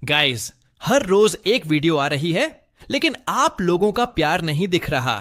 Guys, हर रोज एक video आ रही है, लेकिन आप लोगों का प्यार नहीं दिख रहा।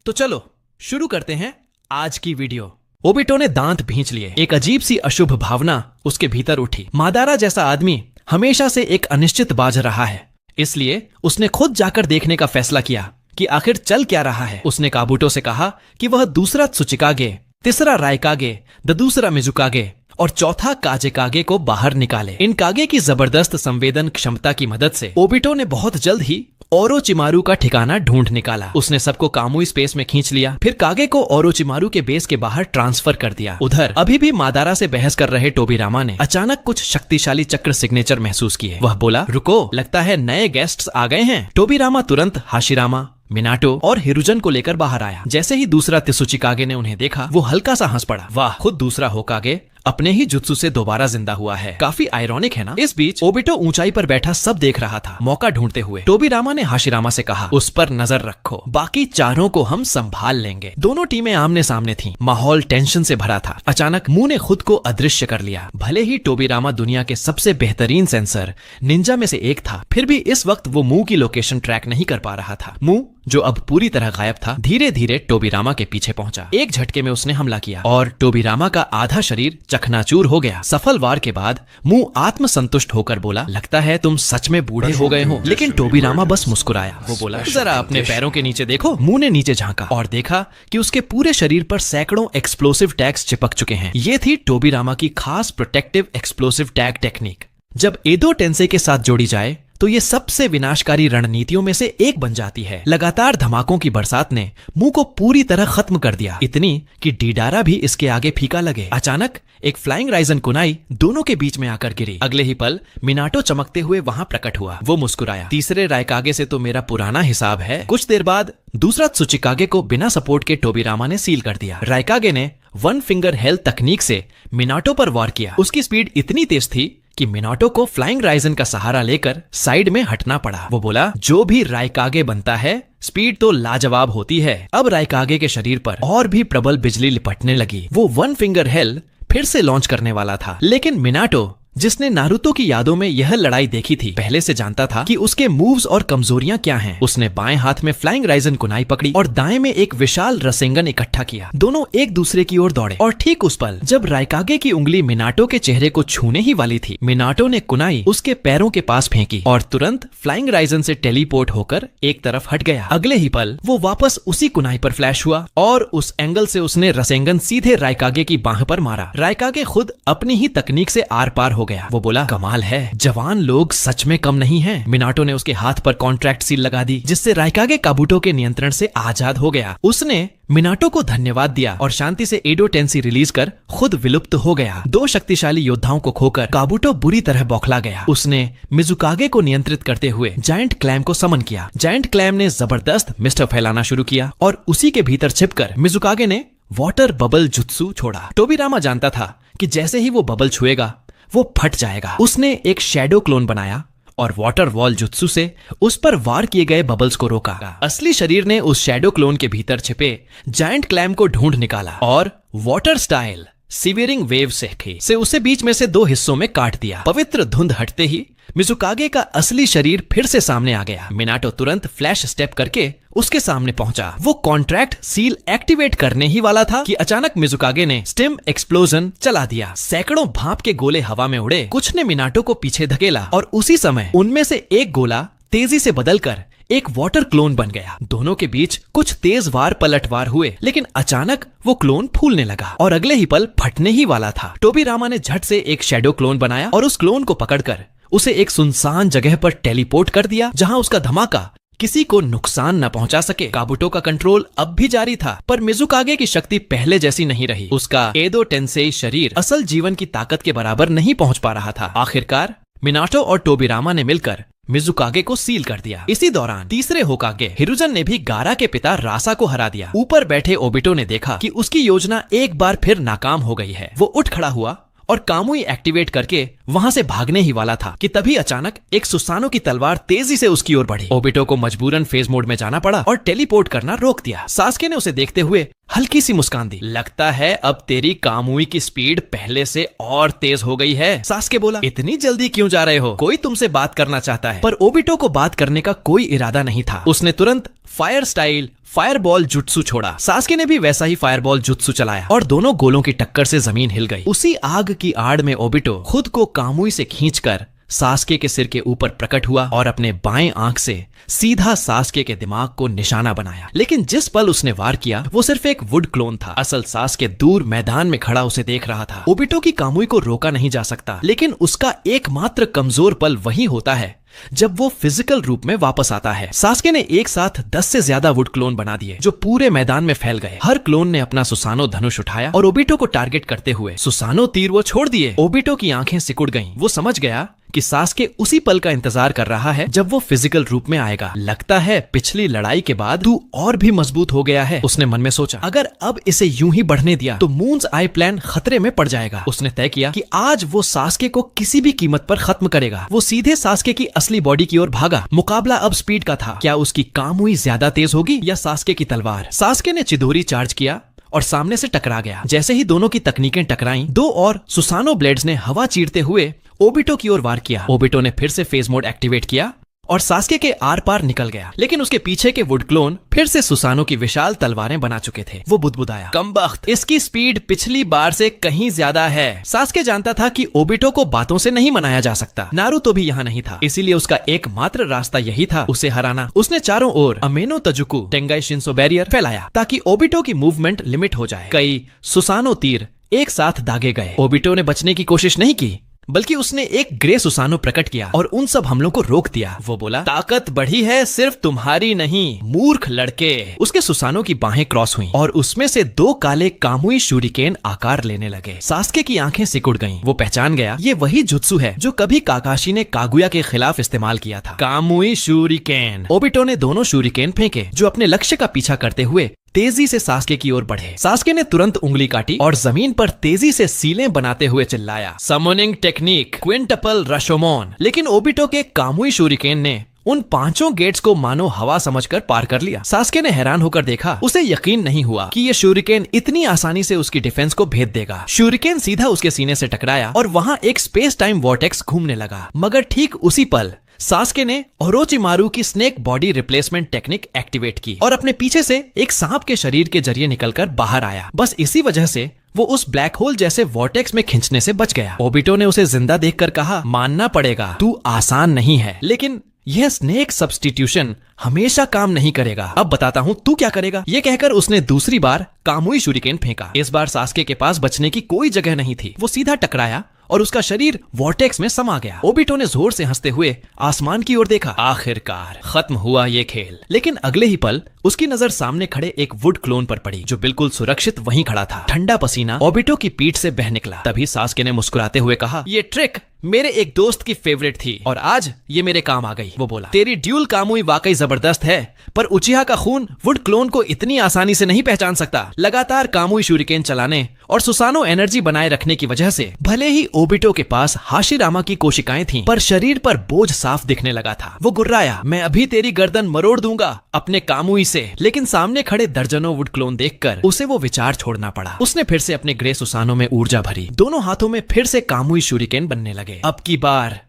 तो चलो शुरू करते हैं आज की वीडियो। ओबिटो ने दांत भींच लिए। एक अजीब सी अशुभ भावना उसके भीतर उठी। मादारा जैसा आदमी हमेशा से एक अनिश्चित बाज रहा है, इसलिए उसने खुद जाकर देखने का फैसला किया कि आखिर चल क्या रहा है। उसने काबुटो से कहा कि वह दूसरा त्सुचिकागे, तीसरा रायकागे, दूसरा मिजुकागे और चौथा काजेकागे को बाहर निकाले। इन कागे की जबरदस्त संवेदन क्षमता की मदद से ओबिटो ने बहुत जल्द ही ओरोचिमारू का ठिकाना ढूंढ निकाला। उसने सबको कामुई स्पेस में खींच लिया, फिर कागे को ओरोचिमारू के बेस के बाहर ट्रांसफर कर दिया। उधर अभी भी मादारा से बहस कर रहे टोबिरामा ने अचानक कुछ शक्तिशाली चक्र सिग्नेचर महसूस किए। वह बोला, रुको, लगता है नए गेस्ट्स आ गए हैं। टोबिरामा तुरंत हाशिरामा, मिनाटो और हिरुजन को लेकर बाहर आया। जैसे ही दूसरा त्सुचिकागे ने उन्हें देखा, वो हल्का सा हंस पड़ा। वाह, खुद दूसरा होकागे अपने ही जुत्सु से दोबारा जिंदा हुआ है। काफी आयरॉनिक है ना। इस बीच ओबिटो ऊंचाई पर बैठा सब देख रहा था, मौका ढूंढते हुए। टोबिरामा ने हाशिरामा से कहा, उस पर नजर रखो, बाकी चारों को हम संभाल लेंगे। दोनों टीमें आमने सामने थीं। माहौल टेंशन से भरा था। अचानक मुंह ने खुद को अदृश्य कर लिया। भले ही टोबिरामा दुनिया के सबसे बेहतरीन सेंसर निंजा में से एक था, फिर भी इस वक्त वो मुंह की लोकेशन ट्रैक नहीं कर पा रहा था। मुंह, जो अब पूरी तरह गायब था, धीरे धीरे टोबिरामा के पीछे पहुंचा। एक झटके में उसने हमला किया और टोबिरामा का आधा शरीर चकनाचूर हो गया। सफल वार के बाद मुंह आत्मसंतुष्ट होकर बोला, लगता है तुम सच में बूढ़े हो गए हो। लेकिन टोबिरामा बस मुस्कुराया। वो बोला, जरा अपने पैरों के नीचे देखो। मुंह ने नीचे झांका और देखा कि उसके पूरे शरीर पर सैकड़ों एक्सप्लोसिव टैग्स चिपक चुके हैं। ये थी टोबिरामा की खास प्रोटेक्टिव एक्सप्लोसिव टैग टेक्निक। जब एदो टेंसेई के साथ जोड़ी जाए तो ये सबसे विनाशकारी रणनीतियों में से एक बन जाती है। लगातार धमाकों की बरसात ने मुंह को पूरी तरह खत्म कर दिया, इतनी कि डीडारा भी इसके आगे फीका लगे। अचानक एक फ्लाइंग राइजन कुनाई दोनों के बीच में आकर गिरी। अगले ही पल मिनाटो चमकते हुए वहां प्रकट हुआ। वो मुस्कुराया, तीसरे रायकागे से तो मेरा पुराना हिसाब है। कुछ देर बाद दूसरा त्सुचिकागे को बिना सपोर्ट के टोबिरामा ने सील कर दिया। रायकागे ने वन फिंगर हेल्थ तकनीक से मिनाटो पर वार किया। उसकी स्पीड इतनी तेज थी कि मिनाटो को फ्लाइंग राइजन का सहारा लेकर साइड में हटना पड़ा। वो बोला, जो भी रायकागे बनता है, स्पीड तो लाजवाब होती है। अब रायकागे के शरीर पर और भी प्रबल बिजली लिपटने लगी। वो वन फिंगर हेल फिर से लॉन्च करने वाला था, लेकिन मिनाटो, जिसने नारुतो की यादों में यह लड़ाई देखी थी, पहले से जानता था कि उसके मूव्स और कमजोरियां क्या हैं। उसने बाएं हाथ में फ्लाइंग राइजन कुनाई पकड़ी और दाएं में एक विशाल रसेंगन इकट्ठा किया। दोनों एक दूसरे की ओर दौड़े और ठीक उस पल जब रायकागे की उंगली मिनाटो के चेहरे को छूने ही वाली थी, मिनाटो ने कुनाई उसके पैरों के पास फेंकी और तुरंत फ्लाइंग राइजन से टेलीपोर्ट होकर एक तरफ हट गया। अगले ही पल वो वापस उसी कुनाई पर फ्लैश हुआ और उस एंगल से उसने रसेंगन सीधे रायकागे की बाह पर मारा। रायकागे खुद अपनी ही तकनीक से आर पार हो गया। वो बोला, कमाल है, जवान लोग सच में कम नहीं हैं। मिनाटो ने उसके हाथ पर कॉन्ट्रैक्ट सील लगा दी, जिससे रायकागे काबुटो के नियंत्रण से आजाद हो गया। उसने मिनाटो को धन्यवाद दिया और शांति से एडो टेंसेई रिलीज कर खुद विलुप्त हो गया। दो शक्तिशाली योद्धाओं को खोकर काबुटो बुरी तरह बौखला गया। उसने मिजुकागे को नियंत्रित करते हुए जायंट क्लैम को समन किया। जायंट क्लैम ने जबरदस्त मिस्ट फैलाना शुरू किया और उसी के भीतर छिपकर मिजुकागे ने वाटर बबल जुत्सु छोड़ा। टोबिरामा जानता था कि जैसे ही वो बबल छुएगा, वो फट जाएगा। उसने एक शैडो क्लोन बनाया और वाटर वॉल जुत्सु से उस पर वार किए गए बबल्स को रोका। असली शरीर ने उस शैडो क्लोन के भीतर छिपे जायंट क्लैम को ढूंढ निकाला और वाटर स्टाइल सीवियरिंग वेव से उसे बीच में से दो हिस्सों में काट दिया। पवित्र धुंध हटते ही मिजुकागे का असली शरीर फिर से सामने आ गया। मिनाटो तुरंत फ्लैश स्टेप करके उसके सामने पहुंचा। वो कॉन्ट्रैक्ट सील एक्टिवेट करने ही वाला था कि अचानक मिजुकागे ने स्टिम एक्सप्लोजन चला दिया। सैकड़ों भाप के गोले हवा में उड़े। कुछ ने मिनाटो को पीछे धकेला और उसी समय उनमें से एक गोला तेजी से बदलकर एक वाटर क्लोन बन गया। दोनों के बीच कुछ तेज वार पलटवार हुए, लेकिन अचानक वो क्लोन फूलने लगा और अगले ही पल फटने ही वाला था। टोबिरामा ने झट से एक शैडो क्लोन बनाया और उस क्लोन को पकड़कर उसे एक सुनसान जगह पर टेलीपोर्ट कर दिया, जहां उसका धमाका किसी को नुकसान न पहुंचा सके। काबुटो का कंट्रोल अब भी जारी था, पर मिजुकागे की शक्ति पहले जैसी नहीं रही। उसका एदो टेंसेई शरीर असल जीवन की ताकत के बराबर नहीं पहुंच पा रहा था। आखिरकार मिनाटो और टोबिरामा ने मिलकर मिजुकागे को सील कर दिया। इसी दौरान तीसरे होकागे हिरुजन ने भी गारा के पिता रासा को हरा दिया। ऊपर बैठे ओबिटो ने देखा कि उसकी योजना एक बार फिर नाकाम हो गई है। वो उठ खड़ा हुआ और कामुई एक्टिवेट करके वहां से भागने ही वाला था कि तभी अचानक एक सुसानो की तलवार तेजी से उसकी ओर बढ़ी। ओबिटो को मजबूरन फेज मोड में जाना पड़ा और टेलीपोर्ट करना रोक दिया। सास्के ने उसे देखते हुए हल्की सी मुस्कान दी। लगता है अब तेरी कामुई की स्पीड पहले से और तेज हो गई है। सास्के बोला, इतनी जल्दी क्यों जा रहे हो? कोई तुमसे बात करना चाहता है। पर ओबिटो को बात करने का कोई इरादा नहीं था। उसने तुरंत फायर स्टाइल फायरबॉल जुत्सु छोड़ा। सास्के ने भी वैसा ही फायरबॉल जुत्सु चलाया और दोनों गोलों की टक्कर से जमीन हिल गई। उसी आग की आड़ में ओबिटो खुद को कामुई से खींचकर सास्के के सिर के ऊपर प्रकट हुआ और अपने बाएं आंख से सीधा सास्के के दिमाग को निशाना बनाया। लेकिन जिस पल उसने वार किया वो सिर्फ एक वुड क्लोन था। असल सास्के दूर मैदान में खड़ा उसे देख रहा था। ओबिटो की कामुई को रोका नहीं जा सकता, लेकिन उसका एकमात्र कमजोर पल वही होता है जब वो फिजिकल रूप में वापस आता है। सास्के ने एक साथ 10 से ज्यादा वुड क्लोन बना दिए जो पूरे मैदान में फैल गए। हर क्लोन ने अपना सुसानो धनुष उठाया और ओबिटो को टारगेट करते हुए सुसानो तीर वो छोड़ दिए। ओबिटो की आंखें सिकुड़ गईं। वो समझ गया कि सास्के उसी पल का इंतजार कर रहा है जब वो फिजिकल रूप में आएगा। लगता है पिछली लड़ाई के बाद तू और भी मजबूत हो गया है, उसने मन में सोचा। अगर अब इसे यूं ही बढ़ने दिया तो मून्स आई प्लान खतरे में पड़ जाएगा। उसने तय किया कि आज वो सास्के को किसी भी कीमत पर खत्म करेगा। वो सीधे सास्के की असली बॉडी की ओर भागा। मुकाबला अब स्पीड का था। क्या उसकी कामुई ज्यादा तेज होगी या सास्के की तलवार? सास्के ने चिदोरी चार्ज किया और सामने से टकरा गया। जैसे ही दोनों की तकनीकें टकराईं, दो और सुसानो ब्लेड्स ने हवा चीरते हुए ओबिटो की ओर वार किया। ओबिटो ने फिर से फेज मोड एक्टिवेट किया और सास्के के आर पार निकल गया। लेकिन उसके पीछे के वुड क्लोन फिर से सुसानो की विशाल तलवारें बना चुके थे। वो बुदबुदाया, कमबख्त, इसकी स्पीड पिछली बार से कहीं ज्यादा है। सास्के जानता था कि ओबिटो को बातों से नहीं मनाया जा सकता। नारुतो भी यहाँ नहीं था, इसीलिए उसका एकमात्र रास्ता यही था, उसे हराना। उसने चारों ओर अमेनो तजुकु टेंगाई शिंसो बैरियर फैलाया ताकि ओबिटो की मूवमेंट लिमिट हो जाए। कई सुसानो तीर एक साथ दागे गए। ओबिटो ने बचने की कोशिश नहीं की, बल्कि उसने एक ग्रे सुसानो प्रकट किया और उन सब हमलों को रोक दिया। वो बोला, ताकत बढ़ी है सिर्फ तुम्हारी नहीं, मूर्ख लड़के। उसके सुसानो की बाहें क्रॉस हुईं और उसमें से दो काले कामुई शूरिकेन आकार लेने लगे। सास्के की आंखें सिकुड़ गईं। वो पहचान गया, ये वही जुत्सु है जो कभी काकाशी ने कागुया के खिलाफ इस्तेमाल किया था। कामुई शूरिकेन। ओबिटो ने दोनों शूरिकेन फेंके जो अपने लक्ष्य का पीछा करते हुए तेजी से सास्के की ओर बढ़े। सास्के ने तुरंत उंगली काटी और जमीन पर तेजी से सीलें बनाते हुए चिल्लाया, समनिंग टेक्निक, क्विंटपल रशोमोन। लेकिन ओबिटो के कामुई शूरिकेन ने उन पांचों गेट्स को मानो हवा समझकर पार कर लिया। सास्के ने हैरान होकर देखा। उसे यकीन नहीं हुआ कि ये शूरिकेन इतनी आसानी से उसकी डिफेंस को भेद देगा। शूरिकेन सीधा उसके सीने से टकराया और वहां एक स्पेस टाइम वॉर्टेक्स घूमने लगा। मगर ठीक उसी पल सास्के ने ओरोचिमारू की snake body replacement technique activate की और अपने पीछे से एक सांप के शरीर के जरिए निकलकर बाहर आया। बस इसी वजह से वो उस ब्लैक होल जैसे वॉर्टेक्स में खींचने से बच गया। ओबिटो ने उसे जिंदा देखकर कहा, मानना पड़ेगा तू आसान नहीं है, लेकिन यह स्नेक सब्स्टिट्यूशन हमेशा काम नहीं करेगा। अब बताता हूँ तू क्या करेगा। ये कहकर उसने दूसरी बार कामुई शूरिकेन फेंका। इस बार सास्के के पास बचने की कोई जगह नहीं थी। वो सीधा टकराया और उसका शरीर वॉर्टेक्स में समा गया। ओबिटो ने जोर से हंसते हुए आसमान की ओर देखा। आखिरकार खत्म हुआ ये खेल। लेकिन अगले ही पल उसकी नजर सामने खड़े एक वुड क्लोन पर पड़ी जो बिल्कुल सुरक्षित वहीं खड़ा था। ठंडा पसीना ओबिटो की पीठ से बह निकला। तभी सास्के ने मुस्कुराते हुए कहा, ये ट्रिक मेरे एक दोस्त की फेवरेट थी और आज ये मेरे काम आ गई। वो बोला, तेरी ड्यूल कामुई वाकई जबरदस्त है, पर उचिहा का खून वुड क्लोन को इतनी आसानी से नहीं पहचान सकता। लगातार कामुई शूरिकेन चलाने और सुसानो एनर्जी बनाए रखने की वजह से भले ही ओबिटो के पास हाशिरामा की कोशिकाएं थीं, पर शरीर पर बोझ साफ दिखने लगा था। वो गुर्राया, मैं अभी तेरी गर्दन मरोड़ दूंगा अपने कामुई से। लेकिन सामने खड़े दर्जनों वुड क्लोन देखकर उसे वो विचार छोड़ना पड़ा। उसने फिर से अपने ग्रे सुसानो में ऊर्जा भरी। दोनों हाथों में फिर से कामुई शूरिकेन बनने लगे। अब की बार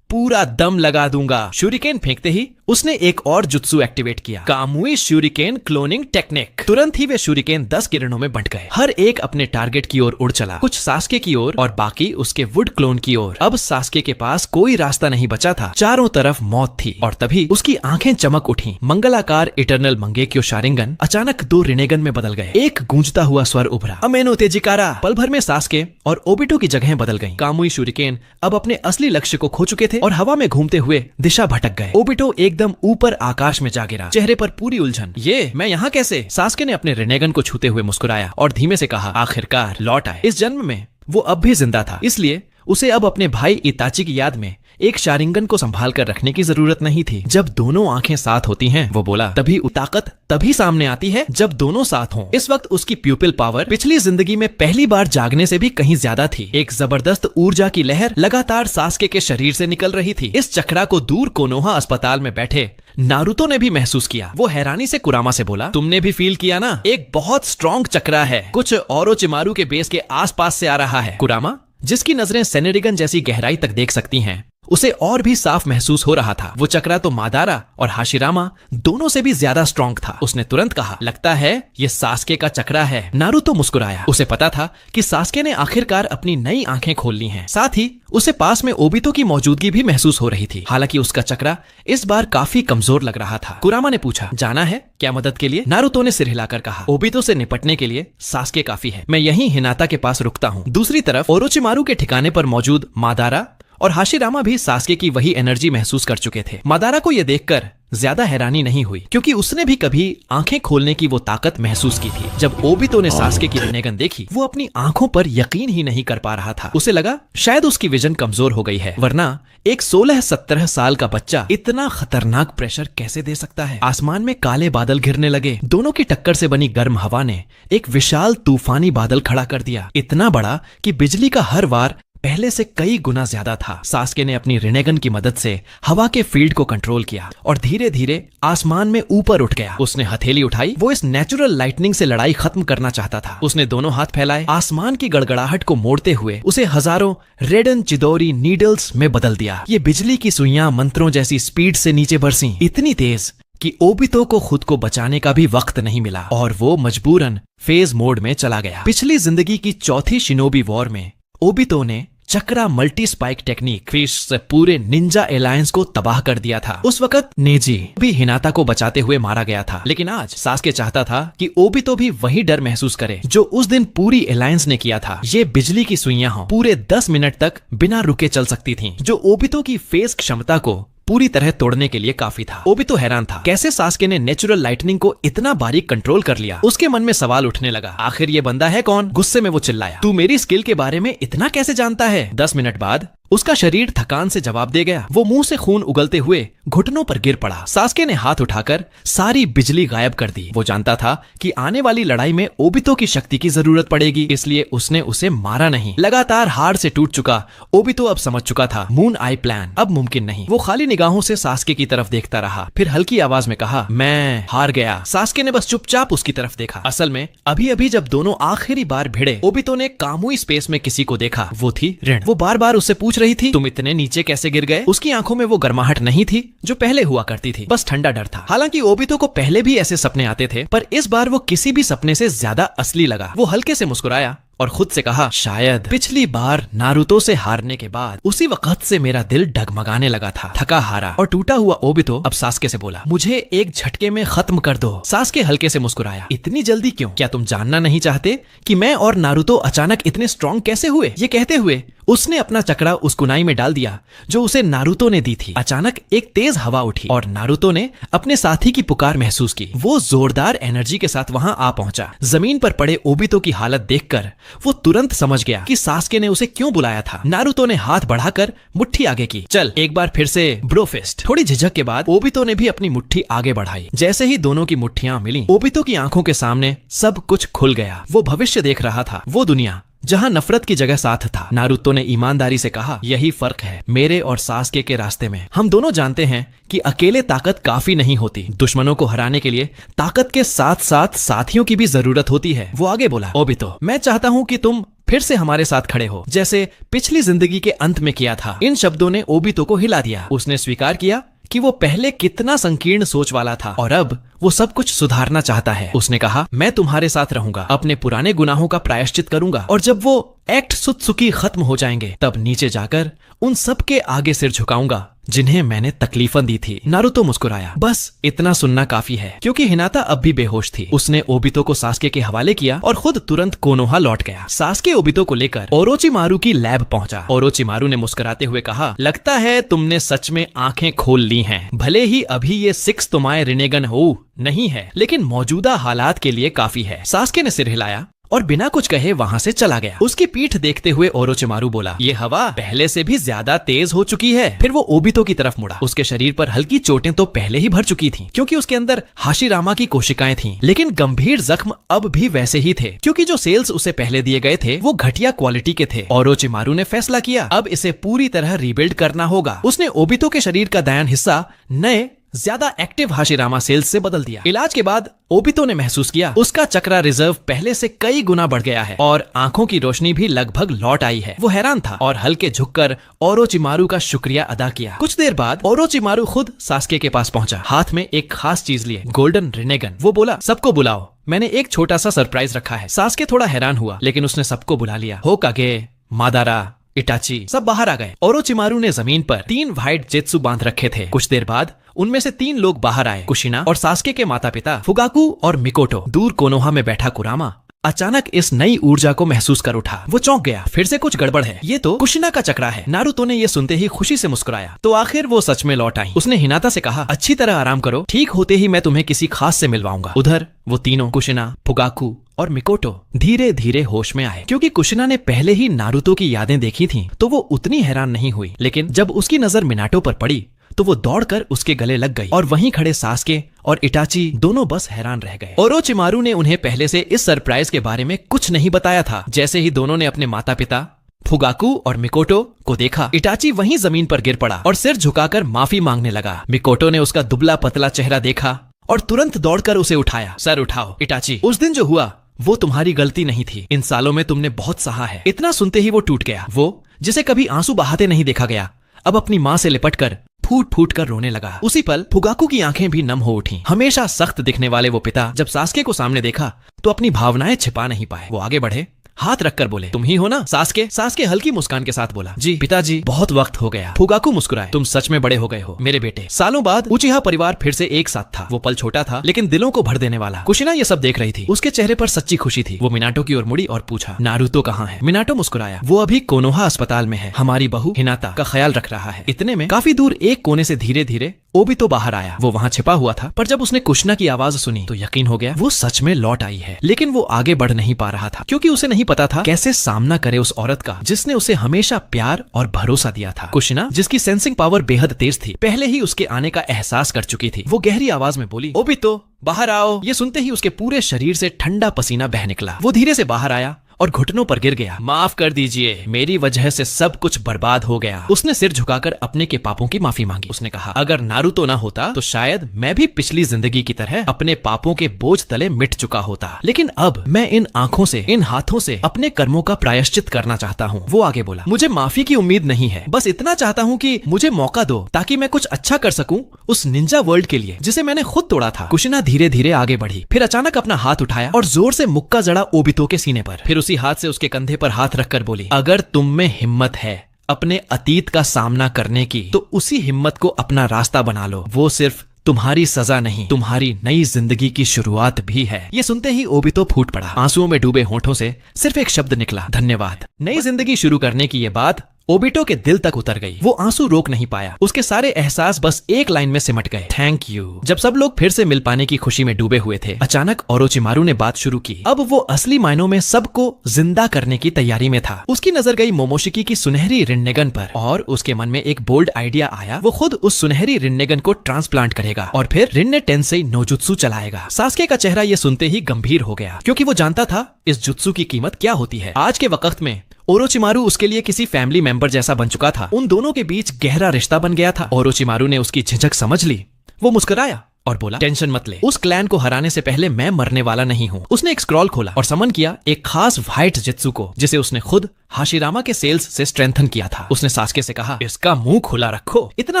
पूरा दम लगा दूंगा। शूरिकेन फेंकते ही उसने एक और जुत्सु एक्टिवेट किया, कामुई शूरिकेन क्लोनिंग टेक्निक। तुरंत ही वे शूरिकेन 10 किरणों में बंट गए। हर एक अपने टारगेट की ओर उड़ चला, कुछ सास्के की ओर और बाकी उसके वुड क्लोन की ओर। अब सास्के के पास कोई रास्ता नहीं बचा था। चारों तरफ मौत थी और तभी उसकी आंखें चमक उठी। मंगलाकार इटरनल मंगेक्यो शारिंगन अचानक 2 रिनेगन में बदल गए। एक गूंजता हुआ स्वर उभरा, अमेनो तेजिकारा। पल भर में सास्के और ओबिटो की जगहें बदल गईं। कामुई शूरिकेन अब अपने असली लक्ष्य को खो चुके थे और हवा में घूमते हुए दिशा भटक गए। ओबिटो एकदम ऊपर आकाश में जा गिरा, चेहरे पर पूरी उलझन। ये मैं यहाँ कैसे? सास्के ने अपने रिनेगन को छूते हुए मुस्कुराया और धीमे से कहा, आखिरकार लौट आए। इस जन्म में वो अब भी जिंदा था, इसलिए उसे अब अपने भाई इताची की याद में एक शारिंगन को संभाल कर रखने की जरूरत नहीं थी। जब दोनों आंखें साथ होती हैं, वो बोला, तभी ताकत तभी सामने आती है जब दोनों साथ हों। इस वक्त उसकी प्यूपिल पावर पिछली जिंदगी में पहली बार जागने से भी कहीं ज्यादा थी। एक जबरदस्त ऊर्जा की लहर लगातार सास्के के शरीर से निकल रही थी। इस चक्रा को दूर कोनोहा अस्पताल में बैठे नारुतो ने भी महसूस किया। वो हैरानी से कुरामा से बोला, तुमने भी फील किया ना, एक बहुत स्ट्रॉन्ग चक्रा है, कुछ ओरोचिमारू के बेस के आसपास से आ रहा है। कुरामा, जिसकी नजरें सेनेरिगन जैसी गहराई तक देख सकती हैं, उसे और भी साफ महसूस हो रहा था। वो चक्रा तो मादारा और हाशिरामा दोनों से भी ज्यादा स्ट्रॉन्ग था। उसने तुरंत कहा, लगता है ये सास्के का चक्रा है। नारुतो मुस्कुराया। उसे पता था कि सास्के ने आखिरकार अपनी नई आंखें खोल ली हैं। साथ ही उसे पास में ओबितो की मौजूदगी भी महसूस हो रही थी। हालांकि उसका चक्रा इस बार काफी कमजोर लग रहा था। कुरामा ने पूछा, जाना है क्या मदद के लिए? नारुतो ने सिर हिलाकर कहा, ओबितो से निपटने के लिए सास्के काफी है। मैं यहीं हिनाता के पास रुकता हूँ। दूसरी तरफ ओरोचिमारू के ठिकाने पर मौजूद मादारा और हाशिरामा भी सास्के की वही एनर्जी महसूस कर चुके थे। मादारा को यह देखकर ज्यादा हैरानी नहीं हुई, क्योंकि उसने भी कभी आंखें खोलने की वो ताकत महसूस की थी। जब ओबितो ने सास्के की रिनेगन देखी, वो अपनी आंखों पर यकीन ही नहीं कर पा रहा था। उसे लगा शायद उसकी विजन कमजोर हो गई है, वरना एक 16-17 साल का बच्चा इतना खतरनाक प्रेशर कैसे दे सकता है। आसमान में काले बादल घिरने लगे। दोनों की टक्कर से बनी गर्म हवा ने एक विशाल तूफानी बादल खड़ा कर दिया, इतना बड़ा कि बिजली का हर वार पहले से कई गुना ज्यादा था। सास्के ने अपनी रिनेगन की मदद से हवा के फील्ड को कंट्रोल किया और धीरे धीरे आसमान में ऊपर उठ गया। उसने हथेली उठाई। वो इस नेचुरल लाइटनिंग से लड़ाई खत्म करना चाहता था। उसने दोनों हाथ फैलाए, आसमान की गड़गड़ाहट को मोड़ते हुए उसे हजारों रेडन चिदोरी नीडल्स में बदल दिया। ये बिजली की सुइयां मंत्रों जैसी स्पीड से नीचे बरसी, इतनी तेज कि ओबितो को खुद को बचाने का भी वक्त नहीं मिला और वो मजबूरन फेज मोड में चला गया। पिछली जिंदगी की चौथी शिनोबी वॉर में ओबितो ने चक्रा मल्टी स्पाइक टेक्निक फिश से पूरे निंजा एलायंस को तबाह कर दिया था। उस वक्त नेजी भी हिनाता को बचाते हुए मारा गया था, लेकिन आज सास्के चाहता था कि ओबितो भी वही डर महसूस करे जो उस दिन पूरी एलायंस ने किया था। ये बिजली की सुइयां हो पूरे 10 मिनट तक बिना रुके चल सकती थीं, जो ओबितो की फेस क्षमता को पूरी तरह तोड़ने के लिए काफी था। ओबितो हैरान था, कैसे सास्के ने नेचुरल लाइटनिंग को इतना बारीक कंट्रोल कर लिया। उसके मन में सवाल उठने लगा, आखिर ये बंदा है कौन? गुस्से में वो चिल्लाया, तू मेरी स्किल के बारे में इतना कैसे जानता है? 10 मिनट बाद उसका शरीर थकान से जवाब दे गया। वो मुंह से खून उगलते हुए घुटनों पर गिर पड़ा। सास्के ने हाथ उठाकर सारी बिजली गायब कर दी। वो जानता था कि आने वाली लड़ाई में ओबितो की शक्ति की जरूरत पड़ेगी, इसलिए उसने उसे मारा नहीं। लगातार हार से टूट चुका ओबितो अब समझ चुका था, मून आई प्लान अब मुमकिन नहीं। वो खाली निगाहों से सास्के की तरफ देखता रहा, फिर हल्की आवाज में कहा, मैं हार गया। सास्के ने बस चुपचाप उसकी तरफ देखा। असल में अभी अभी जब दोनों आखिरी बार भिड़े, ओबितो ने कामुई स्पेस में किसी को देखा। वो थी रिन। वो बार बार उससे पूछ रही थी, तुम इतने नीचे कैसे गिर गए? उसकी आंखों में वो गर्माहट नहीं थी जो पहले हुआ करती थी, बस ठंडा डर था। हालांकि ओबितो को पहले भी ऐसे सपने आते थे, पर इस बार वो किसी भी सपने से ज्यादा असली लगा। वो हल्के से मुस्कुराया और खुद से कहा, शायद पिछली बार नारुतो से हारने के बाद उसी वक्त से मेरा दिल डगमगाने लगा था। थका हारा और टूटा हुआ ओबितो अब सास्के से बोला, मुझे एक झटके में खत्म कर दो। सास्के हल्के से मुस्कुराया, इतनी जल्दी क्यों? क्या तुम जानना नहीं चाहते कि मैं और नारुतो अचानक इतने स्ट्रॉन्ग कैसे हुए? ये कहते हुए उसने अपना चक्रा उस कुनाई में डाल दिया जो उसे नारुतो ने दी थी। अचानक एक तेज हवा उठी और नारुतो ने अपने साथी की पुकार महसूस की। वो जोरदार एनर्जी के साथ वहां आ पहुंचा। जमीन पर पड़े ओबितो की हालत देखकर वो तुरंत समझ गया कि सास्के ने उसे क्यों बुलाया था। नारुतो ने हाथ बढ़ाकर मुट्ठी आगे की। चल एक बार फिर से ब्रोफिस्ट। थोड़ी झिझक के बाद ओबितो ने भी अपनी मुट्ठी आगे बढ़ाई। जैसे ही दोनों की मुट्ठियां मिली, ओबितो की आंखों के सामने सब कुछ खुल गया। वो भविष्य देख रहा था, वो दुनिया जहां नफरत की जगह साथ था। नारुतो ने ईमानदारी से कहा, यही फर्क है मेरे और सास्के के रास्ते में। हम दोनों जानते हैं कि अकेले ताकत काफी नहीं होती। दुश्मनों को हराने के लिए ताकत के साथ साथ साथियों की भी जरूरत होती है। वो आगे बोला, ओबितो, मैं चाहता हूं कि तुम फिर से हमारे साथ खड़े हो, जैसे पिछली जिंदगी के अंत में किया था। इन शब्दों ने ओबितो को हिला दिया। उसने स्वीकार किया कि वो पहले कितना संकीर्ण सोच वाला था और अब वो सब कुछ सुधारना चाहता है। उसने कहा, मैं तुम्हारे साथ रहूंगा, अपने पुराने गुनाहों का प्रायश्चित करूंगा और जब वो एक्ट सुत्सुकी खत्म हो जाएंगे तब नीचे जाकर उन सब के आगे सिर झुकाऊंगा जिन्हें मैंने तकलीफन दी थी। नारुतो मुस्कुराया, बस इतना सुनना काफी है, क्योंकि हिनाता अब भी बेहोश थी। उसने ओबितो को सास्के के हवाले किया और खुद तुरंत कोनोहा लौट गया। सास्के ओबितो को लेकर ओरोचिमारू की लैब पहुंचा। ओरोचिमारू ने मुस्कुराते हुए कहा, लगता है तुमने सच में आंखें खोल ली हैं। भले ही अभी ये 6 तुम्हारे रिनेगन हो नहीं है, लेकिन मौजूदा हालात के लिए काफी है। सास्के ने सिर हिलाया और बिना कुछ कहे वहां से चला गया। उसकी पीठ देखते हुए ओरोचिमारू बोला, ये हवा पहले से भी ज्यादा तेज हो चुकी है। फिर वो ओबितो की तरफ मुड़ा। उसके शरीर पर हल्की चोटें तो पहले ही भर चुकी थीं, क्योंकि उसके अंदर हाशिरामा की कोशिकाएं थीं, लेकिन गंभीर जख्म अब भी वैसे ही थे, क्योंकि जो सेल्स उसे पहले दिए गए थे वो घटिया क्वालिटी के थे। ओरोचिमारू ने फैसला किया, अब इसे पूरी तरह रीबिल्ड करना होगा। उसने ओबितो के शरीर का दायां हिस्सा नए ज्यादा एक्टिव हाशिरामा सेल्स से बदल दिया। इलाज के बाद ओबितो ने महसूस किया उसका चक्रा रिजर्व पहले से कई गुना बढ़ गया है और आंखों की रोशनी भी लगभग लौट आई है। वो हैरान था और हल्के झुककर ओरोचिमारू का शुक्रिया अदा किया। कुछ देर बाद ओरोचिमारू खुद सास्के के पास पहुंचा, हाथ में एक खास चीज लिए, गोल्डन रिनेगन। वो बोला, सबको बुलाओ, मैंने एक छोटा सा सरप्राइज रखा है। सास्के थोड़ा हैरान हुआ, लेकिन उसने सबको बुला लिया। होकागे, मादारा, इटाची सब बाहर आ गए। ओरोचिमारू ने जमीन पर 3 व्हाइट जेत्सु बांध रखे थे। कुछ देर बाद उनमें से 3 लोग बाहर आए, कुशिना और सास्के के माता पिता फुगाकू और मिकोटो। दूर कोनोहा में बैठा कुरामा अचानक इस नई ऊर्जा को महसूस कर उठा। वो चौंक गया, फिर से कुछ गड़बड़ है, ये तो कुशिना का चक्रा है। नारुतो ने ये सुनते ही खुशी से मुस्कुराया। तो आखिर वो सच में लौट आई। उसने हिनाता से कहा, अच्छी तरह आराम करो, ठीक होते ही मैं तुम्हें किसी खास से मिलवाऊंगा। उधर वो तीनों, कुशिना, फुगाकू और मिकोटो धीरे धीरे होश में आए। क्योंकि कुशिना ने पहले ही नारुतो की यादें देखी थीं, तो वो उतनी हैरान नहीं हुई, लेकिन जब उसकी नजर मिनाटो पर पड़ी तो वो दौड़कर उसके गले लग गई और वहीं खड़े सास्के और इटाची दोनों बस हैरान रह गए। ओरोचिमारू ने उन्हें पहले से इस सरप्राइज के बारे में कुछ नहीं बताया था। जैसे ही दोनों ने अपने माता पिता फुगाकू और मिकोटो को देखा, इटाची वहीं जमीन पर गिर पड़ा और सिर झुकाकर माफी मांगने लगा। मिकोटो ने उसका दुबला पतला चेहरा देखा और तुरंत दौड़कर उसे उठाया। सर उठाओ इटाची, उस दिन जो हुआ वो तुम्हारी गलती नहीं थी। इन सालों में तुमने बहुत सहा है। इतना सुनते ही वो टूट गया। वो जिसे कभी आंसू बहाते नहीं देखा गया, अब अपनी माँ से लिपटकर फूट फूट कर रोने लगा। उसी पल फुगाकू की आंखें भी नम हो उठी। हमेशा सख्त दिखने वाले वो पिता जब सास्के को सामने देखा तो अपनी भावनाएं छिपा नहीं पाए। वो आगे बढ़े, हाथ रखकर बोले, तुम ही हो ना सास्के? सास्के हल्की मुस्कान के साथ बोला, जी पिताजी, बहुत वक्त हो गया। फुगाकू मुस्कुराए, तुम सच में बड़े हो गए हो मेरे बेटे। सालों बाद उचिहा परिवार फिर से एक साथ था। वो पल छोटा था लेकिन दिलों को भर देने वाला। कुशिना ये सब देख रही थी, उसके चेहरे पर सच्ची खुशी थी। वो मिनाटो की ओर मुड़ी और पूछा, नारुतो कहाँ है? मिनाटो मुस्कुराया, वो अभी कोनोहा अस्पताल में है, हमारी बहू हिनाता का ख्याल रख रहा है। इतने में काफी दूर एक कोने से धीरे धीरे ओबितो बाहर आया। वो वहाँ छिपा हुआ था, पर जब उसने कुशिना की आवाज सुनी तो यकीन हो गया वो सच में लौट आई है। लेकिन वो आगे बढ़ नहीं पा रहा था, क्योंकि उसे नहीं पता था कैसे सामना करे उस औरत का जिसने उसे हमेशा प्यार और भरोसा दिया था। कुशिना, जिसकी सेंसिंग पावर बेहद तेज थी, पहले ही उसके आने का एहसास कर चुकी थी। वो गहरी आवाज में बोली, ओबितो बाहर आओ। ये सुनते ही उसके पूरे शरीर से ठंडा पसीना बह निकला। वो धीरे से बाहर आया और घुटनों पर गिर गया। माफ कर दीजिए, मेरी वजह से सब कुछ बर्बाद हो गया। उसने सिर झुकाकर अपने के पापों की माफी मांगी। उसने कहा, अगर नारुतो ना होता तो शायद मैं भी पिछली जिंदगी की तरह अपने पापों के बोझ तले मिट चुका होता। लेकिन अब मैं इन आंखों से, इन हाथों से अपने कर्मों का प्रायश्चित करना चाहता हूँ। वो आगे बोला, मुझे माफी की उम्मीद नहीं है, बस इतना चाहता हूँ कि मुझे मौका दो ताकि मैं कुछ अच्छा कर सकूं उस निंजा वर्ल्ड के लिए जिसे मैंने खुद तोड़ा था। कुशिना धीरे धीरे आगे बढ़ी, फिर अचानक अपना हाथ उठाया और जोर से मुक्का जड़ा ओबितो के सीने पर। फिर उसी हाथ से उसके कंधे पर हाथ रखकर बोली, अगर तुम में हिम्मत है अपने अतीत का सामना करने की तो उसी हिम्मत को अपना रास्ता बना लो। वो सिर्फ तुम्हारी सजा नहीं, तुम्हारी नई जिंदगी की शुरुआत भी है। ये सुनते ही ओबितो फूट पड़ा। आंसुओं में डूबे होठों से सिर्फ एक शब्द निकला, धन्यवाद। नई जिंदगी शुरू करने की ये बात ओबितो के दिल तक उतर गई। वो आंसू रोक नहीं पाया। उसके सारे एहसास बस एक लाइन में सिमट गए, थैंक यू। जब सब लोग फिर से मिल पाने की खुशी में डूबे हुए थे, अचानक ओरोचिमारू ने बात शुरू की। अब वो असली मायनों में सबको जिंदा करने की तैयारी में था। उसकी नजर गई मोमोशिकी की सुनहरी रिन्नेगन पर और उसके मन में एक बोल्ड आइडिया आया। वो खुद उस सुनहरी रिन्नेगन को ट्रांसप्लांट करेगा और फिर रिन्ने टेंसेई नोजुत्सु चलाएगा। सास्के का चेहरा ये सुनते ही गंभीर हो गया, क्योंकि वो जानता था इस जुत्सु की कीमत क्या होती है। आज के वक्त में ओरोचिमारू उसके लिए किसी फैमिली मेंबर जैसा बन चुका था। उन दोनों के बीच गहरा रिश्ता बन गया था। ओरोचिमारू ने उसकी झिझक समझ ली। वो मुस्कुराया और बोला, टेंशन मत ले, उस क्लैन को हराने से पहले मैं मरने वाला नहीं हूँ। उसने एक स्क्रॉल खोला और समन किया एक खास व्हाइट जित्सु को, जिसे उसने खुद हाशिरामा के सेल्स से स्ट्रेंथन किया था। उसने सास्के से कहा, इसका मुंह खुला रखो। इतना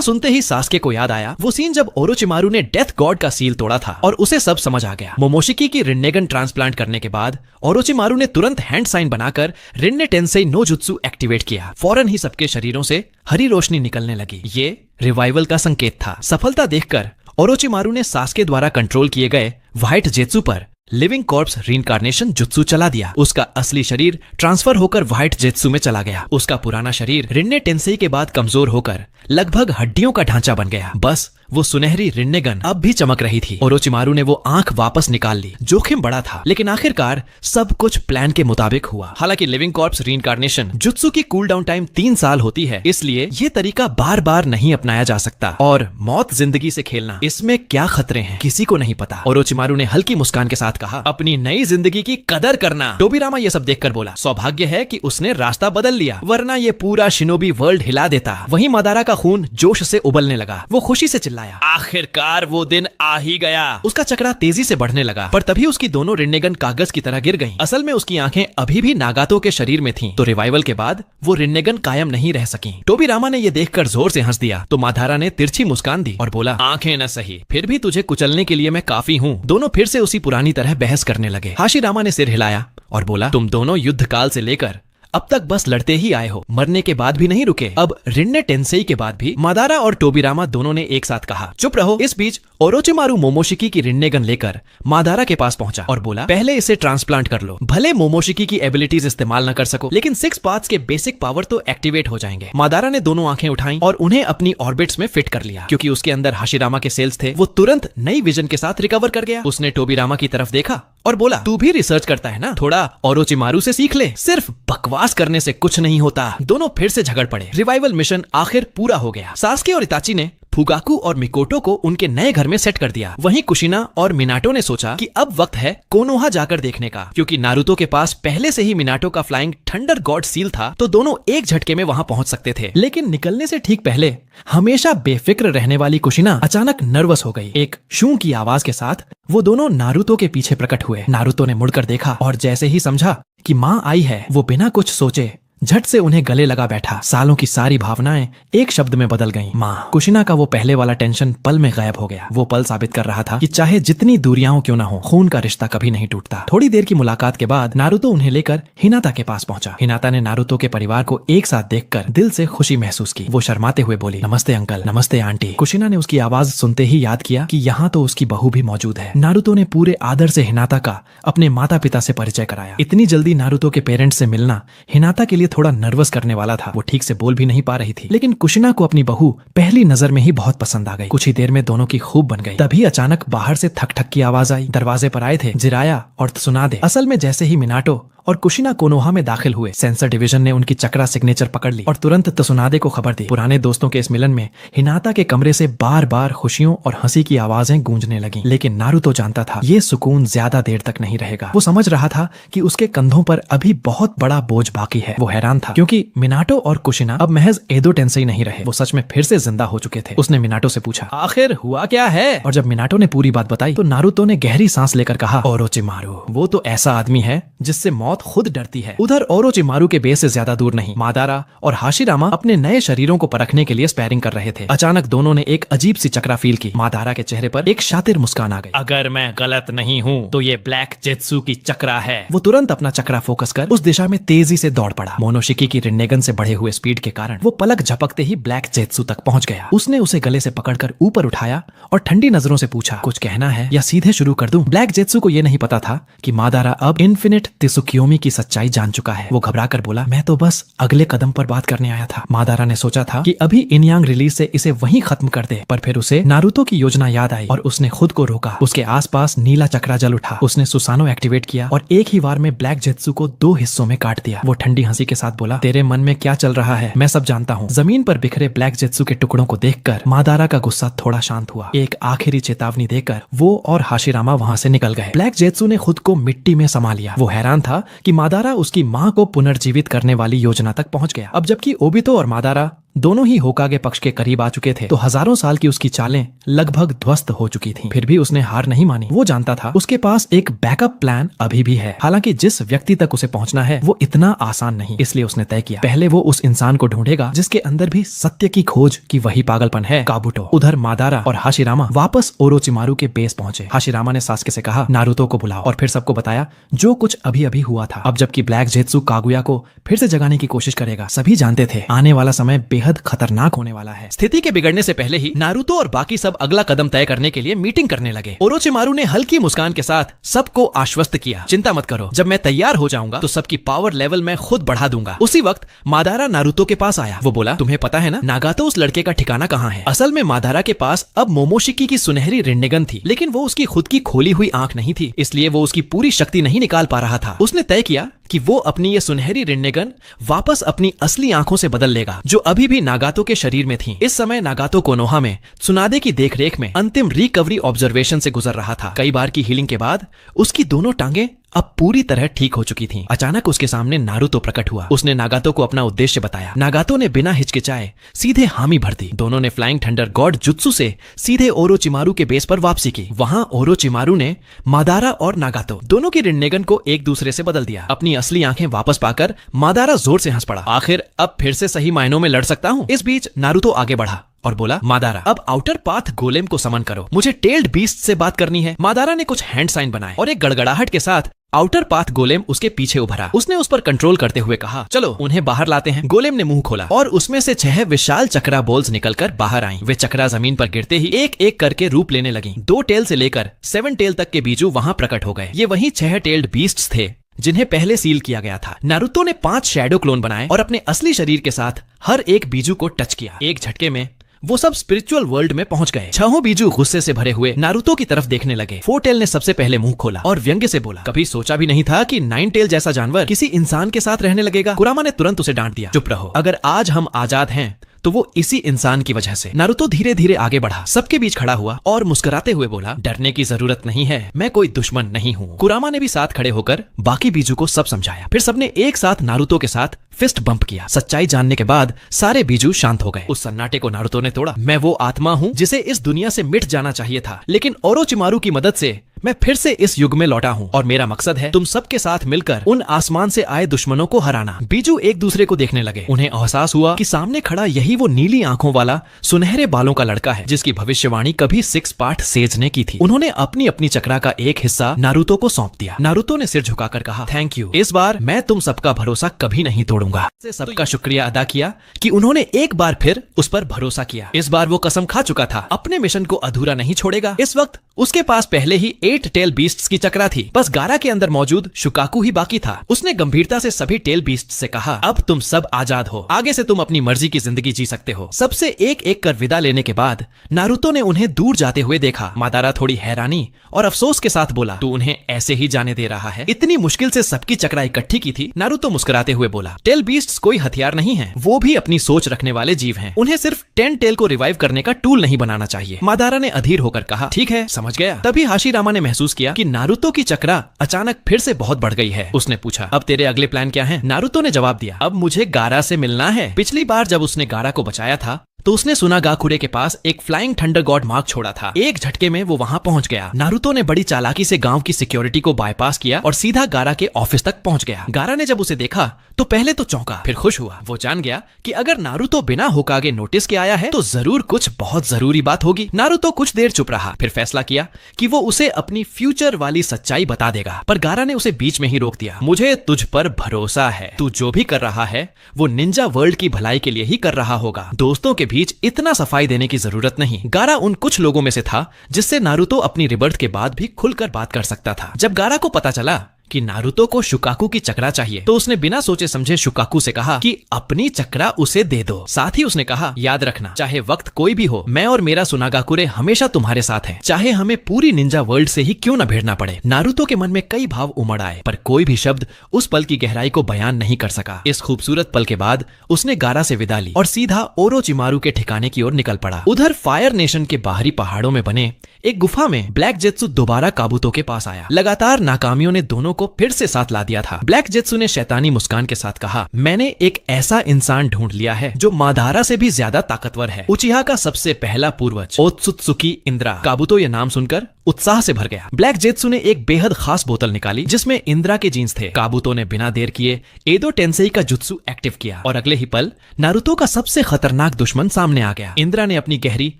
सुनते ही सास्के को याद आया वो सीन जब ओरोचिमारू ने डेथ गॉड का सील तोड़ा था और उसे सब समझ आ गया। मोमोशिकी की रिन्नेगन ट्रांसप्लांट करने के बाद ओरोचिमारू ने तुरंत हैंड साइन बनाकर रिन्ने टेंसेई नो जुत्सु एक्टिवेट किया। फौरन ही सबके शरीरों से हरी रोशनी निकलने लगी। ये रिवाइवल का संकेत था। सफलता देखकर ओरोचिमारू ने सास्के द्वारा कंट्रोल किए गए व्हाइट जेत्सु पर लिविंग कॉर्प्स रीइंकार्नेशन जुत्सु चला दिया। उसका असली शरीर ट्रांसफर होकर व्हाइट जेत्सु में चला गया। उसका पुराना शरीर रिन्ने टेंसेई के बाद कमजोर होकर लगभग हड्डियों का ढांचा बन गया। बस वो सुनहरी रिन्नेगन अब भी चमक रही थी। ओरोचिमारू ने वो आंख वापस निकाल ली। जोखिम बड़ा था, लेकिन आखिरकार सब कुछ प्लान के मुताबिक हुआ। हालांकि लिविंग कॉर्प्स रीइंकार्नेशन जुत्सु की कूल डाउन टाइम 3 साल होती है, इसलिए ये तरीका बार बार नहीं अपनाया जा सकता। और मौत जिंदगी से खेलना, इसमें क्या खतरे हैं किसी को नहीं पता। ओरोचिमारू ने हल्की मुस्कान के साथ कहा, अपनी नई जिंदगी की कदर करना। टोबिरामा ये सब देखकर बोला, सौभाग्य है कि उसने रास्ता बदल लिया, वरना ये पूरा शिनोबी वर्ल्ड हिला देता। वहीं मादारा का खून जोश से उबलने लगा। वो खुशी से चिल्लाया, आखिरकार वो दिन आ ही गया। उसका चक्रा तेजी से बढ़ने लगा, पर तभी उसकी दोनों रिन्नेगन कागज की तरह गिर गईं। असल में उसकी आंखें अभी भी नागातो के शरीर में थीं, तो रिवाइवल के बाद वो रिन्नेगन कायम नहीं रह सकी। टोबिरामा ने ये देखकर जोर से हंस दिया, तो मादारा ने तिरछी मुस्कान दी और बोला, आंखें न सही, फिर भी तुझे कुचलने के लिए मैं काफी हूँ। दोनों फिर से उसी पुरानी तरह बहस करने लगे। हाशिरामा ने सिर हिलाया और बोला, तुम दोनों युद्ध काल से लेकर अब तक बस लड़ते ही आए हो, मरने के बाद भी नहीं रुके। अब रिन्ने टेंसेई के बाद भी मादारा और टोबिरामा दोनों ने एक साथ कहा, चुप रहो। इस बीच ओरोचिमारू मोमोशिकी की रिन्नेगन लेकर मादारा के पास पहुंचा और बोला, पहले इसे ट्रांसप्लांट कर लो। भले मोमोशिकी की एबिलिटीज इस्तेमाल न कर सको, लेकिन 6 पार्ट्स के बेसिक पावर तो एक्टिवेट हो जाएंगे। मादारा ने दोनों आंखें उठाई और उन्हें अपनी ऑर्बिट्स में फिट कर लिया। क्योंकि उसके अंदर हाशिरामा के सेल्स थे, वो तुरंत नई विजन के साथ रिकवर कर गया। उसने टोबिरामा की तरफ देखा और बोला, तू भी रिसर्च करता है ना, थोड़ा ओरोचिमारू से सीख ले। सिर्फ बकवास करने से कुछ नहीं होता। दोनों फिर से झगड़ पड़े। रिवाइवल मिशन आखिर पूरा हो गया। सास्के और इताची ने फुगाकू और मिकोटो को उनके नए घर में सेट कर दिया। वहीं कुशिना और मिनाटो ने सोचा कि अब वक्त है कोनोहा जाकर देखने का। क्योंकि नारुतो के पास पहले से ही मिनाटो का फ्लाइंग थंडर गॉड सील था, तो दोनों एक झटके में वहां पहुंच सकते थे। लेकिन निकलने से ठीक पहले हमेशा बेफिक्र रहने वाली कुशिना अचानक नर्वस हो गई। एक शू की आवाज के साथ वो दोनों नारुतो के पीछे प्रकट हुए। नारुतो ने मुड़कर देखा और जैसे ही समझा कि माँ आई है, वो बिना कुछ सोचे झट से उन्हें गले लगा बैठा। सालों की सारी भावनाएं एक शब्द में बदल गईं, माँ। कुशिना का वो पहले वाला टेंशन पल में गायब हो गया। वो पल साबित कर रहा था कि चाहे जितनी दूरियां क्यों ना हो, खून का रिश्ता कभी नहीं टूटता। थोड़ी देर की मुलाकात के बाद नारुतो उन्हें लेकर हिनाता के पास पहुंचा। हिनाता ने नारुतो के परिवार को एक साथ देखकर दिल से खुशी महसूस की। वो शर्माते हुए बोली, नमस्ते अंकल, नमस्ते आंटी। कुशिना ने उसकी आवाज सुनते ही याद किया कि यहाँ तो उसकी बहू भी मौजूद है। नारुतो ने पूरे आदर से हिनाता का अपने माता पिता से परिचय कराया। इतनी जल्दी नारुतो के पेरेंट्स से मिलना हिनाता के लिए थोड़ा नर्वस करने वाला था। वो ठीक से बोल भी नहीं पा रही थी, लेकिन कुशिना को अपनी बहू पहली नजर में ही बहुत पसंद आ गई। कुछ ही देर में दोनों की खूब बन गई। तभी अचानक बाहर से थक थक की आवाज आई। दरवाजे पर आए थे जिराया और त्सुनादे। असल में जैसे ही मिनाटो और कुशिना कोनोहा में दाखिल हुए, सेंसर डिवीजन ने उनकी चक्रा सिग्नेचर पकड़ ली और तुरंत त्सुनादे को खबर दी। पुराने दोस्तों के इस मिलन में हिनाता के कमरे से बार बार खुशियों और हंसी की आवाजें गूंजने लगीं। लेकिन नारुतो जानता था ये सुकून ज्यादा देर तक नहीं रहेगा। वो समझ रहा था कि उसके कंधों पर अभी बहुत बड़ा बोझ बाकी है। वो हैरान था क्योंकि मिनाटो और कुशिना अब महज एदो टेंसेई नहीं रहे, वो सच में फिर से जिंदा हो चुके थे। उसने मिनाटो से पूछा, आखिर हुआ क्या है? और जब मिनाटो ने पूरी बात बताई तो नारुतो ने गहरी सांस लेकर कहा, ओरोचिमारू वो तो ऐसा आदमी है जिससे मौत खुद डरती है। उधर ओरोचिमारू के बेस से ज्यादा दूर नहीं, मादारा और हाशिरामा अपने नए शरीरों को परखने के लिए स्पैरिंग कर रहे थे। अचानक दोनों ने एक अजीब सी चक्रा फील की। मादारा के चेहरे पर एक शातिर मुस्कान आ गई। अगर मैं गलत नहीं हूँ तो ये ब्लैक जेत्सु की चक्रा है। वो तुरंत अपना चक्रा फोकस कर उस दिशा में तेजी से दौड़ पड़ा। मोनोशिकी की रिन्नेगन से बढ़े हुए स्पीड के कारण वो पलक झपकते ही ब्लैक जेत्सु तक पहुंच गया। उसने उसे गले से पकड़कर ऊपर उठाया और ठंडी नजरों से पूछा, कुछ कहना है या सीधे शुरू कर दूं? ब्लैक जेत्सु को यह नहीं पता था कि मादारा अब इन्फिनिट त्सुकियोमी की सच्चाई जान चुका है। वो घबरा कर बोला, मैं तो बस अगले कदम पर बात करने आया था। मादारा ने सोचा था कि अभी इनयांग रिलीज से इसे वहीं खत्म कर दे, पर फिर उसे नारुतो की योजना याद आई और उसने खुद को रोका। उसके आसपास नीला चक्रा जल उठा। उसने सुसानो एक्टिवेट किया और एक ही बार में ब्लैक जेत्सु को 2 हिस्सों में काट दिया। वो ठंडी हंसी के साथ बोला, तेरे मन में क्या चल रहा है मैं सब जानता हूँ। जमीन पर बिखरे ब्लैक जेत्सु के टुकड़ों को देखकर मादारा का गुस्सा थोड़ा शांत हुआ। एक आखिरी चेतावनी देकर वो और हाशिरामा वहां से निकल गए। ब्लैक जेत्सु ने खुद को मिट्टी में समा लिया। वो हैरान था कि मादारा उसकी माँ को पुनर्जीवित करने वाली योजना तक पहुंच गया। अब जबकि ओबितो और मादारा दोनों ही होकागे पक्ष के करीब आ चुके थे, तो हजारों साल की उसकी चालें लगभग ध्वस्त हो चुकी थीं। फिर भी उसने हार नहीं मानी। वो जानता था उसके पास एक बैकअप प्लान अभी भी है। हालांकि जिस व्यक्ति तक उसे पहुंचना है वो इतना आसान नहीं, इसलिए उसने तय किया पहले वो उस इंसान को ढूंढेगा जिसके अंदर भी सत्य की खोज की वही पागलपन है, काबुटो। उधर मादारा और हाशिरामा वापस ओरोचिमारू के बेस पहुंचे। हाशिरामा ने सास्के से कहा, नारुतो को बुलाओ, और फिर सबको बताया जो कुछ अभी अभी हुआ था। अब जबकि ब्लैक जेत्सु कागुया को फिर से जगाने की कोशिश करेगा, सभी जानते थे आने वाला समय बेहद बेहद खतरनाक होने वाला है। स्थिति के बिगड़ने से पहले ही नारुतो और बाकी सब अगला कदम तय करने के लिए मीटिंग करने लगे। ओरोचिमारू ने हल्की मुस्कान के साथ सबको आश्वस्त किया, चिंता मत करो, जब मैं तैयार हो जाऊंगा तो सबकी पावर लेवल मैं खुद बढ़ा दूंगा। उसी वक्त मादारा नारुतो के पास आया। वो बोला, तुम्हें पता है ना, नागातो उस लड़के का ठिकाना कहाँ है? असल में मादारा के पास अब मोमोशिकी की सुनहरी रिन्नेगन थी, लेकिन वो उसकी खुद की खोली हुई आंख नहीं थी, इसलिए वो उसकी पूरी शक्ति नहीं निकाल पा रहा था। उसने तय किया कि वो अपनी ये सुनहरी रिन्नेगन वापस अपनी असली आंखों से बदल लेगा, जो अभी भी नागातो के शरीर में थी। इस समय नागातो कोनोहा में त्सुनादे की देखरेख में अंतिम रिकवरी ऑब्जर्वेशन से गुजर रहा था। कई बार की हीलिंग के बाद उसकी दोनों टांगे अब पूरी तरह ठीक हो चुकी थीं। अचानक उसके सामने नारुतो प्रकट हुआ। उसने नागातो को अपना उद्देश्य बताया। नागातो ने बिना हिचकिचाए सीधे हामी भर दी। दोनों ने फ्लाइंग थंडर गॉड जुत्सु से सीधे ओरोचिमारू के बेस पर वापसी की। वहां ओरोचिमारू ने मादारा और नागातो दोनों की रिन्नेगन को एक दूसरे से बदल दिया। अपनी असली आंखें वापस पाकर मादारा जोर से हंस पड़ा। आखिर अब फिर से सही मायनों में लड़ सकता हूँ। इस बीच नारुतो आगे बढ़ा और बोला, मादारा, अब आउटर पाथ गोलेम को समन करो, मुझे टेल्ड बीस्ट से बात करनी है। मादारा ने कुछ हैंड साइन बनाए और एक गड़गड़ाहट के साथ आउटर पाथ गोलेम उसके पीछे उभरा। उसने उस पर कंट्रोल करते हुए कहा, चलो उन्हें बाहर लाते हैं। गोलेम ने मुंह खोला और उसमें से 6 विशाल चक्रा बॉल्स निकलकर बाहर आईं। वे चक्रा जमीन पर गिरते ही एक एक करके रूप लेने लगीं। 2 टेल से लेकर 7 टेल तक के बीजू वहां प्रकट हो गए। ये वही 6 टेल्ड बीस्ट्स थे जिन्हें पहले सील किया गया था। नारुतो ने 5 शैडो क्लोन बनाए और अपने असली शरीर के साथ हर एक बीजू को टच किया। एक झटके में वो सब स्पिरिचुअल वर्ल्ड में पहुंच गए। 6 बीजू गुस्से से भरे हुए नारुतो की तरफ देखने लगे। 4 टेल ने सबसे पहले मुंह खोला और व्यंग्य से बोला, कभी सोचा भी नहीं था कि 9 टेल जैसा जानवर किसी इंसान के साथ रहने लगेगा। कुरामा ने तुरंत उसे डांट दिया, चुप रहो, अगर आज हम आजाद हैं तो वो इसी इंसान की वजह से। नारुतो धीरे धीरे आगे बढ़ा, सबके बीच खड़ा हुआ और मुस्कुराते हुए बोला, डरने की जरूरत नहीं है, मैं कोई दुश्मन नहीं हूँ। कुरामा ने भी साथ खड़े होकर बाकी बीजू को सब समझाया। फिर सबने एक साथ नारुतो के साथ फिस्ट बम्प किया। सच्चाई जानने के बाद सारे बीजू शांत हो गए। उस सन्नाटे को नारुतो ने तोड़ा। मैं वो आत्मा हूँ जिसे इस दुनिया से मिट जाना चाहिए था, लेकिन ओरोचिमारू की मदद से मैं फिर से इस युग में लौटा हूँ और मेरा मकसद है तुम सबके साथ मिलकर उन आसमान से आए दुश्मनों को हराना। बीजू एक दूसरे को देखने लगे। उन्हें एहसास हुआ कि सामने खड़ा यही वो नीली आंखों वाला सुनहरे बालों का लड़का है जिसकी भविष्यवाणी कभी 6 पार्ट सेज ने की थी। उन्होंने अपनी अपनी चक्रा का एक हिस्सा नारुतो को सौंप दिया। नारुतो ने सिर झुकाकर कहा, थैंक यू, इस बार मैं तुम सबका भरोसा कभी नहीं तोड़ूंगा। सबका शुक्रिया अदा किया कि उन्होंने एक बार फिर उस पर भरोसा किया। इस बार वो कसम खा चुका था, अपने मिशन को अधूरा नहीं छोड़ेगा। इस वक्त उसके पास पहले ही 8 टेल बीस्ट्स की चक्रा थी, बस गारा के अंदर मौजूद शुकाकू ही बाकी था। उसने गंभीरता से सभी टेल बीस्ट से कहा, अब तुम सब आजाद हो, आगे से तुम अपनी मर्जी की जिंदगी जी सकते हो। सबसे एक एक कर विदा लेने के बाद नारुतो ने उन्हें दूर जाते हुए देखा। मादारा थोड़ी हैरानी और अफसोस के साथ बोला, तू उन्हें ऐसे ही जाने दे रहा है? इतनी मुश्किल से सबकी चक्रा इकट्ठी की थी। नारुतो मुस्कुराते हुए बोला, टेल बीस्ट्स कोई हथियार नहीं है, वो भी अपनी सोच रखने वाले जीव हैं। उन्हें सिर्फ 10 टेल को रिवाइव करने का टूल नहीं बनाना चाहिए। मादारा ने अधीर होकर कहा, ठीक है, समझ गया। तभी हाशिरामा ने महसूस किया कि नारुतो की चक्रा अचानक फिर से बहुत बढ़ गई है। उसने पूछा, अब तेरे अगले प्लान क्या हैं? नारुतो ने जवाब दिया, अब मुझे गारा से मिलना है। पिछली बार जब उसने गारा को बचाया था तो उसने सुनागाकुरे के पास एक फ्लाइंग थंडर गॉड मार्क छोड़ा था। एक झटके में वो वहां पहुंच गया। नारुतो ने बड़ी चालाकी से गांव की सिक्योरिटी को बाईपास किया और सीधा गारा के ऑफिस तक पहुंच गया। गारा ने जब उसे देखा तो पहले तो चौंका, फिर खुश हुआ। वो जान गया कि अगर नारुतो बिना होकागे नोटिस के आया है तो जरूर कुछ बहुत जरूरी बात होगी। नारुतो कुछ देर चुप रहा, फिर फैसला किया कि वो उसे अपनी फ्यूचर वाली सच्चाई बता देगा, पर गारा ने उसे बीच में ही रोक दिया। मुझे तुझ पर भरोसा है, तू जो भी कर रहा है वो निंजा वर्ल्ड की भलाई के लिए ही कर रहा होगा। दोस्तों के बीच इतना सफाई देने की जरूरत नहीं। गारा उन कुछ लोगों में से था जिससे नारुतो अपनी रिबर्थ के बाद भी खुलकर बात कर सकता था। जब गारा को पता चला कि नारुतो को शुकाकू की चक्रा चाहिए तो उसने बिना सोचे समझे शुकाकू से कहा कि अपनी चक्रा उसे दे दो। साथ ही उसने कहा, याद रखना, चाहे वक्त कोई भी हो, मैं और मेरा सुनागाकुरे हमेशा तुम्हारे साथ हैं, चाहे हमें पूरी निंजा वर्ल्ड से ही क्यों न भिड़ना पड़े। नारुतो के मन में कई भाव उमड़ आए, पर कोई भी शब्द उस पल की गहराई को बयान नहीं कर सका। इस खूबसूरत पल के बाद उसने गारा से विदा ली और सीधा ओरोचिमारू के ठिकाने की ओर निकल पड़ा। उधर फायर नेशन के बाहरी पहाड़ों में बने एक गुफा में ब्लैक जेत्सु दोबारा काबूतो के पास आया। लगातार नाकामियों ने दोनों को फिर से साथ ला दिया था। ब्लैक जेत्सु ने शैतानी मुस्कान के साथ कहा, मैंने एक ऐसा इंसान ढूंढ लिया है जो मादारा से भी ज्यादा ताकतवर है। उचिहा का सबसे पहला पूर्वज ओत्सुत्सुकी इंद्रा। काबूतो ये नाम सुनकर उत्साह से भर गया। ब्लैक जेत्सु ने एक बेहद खास बोतल निकाली जिसमें इंद्रा के जीन्स थे। काबूतो ने बिना देर किए एदो टेंसेई का जुत्सु एक्टिव किया और अगले ही पल नारुतो का सबसे खतरनाक दुश्मन सामने आ गया। इंद्रा ने अपनी गहरी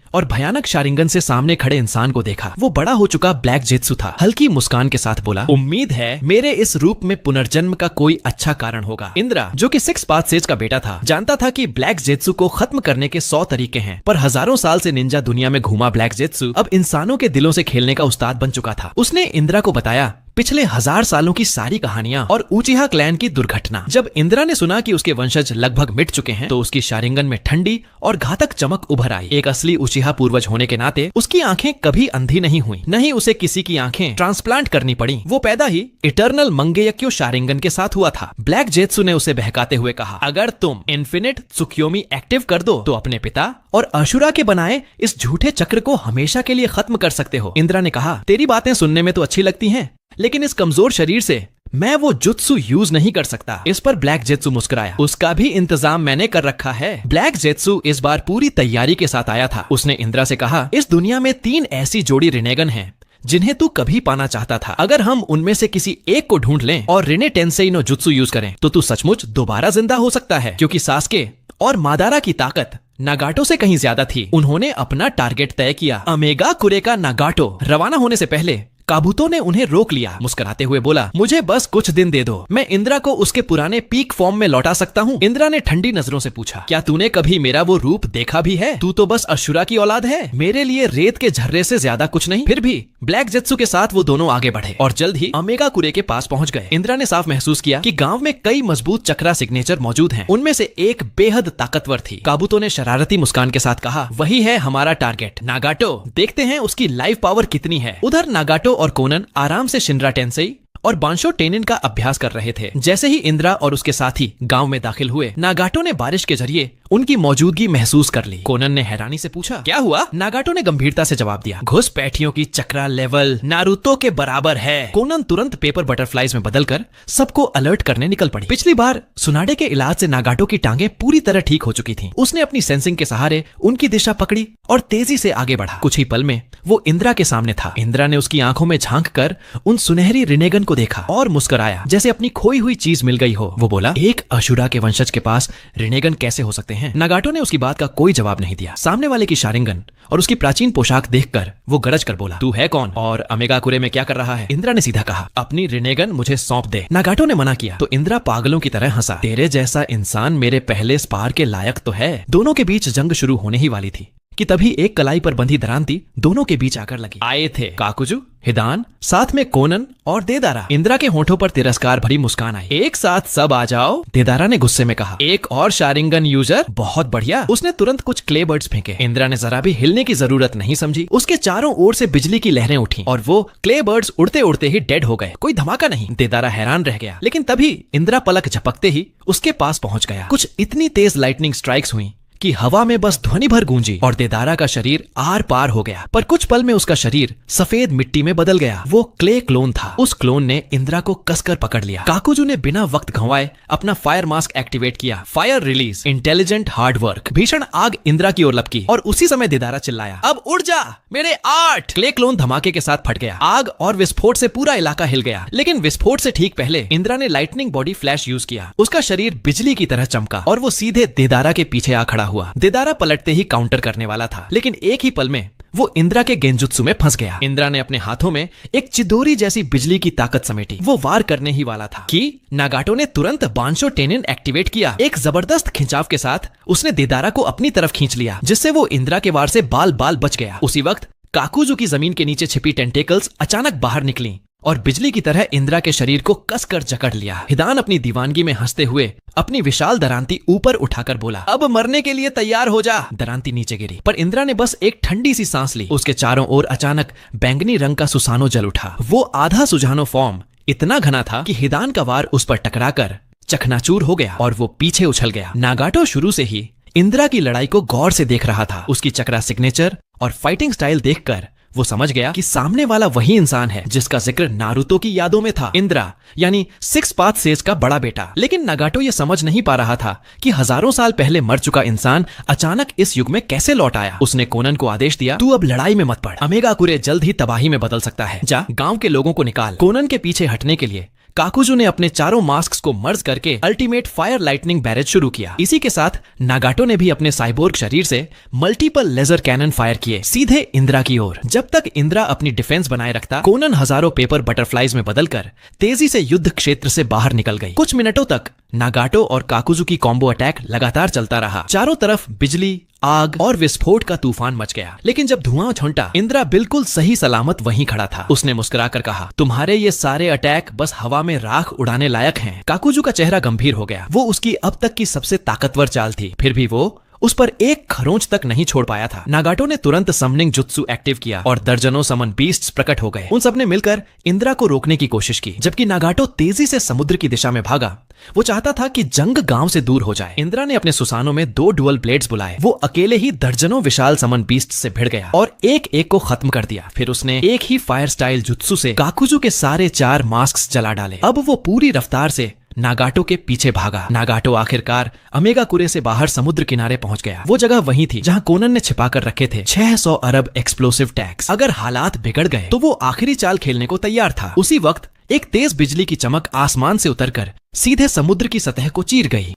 और भयानक शारिंगन से सामने खड़े इंसान को देखा। वो बड़ा हो चुका ब्लैक जेत्सु था। हल्की मुस्कान के साथ बोला, उम्मीद है मेरे इस रूप में पुनर्जन्म का कोई अच्छा कारण होगा। इंद्रा, जो कि सिक्स पाथ सेज का बेटा था, जानता था कि ब्लैक जेत्सु को खत्म करने के 100 तरीके हैं, पर हजारों साल से निंजा दुनिया में घूमा ब्लैक जेत्सु अब इंसानों के दिलों से खेलने का उस्ताद बन चुका था। उसने इंद्रा को बताया पिछले 1000 सालों की सारी कहानियां और उचिहा क्लैन की दुर्घटना। जब इंद्रा ने सुना कि उसके वंशज लगभग मिट चुके हैं, तो उसकी शारिंगन में ठंडी और घातक चमक उभर आई। एक असली उचिहा पूर्वज होने के नाते उसकी आंखें कभी अंधी नहीं हुई, न ही उसे किसी की आंखें ट्रांसप्लांट करनी पड़ी। वो पैदा ही इटर्नल मंगेयक्यो शारिंगन के साथ हुआ था। ब्लैक जेत्सु ने उसे बहकाते हुए कहा, अगर तुम इन्फिनिट त्सुकियोमी एक्टिव कर दो तो अपने पिता और अशुरा के बनाए इस झूठे चक्र को हमेशा के लिए खत्म कर सकते हो। इंद्रा ने कहा, तेरी बातें सुनने में तो अच्छी लगती हैं, लेकिन इस कमजोर शरीर से मैं वो जुत्सु यूज नहीं कर सकता। इस पर ब्लैक जेत्सु मुस्कुराया, उसका भी इंतजाम मैंने कर रखा है। ब्लैक जेत्सु इस बार पूरी तैयारी के साथ आया था। उसने इंद्रा से कहा, इस दुनिया में 3 ऐसी जोड़ी रिनेगन हैं जिन्हें तू कभी पाना चाहता था। अगर हम उनमें से किसी एक को ढूंढ लें और रिने टेंसेई नो जुत्सु यूज करें तो तू सचमुच दोबारा जिंदा हो सकता है। क्योंकि सास्के और मादारा की ताकत नागाटो से कहीं ज्यादा थी। उन्होंने अपना टारगेट तय किया। अमेगा कुरेका नागाटो रवाना होने से पहले काबूतो ने उन्हें रोक लिया। मुस्कुराते हुए बोला, मुझे बस कुछ दिन दे दो, मैं इंद्रा को उसके पुराने पीक फॉर्म में लौटा सकता हूँ। इंद्रा ने ठंडी नजरों से पूछा, क्या तूने कभी मेरा वो रूप देखा भी है? तू तो बस अशुरा की औलाद है, मेरे लिए रेत के झर्रे से ज्यादा कुछ नहीं। फिर भी ब्लैक जेत्सु के साथ वो दोनों आगे बढ़े और जल्द ही अमेगा कुरे के पास पहुंच गए। इंद्रा ने साफ महसूस किया कि गांव में कई मजबूत चक्रा सिग्नेचर मौजूद हैं। उनमें से एक बेहद ताकतवर थी। काबूतो ने शरारती मुस्कान के साथ कहा, वही है हमारा टारगेट नागाटो, देखते हैं उसकी लाइफ पावर कितनी है। उधर नागाटो और कोनन आराम से शिनरा टेंसेई और बांशो टेनिन का अभ्यास कर रहे थे। जैसे ही इंद्रा और उसके साथी गांव में दाखिल हुए, नागाटो ने बारिश के जरिए उनकी मौजूदगी महसूस कर ली। कोनन ने हैरानी से पूछा, क्या हुआ? नागाटो ने गंभीरता से जवाब दिया, घुसपैठियों की चक्रा लेवल नारुतो के बराबर है। कोनन तुरंत पेपर बटरफ्लाइज में बदलकर सबको अलर्ट करने निकल पड़ी। पिछली बार सुनाडे के इलाज से नागाटो की टांगें पूरी तरह ठीक हो चुकी थीं। उसने अपनी सेंसिंग के सहारे उनकी दिशा पकड़ी और तेजी से आगे बढ़ा। कुछ ही पल में वो इंद्रा के सामने था। इंद्रा ने उसकी आंखों में झांक कर उन सुनहरी रिनेगन को देखा और मुस्कुराया, जैसे अपनी खोई हुई चीज मिल गई हो। वो बोला, एक अशुरा के वंशज के पास रिनेगन कैसे हो सकते हैं? नागाटो ने उसकी बात का कोई जवाब नहीं दिया। सामने वाले की शारिंगन और उसकी प्राचीन पोशाक देखकर वो गरज कर बोला, तू है कौन और अमेगा कुरे में क्या कर रहा है? इंद्रा ने सीधा कहा, अपनी रिनेगन मुझे सौंप दे। नागाटो ने मना किया तो इंद्रा पागलों की तरह हंसा, तेरे जैसा इंसान मेरे पहले स्पार के लायक तो है। दोनों के बीच जंग शुरू होने ही वाली थी कि तभी एक कलाई पर बंधी दरांती दोनों के बीच आकर लगी। आए थे काकुजू, हिदान, साथ में कोनन और देदारा। इंद्रा के होठों पर तिरस्कार भरी मुस्कान आई। एक साथ सब आ जाओ, देदारा ने गुस्से में कहा। एक और शारिंगन यूजर, बहुत बढ़िया। उसने तुरंत कुछ क्ले बर्ड्स फेंके। इंद्रा ने जरा भी हिलने की जरूरत नहीं समझी। उसके चारों ओर से बिजली की लहरें उठी और वो क्ले बर्ड्स उड़ते उड़ते ही डेड हो गए। कोई धमाका नहीं। देदारा हैरान रह गया, लेकिन तभी इंद्रा पलक झपकते ही उसके पास पहुंच गया। कुछ इतनी तेज लाइटनिंग स्ट्राइक्स हुई कि हवा में बस ध्वनि भर गूंजी और देदारा का शरीर आर पार हो गया। पर कुछ पल में उसका शरीर सफेद मिट्टी में बदल गया। वो क्ले क्लोन था। उस क्लोन ने इंद्रा को कसकर पकड़ लिया। काकुजू ने बिना वक्त गंवाए अपना फायर मास्क एक्टिवेट किया। Fire release, intelligent hard work. भीषण आग इंद्रा की ओर लपकी और उसी समय देदारा चिल्लाया, अब उड़ जा मेरे आर्ट। क्ले क्लोन धमाके के साथ फट गया। आग और विस्फोट से पूरा इलाका हिल गया। लेकिन विस्फोट से ठीक पहले इंद्रा ने लाइटनिंग बॉडी फ्लैश यूज किया। उसका शरीर बिजली की तरह चमका और वो सीधे देदारा के पीछे आ खड़ा हुआ। देदारा पलटते ही काउंटर करने वाला था, लेकिन एक ही पल में वो इंद्रा के गेंजुत्सु में फंस गया। इंद्रा ने अपने हाथों में एक चिदोरी जैसी बिजली की ताकत समेटी। वो वार करने ही वाला था कि नागाटो ने तुरंत बांशो टेनिन एक्टिवेट किया। एक जबरदस्त खिंचाव के साथ उसने देदारा को अपनी तरफ खींच लिया, जिससे वो इंद्रा के वार से बाल बाल बच गया। उसी वक्त काकुजू की जमीन के नीचे छिपी टेंटेकल्स अचानक बाहर निकली और बिजली की तरह इंद्रा के शरीर को कसकर जकड़ लिया। हिदान अपनी दीवानगी में हंसते हुए अपनी विशाल दरांती ऊपर उठाकर बोला, अब मरने के लिए तैयार हो जा। दरांती नीचे गिरी, पर इंद्रा ने बस एक ठंडी सी सांस ली। उसके चारों ओर अचानक बैंगनी रंग का सुसानो जल उठा। वो आधा सुजानो फॉर्म इतना घना था कि हिदान का वार उस पर टकराकर चकनाचूर हो गया और वो पीछे उछल गया। नागाटो शुरू से ही इंद्रा की लड़ाई को गौर से देख रहा था। उसकी चक्रा सिग्नेचर और फाइटिंग स्टाइल देखकर वो समझ गया कि सामने वाला वही इंसान है जिसका जिक्र नारुतो की यादों में था, इंद्रा यानी सिक्स पाथ सेज का बड़ा बेटा। लेकिन नागाटो ये समझ नहीं पा रहा था कि हजारों साल पहले मर चुका इंसान अचानक इस युग में कैसे लौट आया। उसने कोनन को आदेश दिया, तू अब लड़ाई में मत पड़, अमेगा कुरे जल्द ही तबाही में बदल सकता है। जा गांव के लोगों को निकाल। कोनन के पीछे हटने के लिए काकुजू ने अपने चारों मास्क को मर्ज करके अल्टीमेट फायर लाइटनिंग बैरेज शुरू किया। इसी के साथ नागाटो ने भी अपने साइबोर्ग शरीर से मल्टीपल लेजर कैनन फायर किए सीधे इंद्रा की ओर। जब तक इंद्रा अपनी डिफेंस बनाए रखता, कोनन हजारों पेपर बटरफ्लाइज में बदलकर तेजी से युद्ध क्षेत्र से बाहर निकल गई। कुछ मिनटों तक नागाटो और काकुजू की कॉम्बो अटैक लगातार चलता रहा। चारों तरफ बिजली, आग और विस्फोट का तूफान मच गया। लेकिन जब धुआं छंटा, इंद्रा बिल्कुल सही सलामत वहीं खड़ा था। उसने मुस्कुराकर कहा, तुम्हारे ये सारे अटैक बस हवा में राख उड़ाने लायक हैं। काकुजू का चेहरा गंभीर हो गया। वो उसकी अब तक की सबसे ताकतवर चाल थी, फिर भी वो उस पर एक खरोंच तक नहीं छोड़ पाया था। नागाटो ने तुरंत समनिंग जुत्सु एक्टिव किया और दर्जनों समन बीस्ट्स प्रकट हो गए। उन सबने मिलकर इंद्रा को रोकने की कोशिश की। जबकि नागाटो तेजी से समुद्र की दिशा में भागा। वो चाहता था कि जंग गांव से दूर हो जाए। इंद्रा ने अपने सुसानों में 2 डुअल ब्लेड्स बुलाए। वो अकेले ही दर्जनों विशाल समन बीस्ट से भिड़ गया और एक एक को खत्म कर दिया। फिर उसने एक ही फायर स्टाइल जुत्सु से काकुजू के सारे 4 मास्क जला डाले। अब वो पूरी रफ्तार से नागाटो के पीछे भागा। नागाटो आखिरकार अमेगा कुरे से बाहर समुद्र किनारे पहुंच गया। वो जगह वही थी जहां कोनन ने छिपा कर रखे थे 600 अरब एक्सप्लोसिव टैग्स। अगर हालात बिगड़ गए तो वो आखिरी चाल खेलने को तैयार था। उसी वक्त एक तेज बिजली की चमक आसमान से उतरकर सीधे समुद्र की सतह को चीर गई।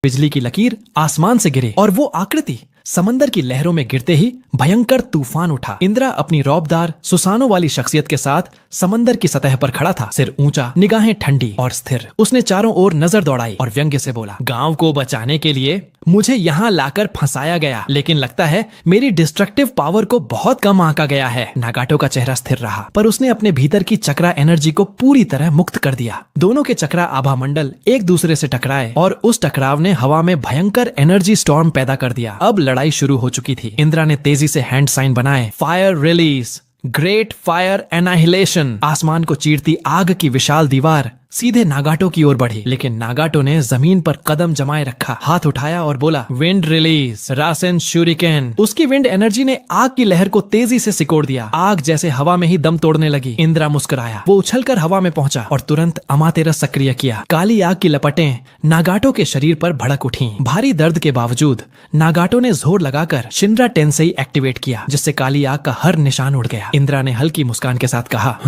बिजली की लकीर आसमान से गिरे और वो आकृति समंदर की लहरों में गिरते ही भयंकर तूफान उठा। इंद्रा अपनी रौबदार सुसानों वाली शख्सियत के साथ समंदर की सतह पर खड़ा था, सिर ऊंचा, निगाहें ठंडी और स्थिर। उसने चारों ओर नजर दौड़ाई और व्यंग्य से बोला, गांव को बचाने के लिए मुझे यहाँ लाकर फंसाया गया, लेकिन लगता है मेरी डिस्ट्रक्टिव पावर को बहुत कम आंका गया है। नागाटो का चेहरा स्थिर रहा, पर उसने अपने भीतर की चक्रा एनर्जी को पूरी तरह मुक्त कर दिया। दोनों के चक्रा आभा मंडल एक दूसरे से टकराए और उस टकराव ने हवा में भयंकर एनर्जी स्टॉर्म पैदा कर दिया। अब लड़ाई शुरू हो चुकी थी। इंद्रा ने तेजी से हैंड साइन बनाए, fire release, great fire annihilation. आसमान को चीरती आग की विशाल दीवार सीधे नागाटो की ओर बढ़ी, लेकिन नागाटो ने जमीन पर कदम जमाए रखा, हाथ उठाया और बोला, विंड रिलीज, रासेन शूरिकेन। उसकी विंड एनर्जी ने आग की लहर को तेजी से सिकोड़ दिया। आग जैसे हवा में ही दम तोड़ने लगी। इंद्रा मुस्कुराया। वो उछलकर हवा में पहुंचा और तुरंत अमातेरस सक्रिय किया। काली आग की लपटें नागाटो के शरीर पर भड़क उठी। भारी दर्द के बावजूद नागाटो ने जोर लगाकर शिनरा टेंसेई एक्टिवेट किया, जिससे काली आग का हर निशान उड़ गया। इंद्रा ने हल्की मुस्कान के साथ कहा,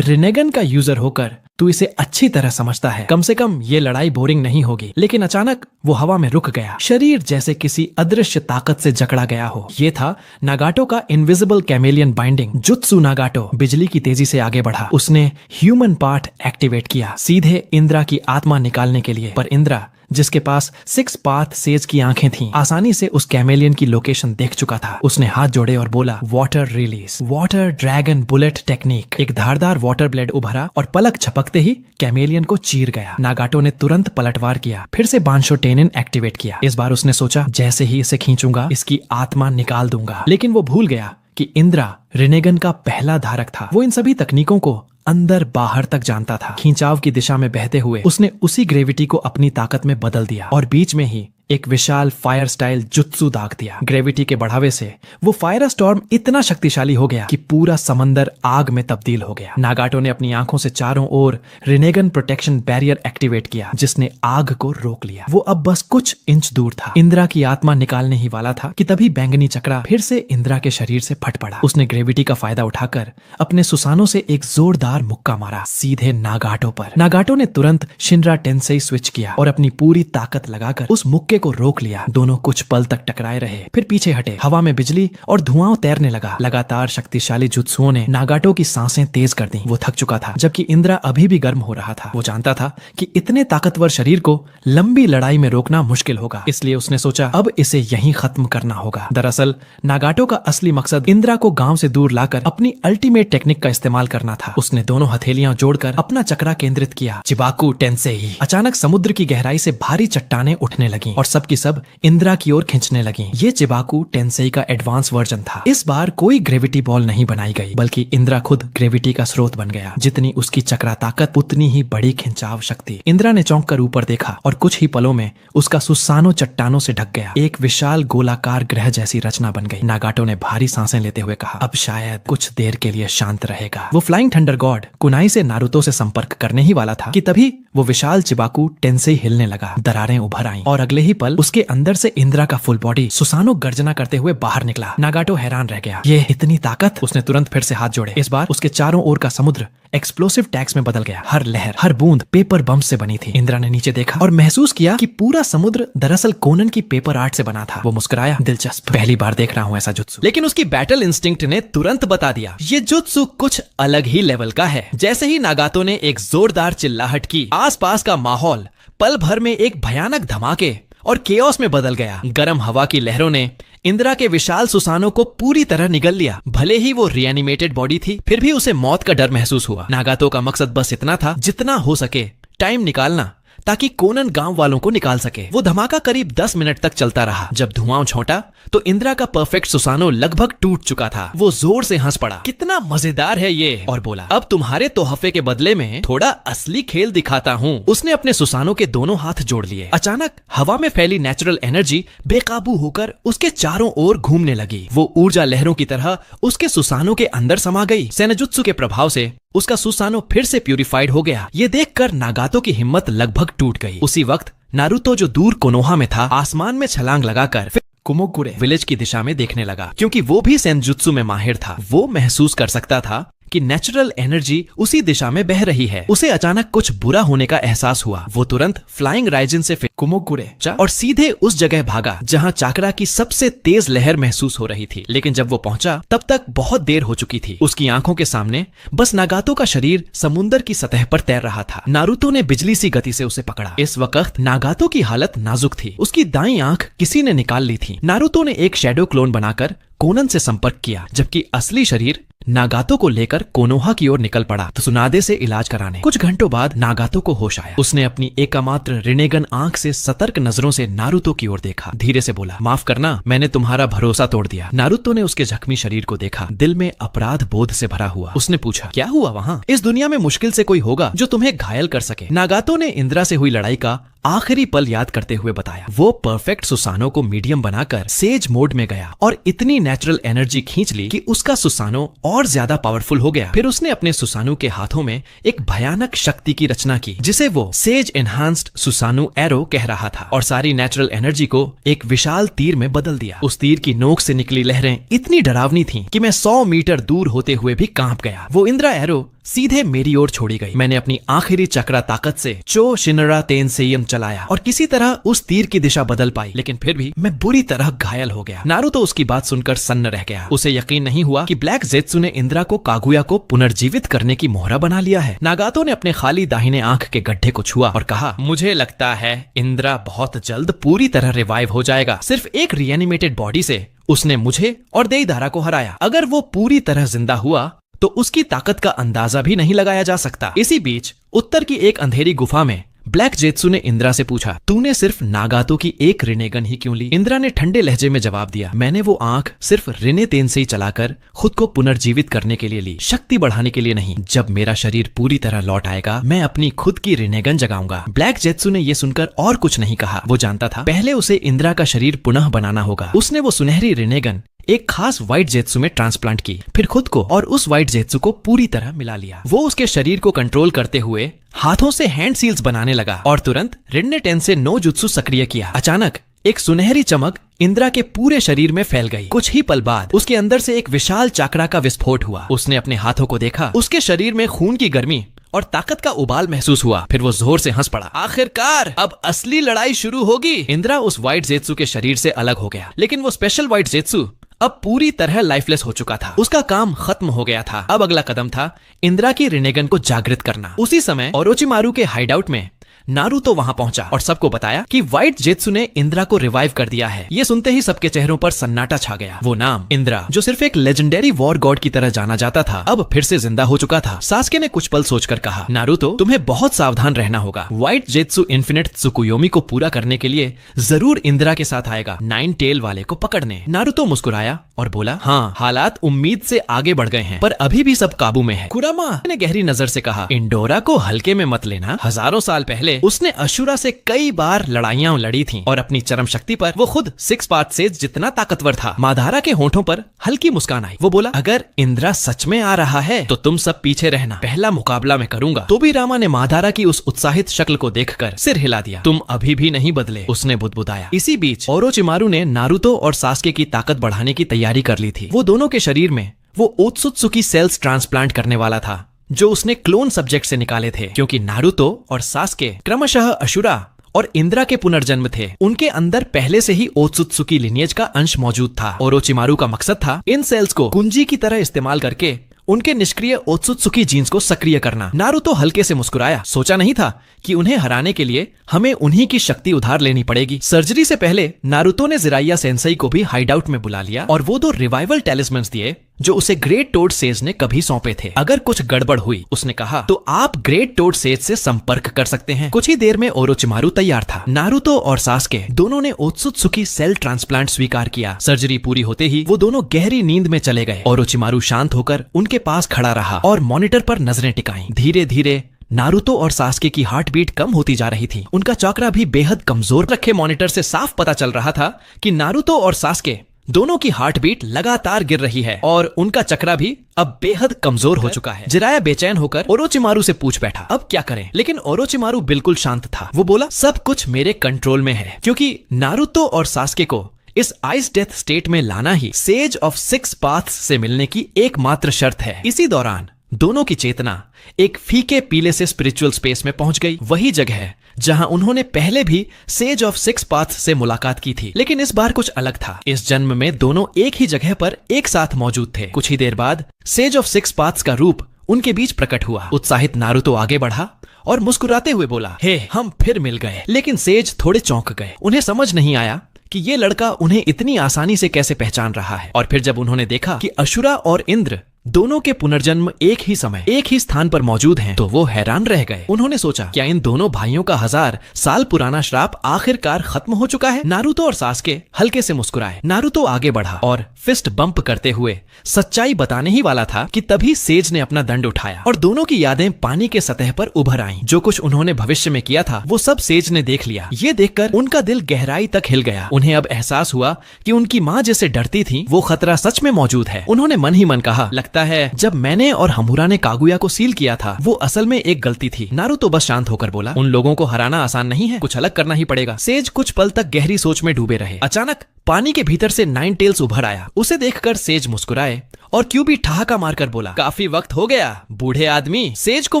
रिनेगन का यूजर होकर तू इसे अच्छी तरह समझता है। कम से कम ये लड़ाई बोरिंग नहीं होगी। लेकिन अचानक वो हवा में रुक गया, शरीर जैसे किसी अदृश्य ताकत से जकड़ा गया हो। ये था नागाटो का इनविजिबल कैमेलियन बाइंडिंग जुत्सु। नागाटो बिजली की तेजी से आगे बढ़ा। उसने ह्यूमन पार्ट एक्टिवेट किया, सीधे इंद्रा की आत्मा निकालने के लिए। पर इंद्रा, जिसके पास 6 पाथ सेज की आंखें थीं, आसानी से उस कैमेलियन की लोकेशन देख चुका था। उसने हाथ जोड़े और बोला, water release, water dragon bullet technique. एक धारदार वाटर ब्लेड उभरा और पलक झपकते ही कैमेलियन को चीर गया। नागाटो ने तुरंत पलटवार किया, फिर से बांशो टेनिन एक्टिवेट किया। इस बार उसने सोचा, जैसे ही इसे खींचूंगा इसकी आत्मा निकाल दूंगा। लेकिन वो भूल गया कि इंद्रा रिनेगन का पहला धारक था। वो इन सभी तकनीकों को अंदर बाहर तक जानता था। खींचाव की दिशा में बहते हुए उसने उसी ग्रेविटी को अपनी ताकत में बदल दिया और बीच में ही एक विशाल फायर स्टाइल जुत्सु दाग दिया। ग्रेविटी के बढ़ावे से वो फायर स्टॉर्म इतना शक्तिशाली हो गया कि पूरा समंदर आग में तब्दील हो गया। नागाटो ने अपनी आंखों से चारों ओर रिनेगन प्रोटेक्शन बैरियर एक्टिवेट किया, जिसने आग को रोक लिया। वो अब बस कुछ इंच दूर था। इंद्रा की आत्मा निकालने ही वाला था कि तभी बैंगनी चक्रा फिर से इंद्रा के शरीर से फट पड़ा। उसने ग्रेविटी का फायदा उठाकर अपने सुसानों से एक जोरदार मुक्का मारा, सीधे नागाटो पर। नागाटो ने तुरंत शिनरा टेंसेई स्विच किया और अपनी पूरी ताकत लगाकर उस मुक्के को रोक लिया। दोनों कुछ पल तक टकराए रहे, फिर पीछे हटे। हवा में बिजली और धुआं तैरने लगा। लगातार शक्तिशाली जुत्सुओं ने नागाटो की सांसें तेज कर दी। वो थक चुका था, जबकि इंद्रा अभी भी गर्म हो रहा था। वो जानता था कि इतने ताकतवर शरीर को लंबी लड़ाई में रोकना मुश्किल होगा, इसलिए उसने सोचा अब इसे यहीं खत्म करना होगा। दरअसल नागाटो का असली मकसद इंद्रा को गांव से दूर लाकर अपनी अल्टीमेट टेक्निक का इस्तेमाल करना था। उसने दोनों हथेलियां जोड़कर अपना चक्रा केंद्रित किया। चिबाकू टेंसेई। अचानक समुद्र की गहराई से भारी चट्टानें उठने लगीं और सब की सब इंद्रा की ओर खींचने लगी। ये चिबाकू टेंसेई का एडवांस वर्जन था। इस बार कोई ग्रेविटी बॉल नहीं बनाई गई, बल्कि इंद्रा खुद ग्रेविटी का स्रोत बन गया। जितनी उसकी चक्रा ताकत, उतनी ही बड़ी खिंचाव शक्ति। इंद्रा ने चौंक कर ऊपर देखा और कुछ ही पलों में उसका सुसानो चट्टानों से ढक गया। एक विशाल गोलाकार ग्रह जैसी रचना बन गई। नागाटो ने भारी सांसें लेते हुए कहा, अब शायद कुछ देर के लिए शांत रहेगा। वो फ्लाइंग थंडर गॉड कुनाई से नारुतो से संपर्क करने ही वाला था कि तभी वो विशाल चिबाकू टेंसेई हिलने लगा। दरारें उभर आईं और अगले ही पल उसके अंदर से इंद्रा का फुल बॉडी सुसानो गर्जना करते हुए बाहर निकला। नागाटो हैरान रह गया, ये इतनी ताकत। उसने तुरंत फिर से हाथ जोड़े। इस बार उसके चारों ओर का समुद्र एक्सप्लोसिव टैग्स में बदल गया। हर लहर, हर बूंद पेपर बम से बनी थी। इंद्रा ने नीचे देखा और महसूस किया कि पूरा समुद्र दरअसल कोनन की पेपर आर्ट से बना था। वो मुस्कुराया, दिलचस्प, पहली बार देख रहा हूँ ऐसा जुत्सु। लेकिन उसकी बैटल इंस्टिंक्ट ने तुरंत बता दिया, ये जुत्सु कुछ अलग ही लेवल का है। जैसे ही नागातो ने एक जोरदार चिल्लाहट की, आसपास का माहौल पल भर में एक भयानक धमाके और केओस में बदल गया। गर्म हवा की लहरों ने इंद्रा के विशाल सुसानो को पूरी तरह निगल लिया। भले ही वो रिएनिमेटेड बॉडी थी, फिर भी उसे मौत का डर महसूस हुआ। नागातो का मकसद बस इतना था, जितना हो सके टाइम निकालना, ताकि कोनन गांव वालों को निकाल सके। वो धमाका करीब 10 मिनट तक चलता रहा। जब धुआं छौंटा तो इंद्रा का परफेक्ट सुसानो लगभग टूट चुका था। वो जोर से हंस पड़ा, कितना मजेदार है ये, और बोला, अब तुम्हारे तोहफे के बदले में थोड़ा असली खेल दिखाता हूँ। उसने अपने सुसानो के दोनों हाथ जोड़ लिए। अचानक हवा में फैली नेचुरल एनर्जी बेकाबू होकर उसके चारों ओर घूमने लगी। वो ऊर्जा लहरों की तरह उसके सुसानो के अंदर समा गई। सेनजुत्सु के प्रभाव से उसका सुसानो फिर से प्यूरिफाइड हो गया। ये देखकर नागातो की हिम्मत लगभग टूट गई। उसी वक्त नारुतो, जो दूर कोनोहा में था, आसमान में छलांग लगाकर फिर कुमोकुरे विलेज की दिशा में देखने लगा। क्योंकि वो भी सेनजुत्सु में माहिर था, वो महसूस कर सकता था कि नेचुरल एनर्जी उसी दिशा में बह रही है। उसे अचानक कुछ बुरा होने का एहसास हुआ। वो तुरंत फ्लाइंग राइजिन से कुमोकुरे और सीधे उस जगह भागा जहां चाकरा की सबसे तेज लहर महसूस हो रही थी। लेकिन जब वो पहुंचा तब तक बहुत देर हो चुकी थी। उसकी आंखों के सामने बस नागातो का शरीर समुंदर की सतह पर तैर रहा था। नारुतो ने बिजली सी गति से उसे पकड़ा। इस वक्त नागातो की हालत नाजुक थी। उसकी दाईं आंख किसी ने निकाल ली थी। नारुतो ने एक शैडो क्लोन बनाकर कोनन से संपर्क किया, जबकि असली शरीर नागातो को लेकर कोनोहा की ओर निकल पड़ा तो सुनादे से इलाज कराने। कुछ घंटों बाद नागातो को होश आया। उसने अपनी एकमात्र रिनेगन आंख से सतर्क नजरों से नारुतो की ओर देखा। धीरे से बोला, माफ करना, मैंने तुम्हारा भरोसा तोड़ दिया। नारुतो ने उसके जख्मी शरीर को देखा, दिल में अपराध बोध से भरा हुआ। उसने पूछा, क्या हुआ वहाँ? इस दुनिया में मुश्किल से कोई होगा जो तुम्हें घायल कर सके। नागातो ने इंद्रा से हुई लड़ाई का आखिरी पल याद करते हुए बताया। वो परफेक्ट सुसानो को मीडियम बनाकर सेज मोड में गया और इतनी नेचुरल एनर्जी खींच ली कि उसका सुसानो और ज्यादा पावरफुल हो गया। फिर उसने अपने सुसानो के हाथों में एक भयानक शक्ति की रचना की, जिसे वो सेज एनहांस्ड सुसानो एरो कह रहा था, और सारी नेचुरल एनर्जी को एक विशाल तीर में बदल दिया। उस तीर की नोक से निकली लहरें इतनी डरावनी थीं कि मैं 100 मीटर दूर होते हुए भी कांप गया। वो इंद्रा एरो सीधे मेरी ओर छोड़ी गई। मैंने अपनी आखिरी चक्रा ताकत से चो शिनरा तेनसेयम चलाया और किसी तरह उस तीर की दिशा बदल पाई, लेकिन फिर भी मैं बुरी तरह घायल हो गया। नारुतो उसकी बात सुनकर सन्न रह गया। उसे यकीन नहीं हुआ कि ब्लैक जेत्सु ने इंद्रा को कागुया को पुनर्जीवित करने की मोहरा बना लिया है। नागातो ने अपने खाली दाहिने आंख के गड्ढे को छुआ और कहा, मुझे लगता है इंद्रा बहुत जल्द पूरी तरह रिवाइव हो जाएगा। सिर्फ एक रिएनिमेटेड बॉडी से उसने मुझे और देईदारा को हराया। अगर वो पूरी तरह जिंदा हुआ तो उसकी ताकत का अंदाजा भी नहीं लगाया जा सकता। इसी बीच उत्तर की एक अंधेरी गुफा में ब्लैक जेत्सु ने इंद्रा से पूछा, तूने सिर्फ नागातो की एक रिनेगन ही क्यों ली? इंद्रा ने ठंडे लहजे में जवाब दिया, मैंने वो आंख सिर्फ रिने तेन से ही चलाकर खुद को पुनर्जीवित करने के लिए ली, शक्ति बढ़ाने के लिए नहीं। जब मेरा शरीर पूरी तरह लौट आएगा मैं अपनी खुद की रिनेगन जगाऊंगा। ब्लैक जेत्सु ने यह सुनकर और कुछ नहीं कहा। वो जानता था पहले उसे इंद्रा का शरीर पुनः बनाना होगा। उसने वो सुनहरी रिनेगन एक खास व्हाइट जेत्सु में ट्रांसप्लांट की, फिर खुद को और उस व्हाइट जेत्सु को पूरी तरह मिला लिया। वो उसके शरीर को कंट्रोल करते हुए हाथों से हैंड सील्स बनाने लगा और तुरंत रिन्ने टेन से नो जुत्सु सक्रिय किया। अचानक एक सुनहरी चमक इंद्रा के पूरे शरीर में फैल गई। कुछ ही पल बाद उसके अंदर से एक विशाल चाकरा का विस्फोट हुआ। उसने अपने हाथों को देखा, उसके शरीर में खून की गर्मी और ताकत का उबाल महसूस हुआ। फिर वो जोर से हंस पड़ा, आखिरकार अब असली लड़ाई शुरू होगी। इंद्रा उस व्हाइट जेत्सु के शरीर से अलग हो गया, लेकिन वो स्पेशल व्हाइट जेत्सु अब पूरी तरह लाइफलेस हो चुका था। उसका काम खत्म हो गया था। अब अगला कदम था इंद्रा की रिनेगन को जागृत करना। उसी समय ओरोचिमारू के हाइडआउट में नारुतो वहां पहुंचा और सबको बताया कि व्हाइट जेत्सु ने इंद्रा को रिवाइव कर दिया है। ये सुनते ही सबके चेहरों पर सन्नाटा छा गया। वो नाम इंद्रा, जो सिर्फ एक लेजेंडरी वॉर गॉड की तरह जाना जाता था, अब फिर से जिंदा हो चुका था। सास्के ने कुछ पल सोचकर कहा, नारुतो तुम्हें बहुत सावधान रहना होगा। व्हाइट जेत्सु इन्फिनिट त्सुकुयोमी को पूरा करने के लिए जरूर इंद्रा के साथ आएगा, 9 टेल वाले को पकड़ने। नारुतो मुस्कुराया और बोला, हाँ हालात उम्मीद से आगे बढ़ गए हैं, पर अभी भी सब काबू में है। कुरामा ने गहरी नजर से कहा, इंडोरा को हल्के में मत लेना। हजारों साल पहले उसने अशुरा से कई बार लड़ाइयां लड़ी थी और अपनी चरम शक्ति पर वो खुद 6 पाथ सेज जितना ताकतवर था। माधारा के होठों पर हल्की मुस्कान आई। वो बोला, अगर इंद्रा सच में आ रहा है तो तुम सब पीछे रहना, पहला मुकाबला मैं करूंगा। तोबीरामा ने माधारा की उस उत्साहित शक्ल को देखकर सिर हिला दिया। तुम अभी भी नहीं बदले, उसने बुदबुदाया। इसी बीच ओरोचिमारू ने नारुतो और सास्के की ताकत बढ़ाने की तैयारी कर ली थी। वो दोनों के शरीर में वो ओत्सुत्सुकी सेल्स ट्रांसप्लांट करने वाला था जो उसने क्लोन सब्जेक्ट से निकाले थे, क्योंकि नारुतो और सास्के क्रमशः अशुरा और इंद्रा के पुनर्जन्म थे। उनके अंदर पहले से ही ओत्सुत्सुकी लिनियज का अंश मौजूद था। ओरोचिमारू का मकसद था इन सेल्स को कुंजी की तरह इस्तेमाल करके उनके निष्क्रिय ओत्सुत्सुकी जीन्स को सक्रिय करना। नारुतो हल्के से मुस्कुराया। सोचा नहीं था कि उन्हें हराने के लिए हमें उन्हीं की शक्ति उधार लेनी पड़ेगी। सर्जरी से पहले नारुतो ने जिराइया सेंसेई को भी हाइड आउट में बुला लिया और वो 2 रिवाइवल टेलिस्मन्स दिए जो उसे ग्रेट टोड सेज ने कभी सौंपे थे। अगर कुछ गड़बड़ हुई, उसने कहा, तो आप ग्रेट टोड सेज से संपर्क कर सकते हैं। कुछ ही देर में ओरोचिमारू तैयार था। नारुतो और सास्के दोनों ने ओत्सुत्सुकी सेल ट्रांसप्लांट स्वीकार किया। सर्जरी पूरी होते ही वो दोनों गहरी नींद में चले गए। ओरोचिमारू शांत होकर उनके पास खड़ा रहा और मॉनिटर पर नजरें टिकाईं। धीरे धीरे नारुतो और सास्के की हार्ट बीट कम होती जा रही थी। उनका चक्रा भी बेहद कमजोर। रखे मॉनिटर से साफ पता चल रहा था कि नारुतो और सास्के दोनों की हार्ट बीट लगातार गिर रही है और उनका चक्रा भी अब बेहद कमजोर हो चुका है। जिराया बेचैन होकर ओरोचिमारू से पूछ बैठा, अब क्या करें? लेकिन ओरोचिमारू बिल्कुल शांत था। वो बोला, सब कुछ मेरे कंट्रोल में है, क्योंकि नारुतो और सास्के को इस आइस डेथ स्टेट में लाना ही सेज ऑफ 6 पाथ्स से मिलने की एकमात्र शर्त है। इसी दौरान दोनों की चेतना एक फीके पीले से स्पिरिचुअल स्पेस में पहुंच गई। वही जगह है जहां उन्होंने पहले भी सेज ऑफ 6 पाथ्स से मुलाकात की थी, लेकिन इस बार कुछ अलग था। इस जन्म में दोनों एक ही जगह पर एक साथ मौजूद थे। कुछ ही देर बाद सेज ऑफ 6 पाथ्स का रूप उनके बीच प्रकट हुआ। उत्साहित नारुतो आगे बढ़ा और मुस्कुराते हुए बोला, हे, हम फिर मिल गए। लेकिन सेज थोड़े चौंक गए। उन्हें समझ नहीं आया कि ये लड़का उन्हें इतनी आसानी से कैसे पहचान रहा है। और फिर जब उन्होंने देखा कि अशुरा और इंद्र दोनों के पुनर्जन्म एक ही समय एक ही स्थान पर मौजूद हैं, तो वो हैरान रह गए। उन्होंने सोचा, क्या इन दोनों भाइयों का 1000 साल पुराना श्राप आखिरकार खत्म हो चुका है? नारुतो और सास्के हल्के से मुस्कुराए। नारुतो आगे बढ़ा और फिस्ट बम्प करते हुए सच्चाई बताने ही वाला था कि तभी सेज ने अपना दंड उठाया और दोनों की यादें पानी के सतह पर उभर आईं। जो कुछ उन्होंने भविष्य में किया था वो सब सेज ने देख लिया। ये देखकर उनका दिल गहराई तक हिल गया। उन्हें अब एहसास हुआ कि उनकी माँ जैसे डरती थी, वो खतरा सच में मौजूद है। उन्होंने मन ही मन कहा, लगता है जब मैंने और हमूरा ने कागुया को सील किया था वो असल में एक गलती थी। नारुतो बस शांत होकर बोला, उन लोगों को हराना आसान नहीं है, कुछ अलग करना ही पड़ेगा। सेज कुछ पल तक गहरी सोच में डूबे रहे। अचानक पानी के भीतर से 9 टेल्स उभर आया। उसे देखकर सेज मुस्कुराए और क्यूबी ठहाका मारकर बोला, काफी वक्त हो गया बूढ़े आदमी। सेज को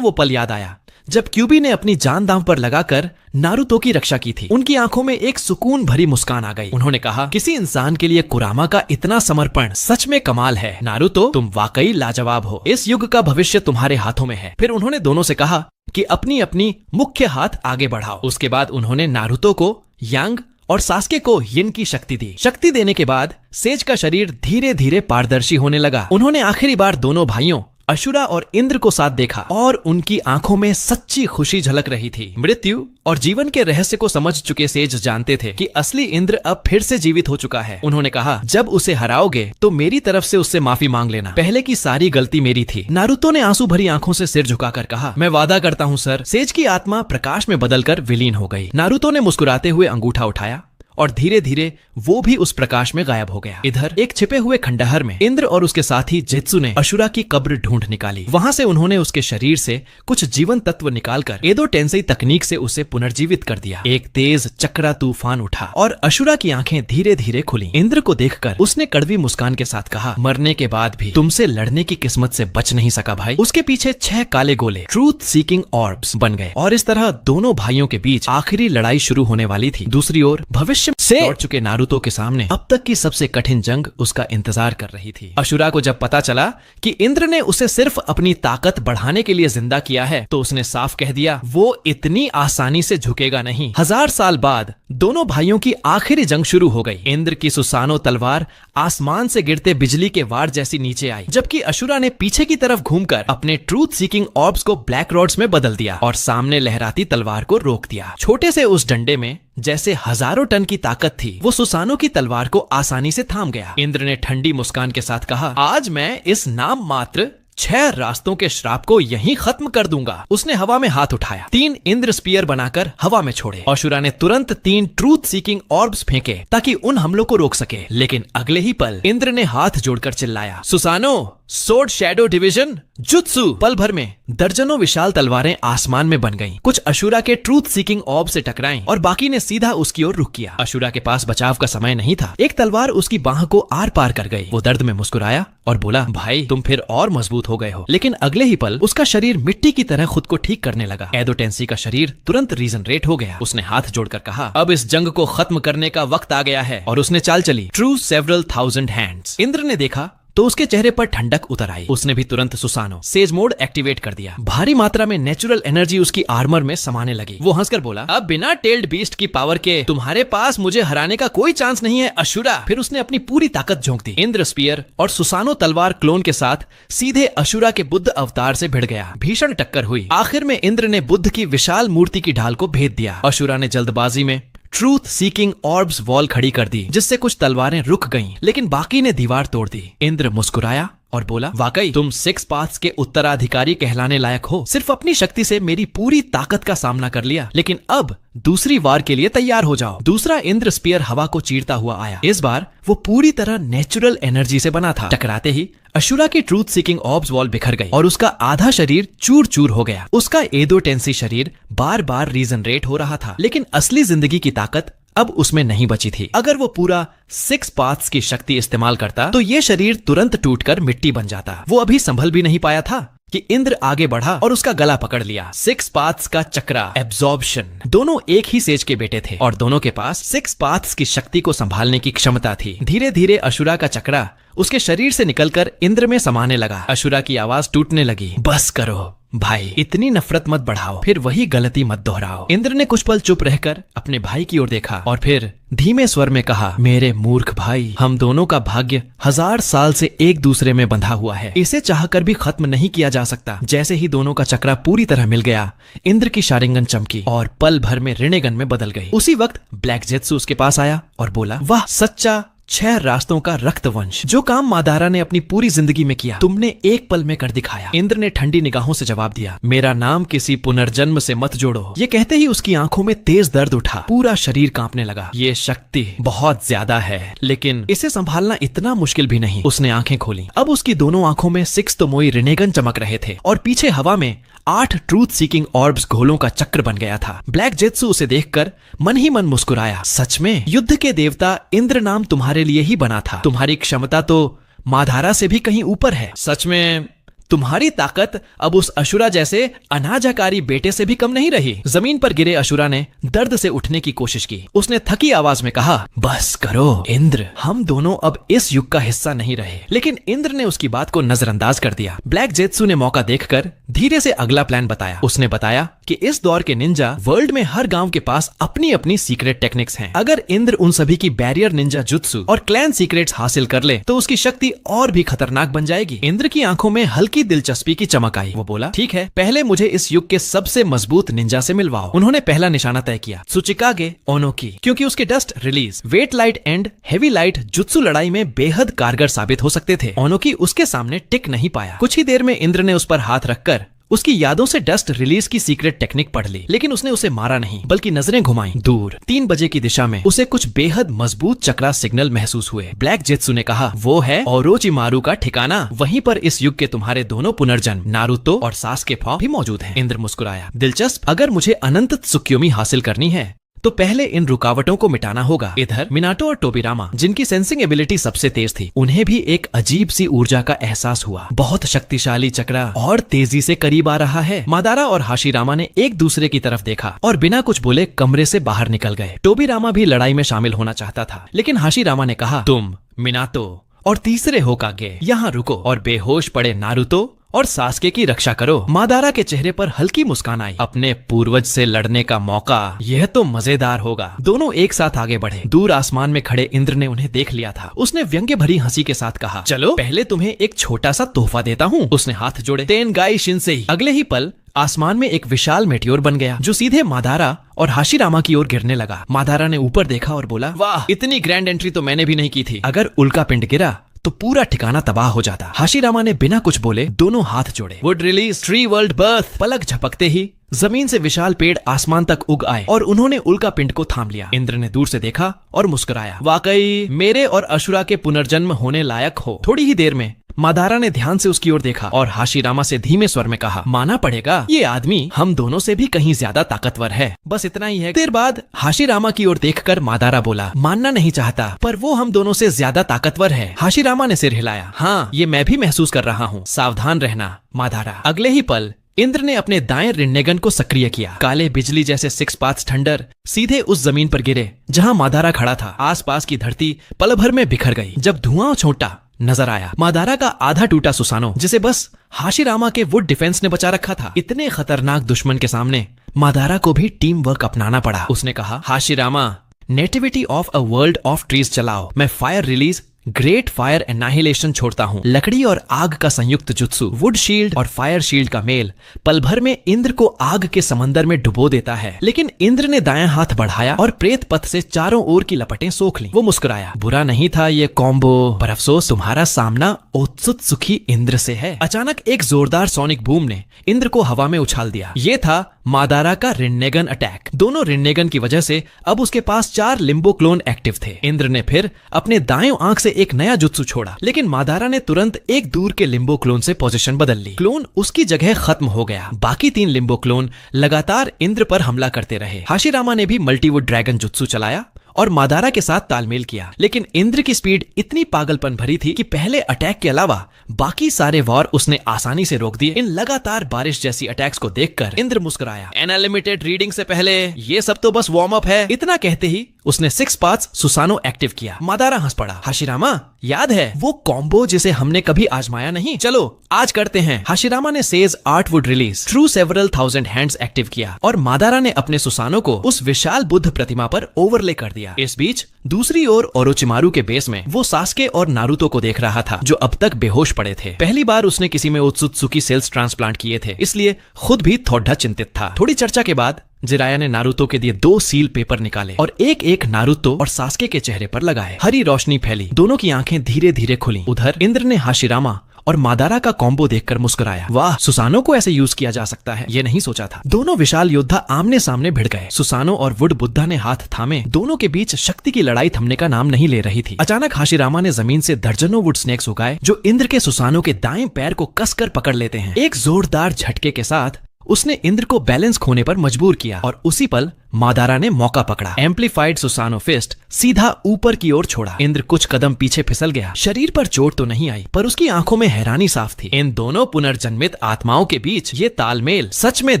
वो पल याद आया जब क्यूबी ने अपनी जान दांव पर लगाकर नारुतो की रक्षा की थी। उनकी आंखों में एक सुकून भरी मुस्कान आ गई। उन्होंने कहा, किसी इंसान के लिए कुरामा का इतना समर्पण सच में कमाल है। नारुतो, तुम वाकई लाजवाब हो। इस युग का भविष्य तुम्हारे हाथों में है। फिर उन्होंने दोनों से कहा कि अपनी अपनी मुख्य हाथ आगे बढ़ाओ। उसके बाद उन्होंने नारुतो को यांग और सास्के को यिन की शक्ति दी। शक्ति देने के बाद सेज का शरीर धीरे धीरे पारदर्शी होने लगा। उन्होंने आखिरी बार दोनों भाइयों अशुरा और इंद्र को साथ देखा और उनकी आंखों में सच्ची खुशी झलक रही थी। मृत्यु और जीवन के रहस्य को समझ चुके सेज जानते थे कि असली इंद्र अब फिर से जीवित हो चुका है। उन्होंने कहा, जब उसे हराओगे तो मेरी तरफ से उससे माफी मांग लेना। पहले की सारी गलती मेरी थी। नारुतो ने आंसू भरी आंखों से सिर झुकाकर कहा, मैं वादा करता हूँ सर। सेज की आत्मा प्रकाश में बदलकर विलीन हो गई। नारुतो ने मुस्कुराते हुए अंगूठा उठाया और धीरे धीरे वो भी उस प्रकाश में गायब हो गया। इधर एक छिपे हुए खंडहर में इंद्र और उसके साथी जित्सु ने अशुरा की कब्र ढूंढ निकाली। वहां से उन्होंने उसके शरीर से कुछ जीवन तत्व निकालकर एदो टेंसेई तकनीक से उसे पुनर्जीवित कर दिया। एक तेज चक्रा तूफान उठा और अशुरा की आंखें धीरे धीरे खुली। इंद्र को देखकर उसने कड़वी मुस्कान के साथ कहा, मरने के बाद भी तुमसे लड़ने की किस्मत से बच नहीं सका भाई। उसके पीछे 6 काले गोले ट्रूथ सीकिंग ऑर्ब्स बन गए और इस तरह दोनों भाइयों के बीच आखिरी लड़ाई शुरू होने वाली थी। दूसरी ओर भविष्य से लौट चुके नारुतो के सामने अब तक की सबसे कठिन जंग उसका इंतजार कर रही थी। अशुरा को जब पता चला कि इंद्र ने उसे सिर्फ अपनी ताकत बढ़ाने के लिए जिंदा किया है तो उसने साफ कह दिया, वो इतनी आसानी से झुकेगा नहीं। 1000 साल बाद दोनों भाइयों की आखिरी जंग शुरू हो गई। इंद्र की सुसानो तलवार आसमान से गिरते बिजली के वार जैसी नीचे आई, जबकि अशुरा ने पीछे की तरफ घूमकर अपने ट्रूथ सीकिंग ऑर्ब्स को ब्लैक रॉड्स में बदल दिया और सामने लहराती तलवार को रोक दिया। छोटे से उस डंडे में जैसे हजारों टन की ताकत थी। वो सुसानो की तलवार को आसानी से थाम गया। इंद्र ने ठंडी मुस्कान के साथ कहा, आज मैं इस नाम मात्र 6 रास्तों के श्राप को यहीं खत्म कर दूंगा। उसने हवा में हाथ उठाया, 3 इंद्र स्पीयर बनाकर हवा में छोड़े। अशुरा ने तुरंत 3 ट्रूथ सीकिंग ऑर्ब्स फेंके ताकि उन हमलों को रोक सके। लेकिन अगले ही पल इंद्र ने हाथ जोड़कर चिल्लाया, सुसानो, सोर्ड शैडो डिवीजन, जुत्सु। पल भर में दर्जनों विशाल तलवारें आसमान में बन गईं। कुछ अशुरा के ट्रूथ सीकिंग ऑर्ब से टकराईं और बाकी ने सीधा उसकी ओर रुख किया। अशुरा के पास बचाव का समय नहीं था। एक तलवार उसकी बाह को आर पार कर गई। वो दर्द में मुस्कुराया और बोला, भाई तुम फिर और मजबूत हो गए हो। लेकिन अगले ही पल उसका शरीर मिट्टी की तरह खुद को ठीक करने लगा। एडो टेंसी का शरीर तुरंत रीजनरेट हो गया। उसने हाथ जोड़कर कहा, अब इस जंग को खत्म करने का वक्त आ गया है। और उसने चाल चली, true several thousand hands. Indra ने देखा तो उसके चेहरे पर ठंडक उतर आई। उसने भी तुरंत सुसानो, सेज मोड एक्टिवेट कर दिया। भारी मात्रा में नेचुरल एनर्जी उसकी आर्मर में समाने लगी। वो हंसकर बोला, अब बिना टेल्ड बीस्ट की पावर के तुम्हारे पास मुझे हराने का कोई चांस नहीं है अशुरा। फिर उसने अपनी पूरी ताकत झोंक दी। इंद्र स्पीयर और सुसानो तलवार क्लोन के साथ सीधे अशुरा के बुद्ध अवतार से भिड़ गया। भीषण टक्कर हुई। आखिर में इंद्र ने बुद्ध की विशाल मूर्ति की ढाल को भेद दिया। अशुरा ने जल्दबाजी में ट्रूथ सीकिंग ऑर्ब्स वॉल खड़ी कर दी, जिससे कुछ तलवारें रुक गईं, लेकिन बाकी ने दीवार तोड़ दी। इंद्र मुस्कुराया और बोला, वाकई तुम 6 पाथ्स के उत्तराधिकारी कहलाने लायक हो। सिर्फ अपनी शक्ति से मेरी पूरी ताकत का सामना कर लिया, लेकिन अब दूसरी वार के लिए तैयार हो जाओ। दूसरा इंद्र स्पीयर हवा को चीरता हुआ आया। इस बार वो पूरी तरह नेचुरल एनर्जी से बना था। टकराते ही अशुरा की ट्रूथ सीकिंग ऑर्ब्स वॉल बिखर गई और उसका आधा शरीर चूर चूर हो गया। उसका एडो टेंसी शरीर बार बार रीजनरेट हो रहा था, लेकिन असली जिंदगी की ताकत अब उसमें नहीं बची थी। अगर वो पूरा 6 पाथ्स की शक्ति इस्तेमाल करता तो ये शरीर तुरंत टूटकर मिट्टी बन जाता। वो अभी संभल भी नहीं पाया था कि इंद्र आगे बढ़ा और उसका गला पकड़ लिया। 6 पाथ्स का चक्रा एब्जॉर्प्शन। दोनों एक ही सेज के बेटे थे और दोनों के पास 6 पाथ्स की शक्ति को संभालने की क्षमता थी। धीरे धीरे अशुरा का चक्रा उसके शरीर से निकलकर इंद्र में समाने लगा। अशुरा की आवाज टूटने लगी, बस करो भाई, इतनी नफरत मत बढ़ाओ, फिर वही गलती मत दोहराओ। इंद्र ने कुछ पल चुप रहकर अपने भाई की ओर देखा और फिर धीमे स्वर में कहा, मेरे मूर्ख भाई, हम दोनों का भाग्य 1000 साल से एक दूसरे में बंधा हुआ है। इसे चाहकर भी खत्म नहीं किया जा सकता। जैसे ही दोनों का चक्रा पूरी तरह मिल गया, इंद्र की शारिंगन चमकी और पल भर में रिनेगन में बदल गई। उसी वक्त ब्लैक जेत्सु उसके पास आया और बोला, वाह, सच्चा 6 रास्तों का रक्तवंश। जो काम मादारा ने अपनी पूरी जिंदगी में किया, तुमने एक पल में कर दिखाया। इंद्र ने ठंडी निगाहों से जवाब दिया, मेरा नाम किसी पुनर्जन्म से मत जोड़ो। ये कहते ही उसकी आंखों में तेज दर्द उठा, पूरा शरीर कांपने लगा। ये शक्ति बहुत ज्यादा है, लेकिन इसे संभालना इतना मुश्किल भी नहीं। उसने आंखें खोली। अब उसकी दोनों आंखों में 6 तोमोई रिनेगन चमक रहे थे और पीछे हवा में 8 ट्रूथ सीकिंग ऑर्ब्स घोलों का चक्र बन गया था। ब्लैक जेत्सु उसे देखकर मन ही मन मुस्कुराया। सच में युद्ध के देवता इंद्र नाम तुम्हारे लिए ही बना था। तुम्हारी क्षमता तो माधारा से भी कहीं ऊपर है। सच में तुम्हारी ताकत अब उस अशुरा जैसे अनाजाकारी बेटे से भी कम नहीं रही। जमीन पर गिरे अशुरा ने दर्द से उठने की कोशिश की। उसने थकी आवाज में कहा, बस करो इंद्र, हम दोनों अब इस युग का हिस्सा नहीं रहे। लेकिन इंद्र ने उसकी बात को नजरअंदाज कर दिया। ब्लैक जेत्सु ने मौका देखकर धीरे से अगला प्लान बताया। उसने बताया कि इस दौर के निंजा वर्ल्ड में हर गांव के पास अपनी अपनी सीक्रेट टेक्निक्स हैं। अगर इंद्र उन सभी की बैरियर निंजा जुत्सु और क्लैन सीक्रेट्स हासिल कर ले तो उसकी शक्ति और भी खतरनाक बन जाएगी। इंद्र की आंखों में हल्की दिलचस्पी की चमक आई। वो बोला, ठीक है, पहले मुझे इस युग के सबसे मजबूत निंजा से मिलवाओ। उन्होंने पहला निशाना तय किया, त्सुचिकागे ओनो की, क्योंकि उसके dust release, weight light and heavy light जुत्सु लड़ाई में बेहद कारगर साबित हो सकते थे। ओनो की उसके सामने टिक नहीं पाया। कुछ ही देर में इंद्र ने उस पर हाथ रखकर उसकी यादों से डस्ट रिलीज की सीक्रेट टेक्निक पढ़ ली, लेकिन उसने उसे मारा नहीं, बल्कि नजरें घुमाई दूर 3 बजे की दिशा में। उसे कुछ बेहद मजबूत चक्रा सिग्नल महसूस हुए। ब्लैक जेत्सु ने कहा, वो है ओरोचिमारू का ठिकाना। वहीं पर इस युग के तुम्हारे दोनों पुनर्जन्म नारुतो और सास्के फॉ भी मौजूद हैं। इंद्र मुस्कुराया, दिलचस्प। अगर मुझे अनंत त्सुकियोमी हासिल करनी है तो पहले इन रुकावटों को मिटाना होगा। इधर मिनाटो और टोबिरामा, जिनकी सेंसिंग एबिलिटी सबसे तेज थी, उन्हें भी एक अजीब सी ऊर्जा का एहसास हुआ। बहुत शक्तिशाली चक्रा और तेजी से करीब आ रहा है। मादारा और हाशिरामा ने एक दूसरे की तरफ देखा और बिना कुछ बोले कमरे से बाहर निकल गए। टोबिरामा भी लड़ाई में शामिल होना चाहता था, लेकिन हाशिरामा ने कहा, तुम मिनातो और तीसरे होकागे यहाँ रुको और बेहोश पड़े नारुतो और सास्के की रक्षा करो। मादारा के चेहरे पर हल्की मुस्कान आई। अपने पूर्वज से लड़ने का मौका, यह तो मजेदार होगा। दोनों एक साथ आगे बढ़े। दूर आसमान में खड़े इंद्र ने उन्हें देख लिया था। उसने व्यंग्य भरी हंसी के साथ कहा, चलो पहले तुम्हें एक छोटा सा तोहफा देता हूँ। उसने हाथ जोड़े। तेनगाई शिनसेई। अगले ही पल आसमान में एक विशाल मेटियोर बन गया, जो सीधे मादारा और हाशिरामा की ओर गिरने लगा। मादारा ने ऊपर देखा और बोला, वाह, इतनी ग्रैंड एंट्री तो मैंने भी नहीं की थी। अगर उल्का पिंड गिरा तो पूरा ठिकाना तबाह हो जाता। हाशिरामा ने बिना कुछ बोले दोनों हाथ जोड़े। Wood release tree world birth. पलक झपकते ही जमीन से विशाल पेड़ आसमान तक उग आए और उन्होंने उल्का पिंड को थाम लिया। इंद्र ने दूर से देखा और मुस्कुराया, वाकई मेरे और अशुरा के पुनर्जन्म होने लायक हो। थोड़ी ही देर में मादारा ने ध्यान से उसकी ओर देखा और हाशिरामा से धीमे स्वर में कहा, माना पड़ेगा ये आदमी हम दोनों से भी कहीं ज्यादा ताकतवर है। बस इतना ही है। देर बाद हाशिरामा की ओर देखकर मादारा बोला, मानना नहीं चाहता पर वो हम दोनों से ज्यादा ताकतवर है। हाशिरामा ने सिर हिलाया, हाँ ये मैं भी महसूस कर रहा हूँ, सावधान रहना मादारा। अगले ही पल इंद्र ने अपने दाएं रिन्नेगन को सक्रिय किया। काले बिजली जैसे 6 पाथ्स थंडर सीधे उस जमीन पर गिरे जहां मादारा खड़ा था। आसपास की धरती पल भर में बिखर गई। जब धुआं छोटा नजर आया, मादारा का आधा टूटा सुसानो, जिसे बस हाशिरामा के वुड डिफेंस ने बचा रखा था। इतने खतरनाक दुश्मन के सामने मादारा को भी टीम वर्क अपनाना पड़ा। उसने कहा, Hashirama nativity of a world of trees चलाओ। मैं fire release great fire annihilation छोड़ता हूँ। लकड़ी और आग का संयुक्त जुत्सु, वुड शील्ड और फायर शील्ड का मेल पल भर में इंद्र को आग के समंदर में डुबो देता है। लेकिन इंद्र ने दायां हाथ बढ़ाया और प्रेत पथ से चारों ओर की लपटें सोख ली। वो मुस्कुराया, बुरा नहीं था ये कॉम्बो, पर अफसोस तुम्हारा सामना ओत्सुत्सुकी इंद्र से है। अचानक एक जोरदार सोनिक बूम ने इंद्र को हवा में उछाल दिया। ये था मादारा का रिन्नेगन अटैक। दोनों रिन्नेगन की वजह से अब उसके पास 4 लिम्बो क्लोन एक्टिव थे। इंद्र ने फिर अपने दाएं आंख से एक नया जुत्सु छोड़ा, लेकिन मादारा ने तुरंत एक दूर के लिम्बो क्लोन से पोजीशन बदल ली। क्लोन उसकी जगह खत्म हो गया। बाकी 3 लिम्बो क्लोन लगातार इंद्र पर हमला करते रहे। हाशिरामा ने भी मल्टीवुड ड्रैगन जुत्सु चलाया और मादारा के साथ तालमेल किया, लेकिन इंद्र की स्पीड इतनी पागलपन भरी थी कि पहले अटैक के अलावा बाकी सारे वॉर उसने आसानी से रोक दिए। इन लगातार बारिश जैसी अटैक्स को देखकर इंद्र मुस्कुराया, एन अनलिमिटेड रीडिंग से पहले ये सब तो बस वार्म अप है। इतना कहते ही उसने 6 पाथ्स सुसानो एक्टिव किया। मादारा हंस पड़ा, हाशिरामा याद है वो कॉम्बो जिसे हमने कभी आजमाया नहीं? चलो आज करते हैं। हाशिरामा ने says 8 would release through several thousand hands active किया और मादारा ने अपने सुसानो को उस विशाल बुद्ध प्रतिमा पर ओवरले कर दिया। इस बीच दूसरी ओर ओरोचिमारू के बेस में वो सास्के और नारुतो को देख रहा था, जो अब तक बेहोश पड़े थे। पहली बार उसने किसी में ओत्सुत्सुकी सेल्स ट्रांसप्लांट किए थे, इसलिए खुद भी थोड़ा चिंतित था। थोड़ी चर्चा के बाद जिराया ने नारुतो के दिए 2 सील पेपर निकाले और एक एक नारुतो और सास्के के चेहरे पर लगाए। हरी रोशनी फैली, दोनों की आंखें धीरे धीरे खुली। उधर इंद्र ने हाशिरामा और मादारा का कॉम्बो देखकर मुस्कुराया, वाह सुसानो को ऐसे यूज किया जा सकता है, ये नहीं सोचा था। दोनों विशाल योद्धा आमने सामने भिड़ गए। सुसानो और वुड बुद्धा ने हाथ थामे। दोनों के बीच शक्ति की लड़ाई थमने का नाम नहीं ले रही थी। अचानक हाशिरामा ने जमीन से दर्जनों वुड स्नेक्स उगाए, जो इंद्र के सुसानो के दाएं पैर को कसकर पकड़ लेते हैं। एक जोरदार झटके के साथ उसने इंद्र को बैलेंस खोने पर मजबूर किया और उसी पल मादारा ने मौका पकड़ा। एम्पलीफाइड सुसानो फिस्ट सीधा ऊपर की ओर छोड़ा। इंद्र कुछ कदम पीछे फिसल गया। शरीर पर चोट तो नहीं आई, पर उसकी आंखों में हैरानी साफ थी। इन दोनों पुनर्जन्मित आत्माओं के बीच ये तालमेल सच में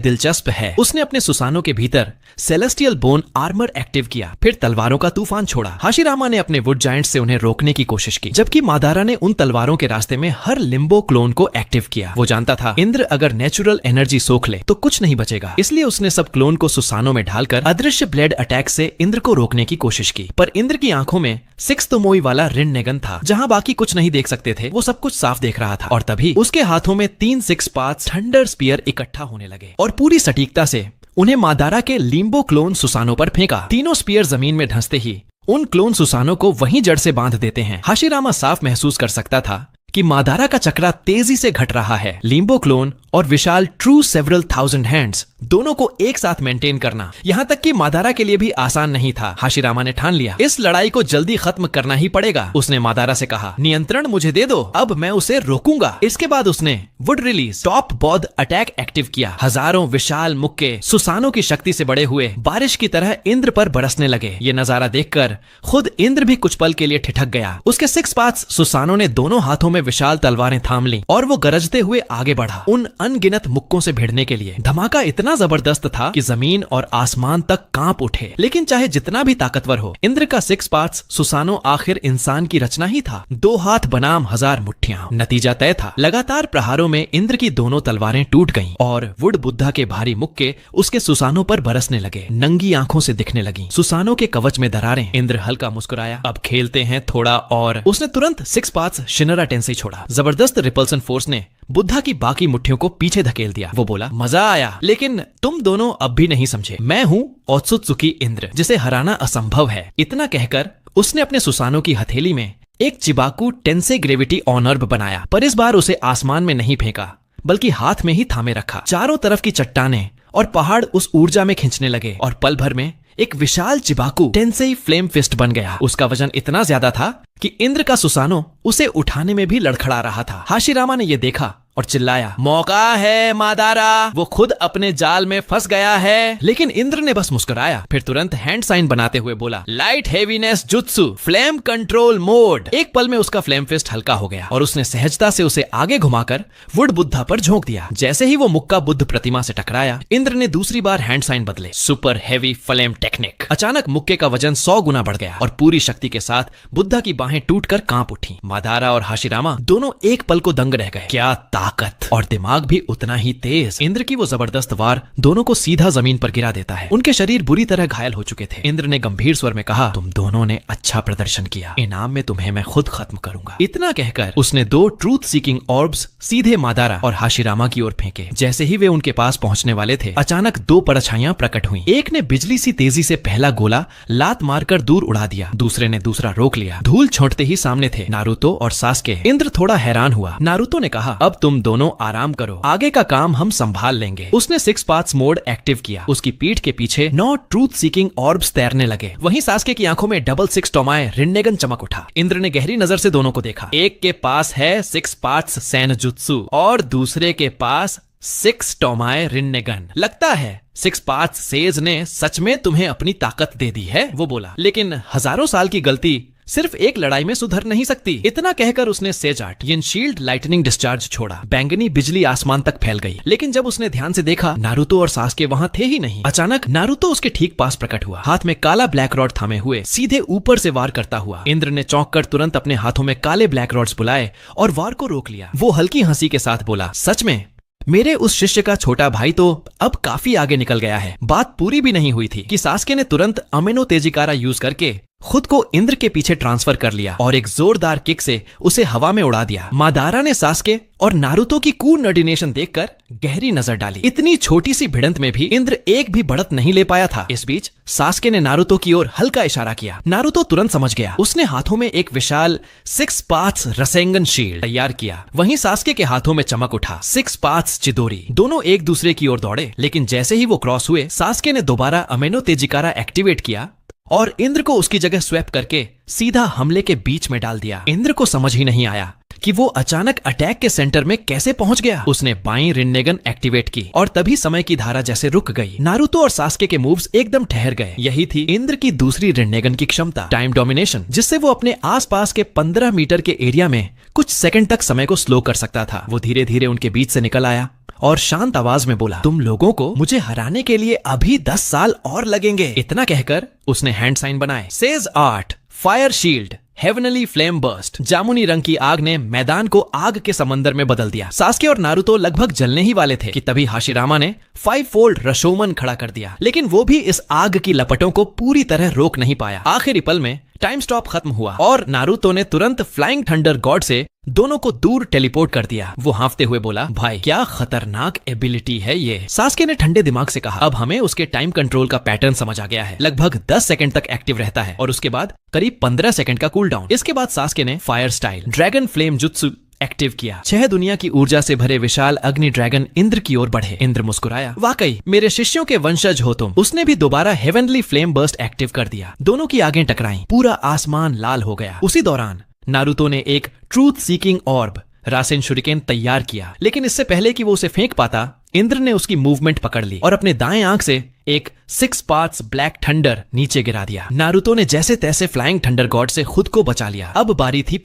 दिलचस्प है। उसने अपने सुसानो के भीतर सेलेस्टियल बोन आर्मर एक्टिव किया, फिर तलवारों का तूफान छोड़ा। हाशिरामा ने अपने वुड जायंट से उन्हें रोकने की कोशिश की, जबकि मादारा ने उन तलवारों के रास्ते में हर लिम्बो क्लोन को एक्टिव किया। वो जानता था इंद्र अगर नेचुरल एनर्जी सोख ले तो कुछ नहीं बचेगा, इसलिए उसने सब क्लोन को सुसानो में ढालकर अदृश्य ब्लेड अटैक से इंद्र को रोकने की कोशिश की। पर इंद्र की आंखों में 6 तोमोई वाला रिन्नेगन था। जहां बाकी कुछ नहीं देख सकते थे, वो सब कुछ साफ देख रहा था। और तभी उसके हाथों में 3 6 पाथ्स थंडर स्पीयर इकट्ठा होने लगे और पूरी सटीकता से उन्हें मादारा के लिम्बो क्लोन सुसानो पर फेंका। तीनों स्पीयर जमीन में धंसते ही उन क्लोन सुसानो को वहीं जड़ से बांध देते हैं। हाशिरामा साफ महसूस कर सकता था कि मादारा का चक्रा तेजी से घट रहा है। लिम्बो क्लोन और विशाल ट्रू सेवरल थाउजेंड हैंड्स दोनों को एक साथ मेंटेन करना, यहाँ तक कि मादारा के लिए भी आसान नहीं था। हाशिरामा ने ठान लिया, इस लड़ाई को जल्दी खत्म करना ही पड़ेगा। उसने मादारा से कहा, नियंत्रण मुझे दे दो, अब मैं उसे रोकूंगा। इसके बाद उसने वुड रिलीज टॉप बौद्ध अटैक एक्टिव किया। हजारों विशाल मुक्के सुसानो की शक्ति से बड़े हुए बारिश की तरह इंद्र पर बरसने लगे। ये नजारा देखकर खुद इंद्र भी कुछ पल के लिए ठिठक गया। उसके 6 पाथ्स सुसानो ने दोनों हाथों में विशाल तलवारें थाम ली और वो गरजते हुए आगे बढ़ा, उन अनगिनत मुक्कों से भिड़ने के लिए। धमाका इतना जबरदस्त था कि जमीन और आसमान तक कांप उठे। लेकिन चाहे जितना भी ताकतवर हो, इंद्र का 6 पाथ्स सुसानो आखिर इंसान की रचना ही था। 2 हाथ बनाम 1000 मुट्ठियां। नतीजा तय था। लगातार प्रहारों में इंद्र की दोनों तलवारें टूट गईं और वुड बुद्धा के भारी मुक्के उसके सुसानो पर बरसने लगे। नंगी आंखों से दिखने लगी सुसानो के कवच में दरारें। इंद्र हल्का मुस्कुराया, अब खेलते हैं थोड़ा और। उसने तुरंत 6 पाथ्स शिनरा टेंसेई छोड़ा। जबरदस्त रिपल्सन फोर्स ने बुद्धा की बाकी मुट्ठियों को पीछे धकेल दिया। वो बोला, मजा आया, लेकिन तुम दोनों अब भी नहीं समझे। मैं हूँ ओत्सुत्सुकी इंद्र, जिसे हराना असंभव है। इतना कहकर उसने अपने सुसानो की हथेली में एक चिबाकू टेंसे ग्रेविटी ऑनर्ब बनाया, पर इस बार उसे आसमान में नहीं फेंका बल्कि हाथ में ही थामे रखा। चारों तरफ की चट्टानें और पहाड़ उस ऊर्जा में खींचने लगे और पल भर में एक विशाल चिबाकू टेंसेई फ्लेम फिस्ट बन गया। उसका वजन इतना ज्यादा था कि इंद्र का सुसानो उसे उठाने में भी लड़खड़ा रहा था। हाशिरामा ने यह देखा और चिल्लाया, मौका है मादारा, वो खुद अपने जाल में फंस गया है। लेकिन इंद्र ने बस मुस्कुराया, फिर तुरंत हैंड साइन बनाते हुए बोला, light heaviness jutsu flame control mode. एक पल में उसका फ्लेम फिस्ट हल्का हो गया और उसने सहजता से उसे आगे घुमाकर वुड बुद्धा पर झोंक दिया। जैसे ही वो मुक्का बुद्ध प्रतिमा से टकराया, इंद्र ने दूसरी बार हैंड साइन बदले, सुपर हेवी फ्लेम टेक्निक। अचानक मुक्के का वजन 100 गुना बढ़ गया और पूरी शक्ति के साथ बुद्धा की बाहें टूटकर कांप उठी। मादारा और हाशिरामा दोनों एक पल को दंग रह गए। क्या ताकत और दिमाग भी उतना ही तेज। इंद्र की वो जबरदस्त वार दोनों को सीधा जमीन पर गिरा देता है। उनके शरीर बुरी तरह घायल हो चुके थे। इंद्र ने गंभीर स्वर में कहा, तुम दोनों ने अच्छा प्रदर्शन किया, इनाम में तुम्हें मैं खुद खत्म करूंगा। इतना कहकर उसने 2 ट्रूथ सीकिंग ऑर्ब्स सीधे मादारा और हाशिरामा की ओर फेंके। जैसे ही वे उनके पास पहुंचने वाले थे, अचानक 2 परछाइयां प्रकट हुई। एक ने बिजली सी तेजी से पहला गोला लात मारकर दूर उड़ा दिया, दूसरे ने दूसरा रोक लिया। धूल छोड़ते ही सामने थे नारुतो और सास्के। इंद्र थोड़ा हैरान हुआ। नारुतो ने कहा, अब तुम दोनों आराम करो, आगे का काम हम संभाल लेंगे। उसने 6 पाथ्स मोड एक्टिव किया। उसकी पीठ के पीछे 9 ट्रूथ सीकिंग ऑर्ब्स तैरने लगे। वहीं सास्के की आंखों में डबल 6 टोमाए रिन्नेगन चमक उठा। इंद्र ने गहरी नजर से दोनों को देखा। एक के पास है 6 पाथ्स सैनजुत्सु और दूसरे के पास 6 टोमाए रिन्नेगन। लगता है 6 पाथ्स सेज ने सच में तुम्हें अपनी ताकत दे दी है, वो बोला। लेकिन हजारों साल की गलती सिर्फ एक लड़ाई में सुधर नहीं सकती। इतना कहकर उसने सेजार्ट यिन शील्ड लाइटनिंग डिस्चार्ज छोड़ा। बैंगनी बिजली आसमान तक फैल गई। लेकिन जब उसने ध्यान से देखा, नारुतो और सास्के वहां थे ही नहीं। अचानक नारुतो उसके ठीक पास प्रकट हुआ, हाथ में काला ब्लैक रॉड थामे हुए, सीधे ऊपर से वार करता हुआ। इंद्र ने चौंक कर तुरंत अपने हाथों में काले ब्लैक रॉड्स बुलाए और वार को रोक लिया। वो हल्की हंसी के साथ बोला, सच में मेरे उस शिष्य का छोटा भाई तो अब काफी आगे निकल गया है। बात पूरी भी नहीं हुई थी कि सास्के ने तुरंत अमेनो तेजिकारा यूज करके खुद को इंद्र के पीछे ट्रांसफर कर लिया और एक जोरदार किक से उसे हवा में उड़ा दिया। मादारा ने सास्के और नारुतो की कोऑर्डिनेशन देखकर गहरी नजर डाली। इतनी छोटी सी भिड़ंत में भी इंद्र एक भी बढ़त नहीं ले पाया था। इस बीच सास्के ने नारुतो की ओर हल्का इशारा किया। नारुतो तुरंत समझ गया। उसने हाथों में एक विशाल 6 पाथ्स रसेंगन शील्ड तैयार किया। वहीं सास्के के हाथों में चमक उठा 6 पाथ्स चिदोरी। दोनों एक दूसरे की ओर दौड़े, लेकिन जैसे ही वो क्रॉस हुए, सास्के ने दोबारा अमेनो तेजिकारा एक्टिवेट किया और इंद्र को उसकी जगह स्वैप करके सीधा हमले के बीच में डाल दिया। इंद्र को समझ ही नहीं आया कि वो अचानक अटैक के सेंटर में कैसे पहुंच गया। उसने बाईं रिन्नेगन एक्टिवेट की और तभी समय की धारा जैसे रुक गई। नारुतो और सास्के के मूव्स एकदम ठहर गए। यही थी इंद्र की दूसरी रिन्नेगन की क्षमता, टाइम डोमिनेशन, जिससे वो अपने आसपास के 15 मीटर के एरिया में कुछ सेकंड तक समय को स्लो कर सकता था। वो धीरे धीरे उनके बीच से निकल आया और शांत आवाज में बोला, तुम लोगों को मुझे हराने के लिए अभी 10 साल और लगेंगे। इतना कहकर उसने हैंड साइन बनाए। Says art, fire shield, heavenly flame burst. जामुनी रंग की आग ने मैदान को आग के समंदर में बदल दिया। सास्के और नारुतो लगभग जलने ही वाले थे कि तभी हाशिरामा ने 5 फोल्ड रशोमन खड़ा कर दिया। लेकिन वो भी इस आग की लपटों को पूरी तरह रोक नहीं पाया। आखिरी पल में टाइम स्टॉप खत्म हुआ और नारुतो ने तुरंत फ्लाइंग थंडर गॉड से दोनों को दूर टेलीपोर्ट कर दिया। वो हांफते हुए बोला, भाई क्या खतरनाक एबिलिटी है ये। सास्के ने ठंडे दिमाग से कहा, अब हमें उसके टाइम कंट्रोल का पैटर्न समझ आ गया है। लगभग 10 सेकंड तक एक्टिव रहता है और उसके बाद करीब 15 सेकंड का कूल डाउन। इसके बाद सास्के ने fire style dragon flame jutsu active किया। 6 दुनिया की ऊर्जा से भरे विशाल अग्नि ड्रैगन इंद्र की ओर बढ़े। इंद्र मुस्कुराया, वाकई मेरे शिष्यों के वंशज हो तुम। उसने भी दोबारा हेवनली फ्लेम बर्स्ट एक्टिव कर दिया। दोनों की आगें टकराईं, पूरा आसमान लाल हो गया। उसी दौरान नारुतो ने एक ट्रूथ सीकिंग ऑर्ब रासेन शुरिकेन तैयार किया, लेकिन इससे पहले कि वो उसे फेंक पाता, इंद्र ने उसकी मूवमेंट पकड़ ली और अपने दाएं आंख से एक 6 पाथ्स ब्लैक थंडर नीचे गिरा दिया। नारुतो ने जैसे तैसे फ्लाइंग थंडर गॉड से खुद को बचा लिया। अब बारी थी।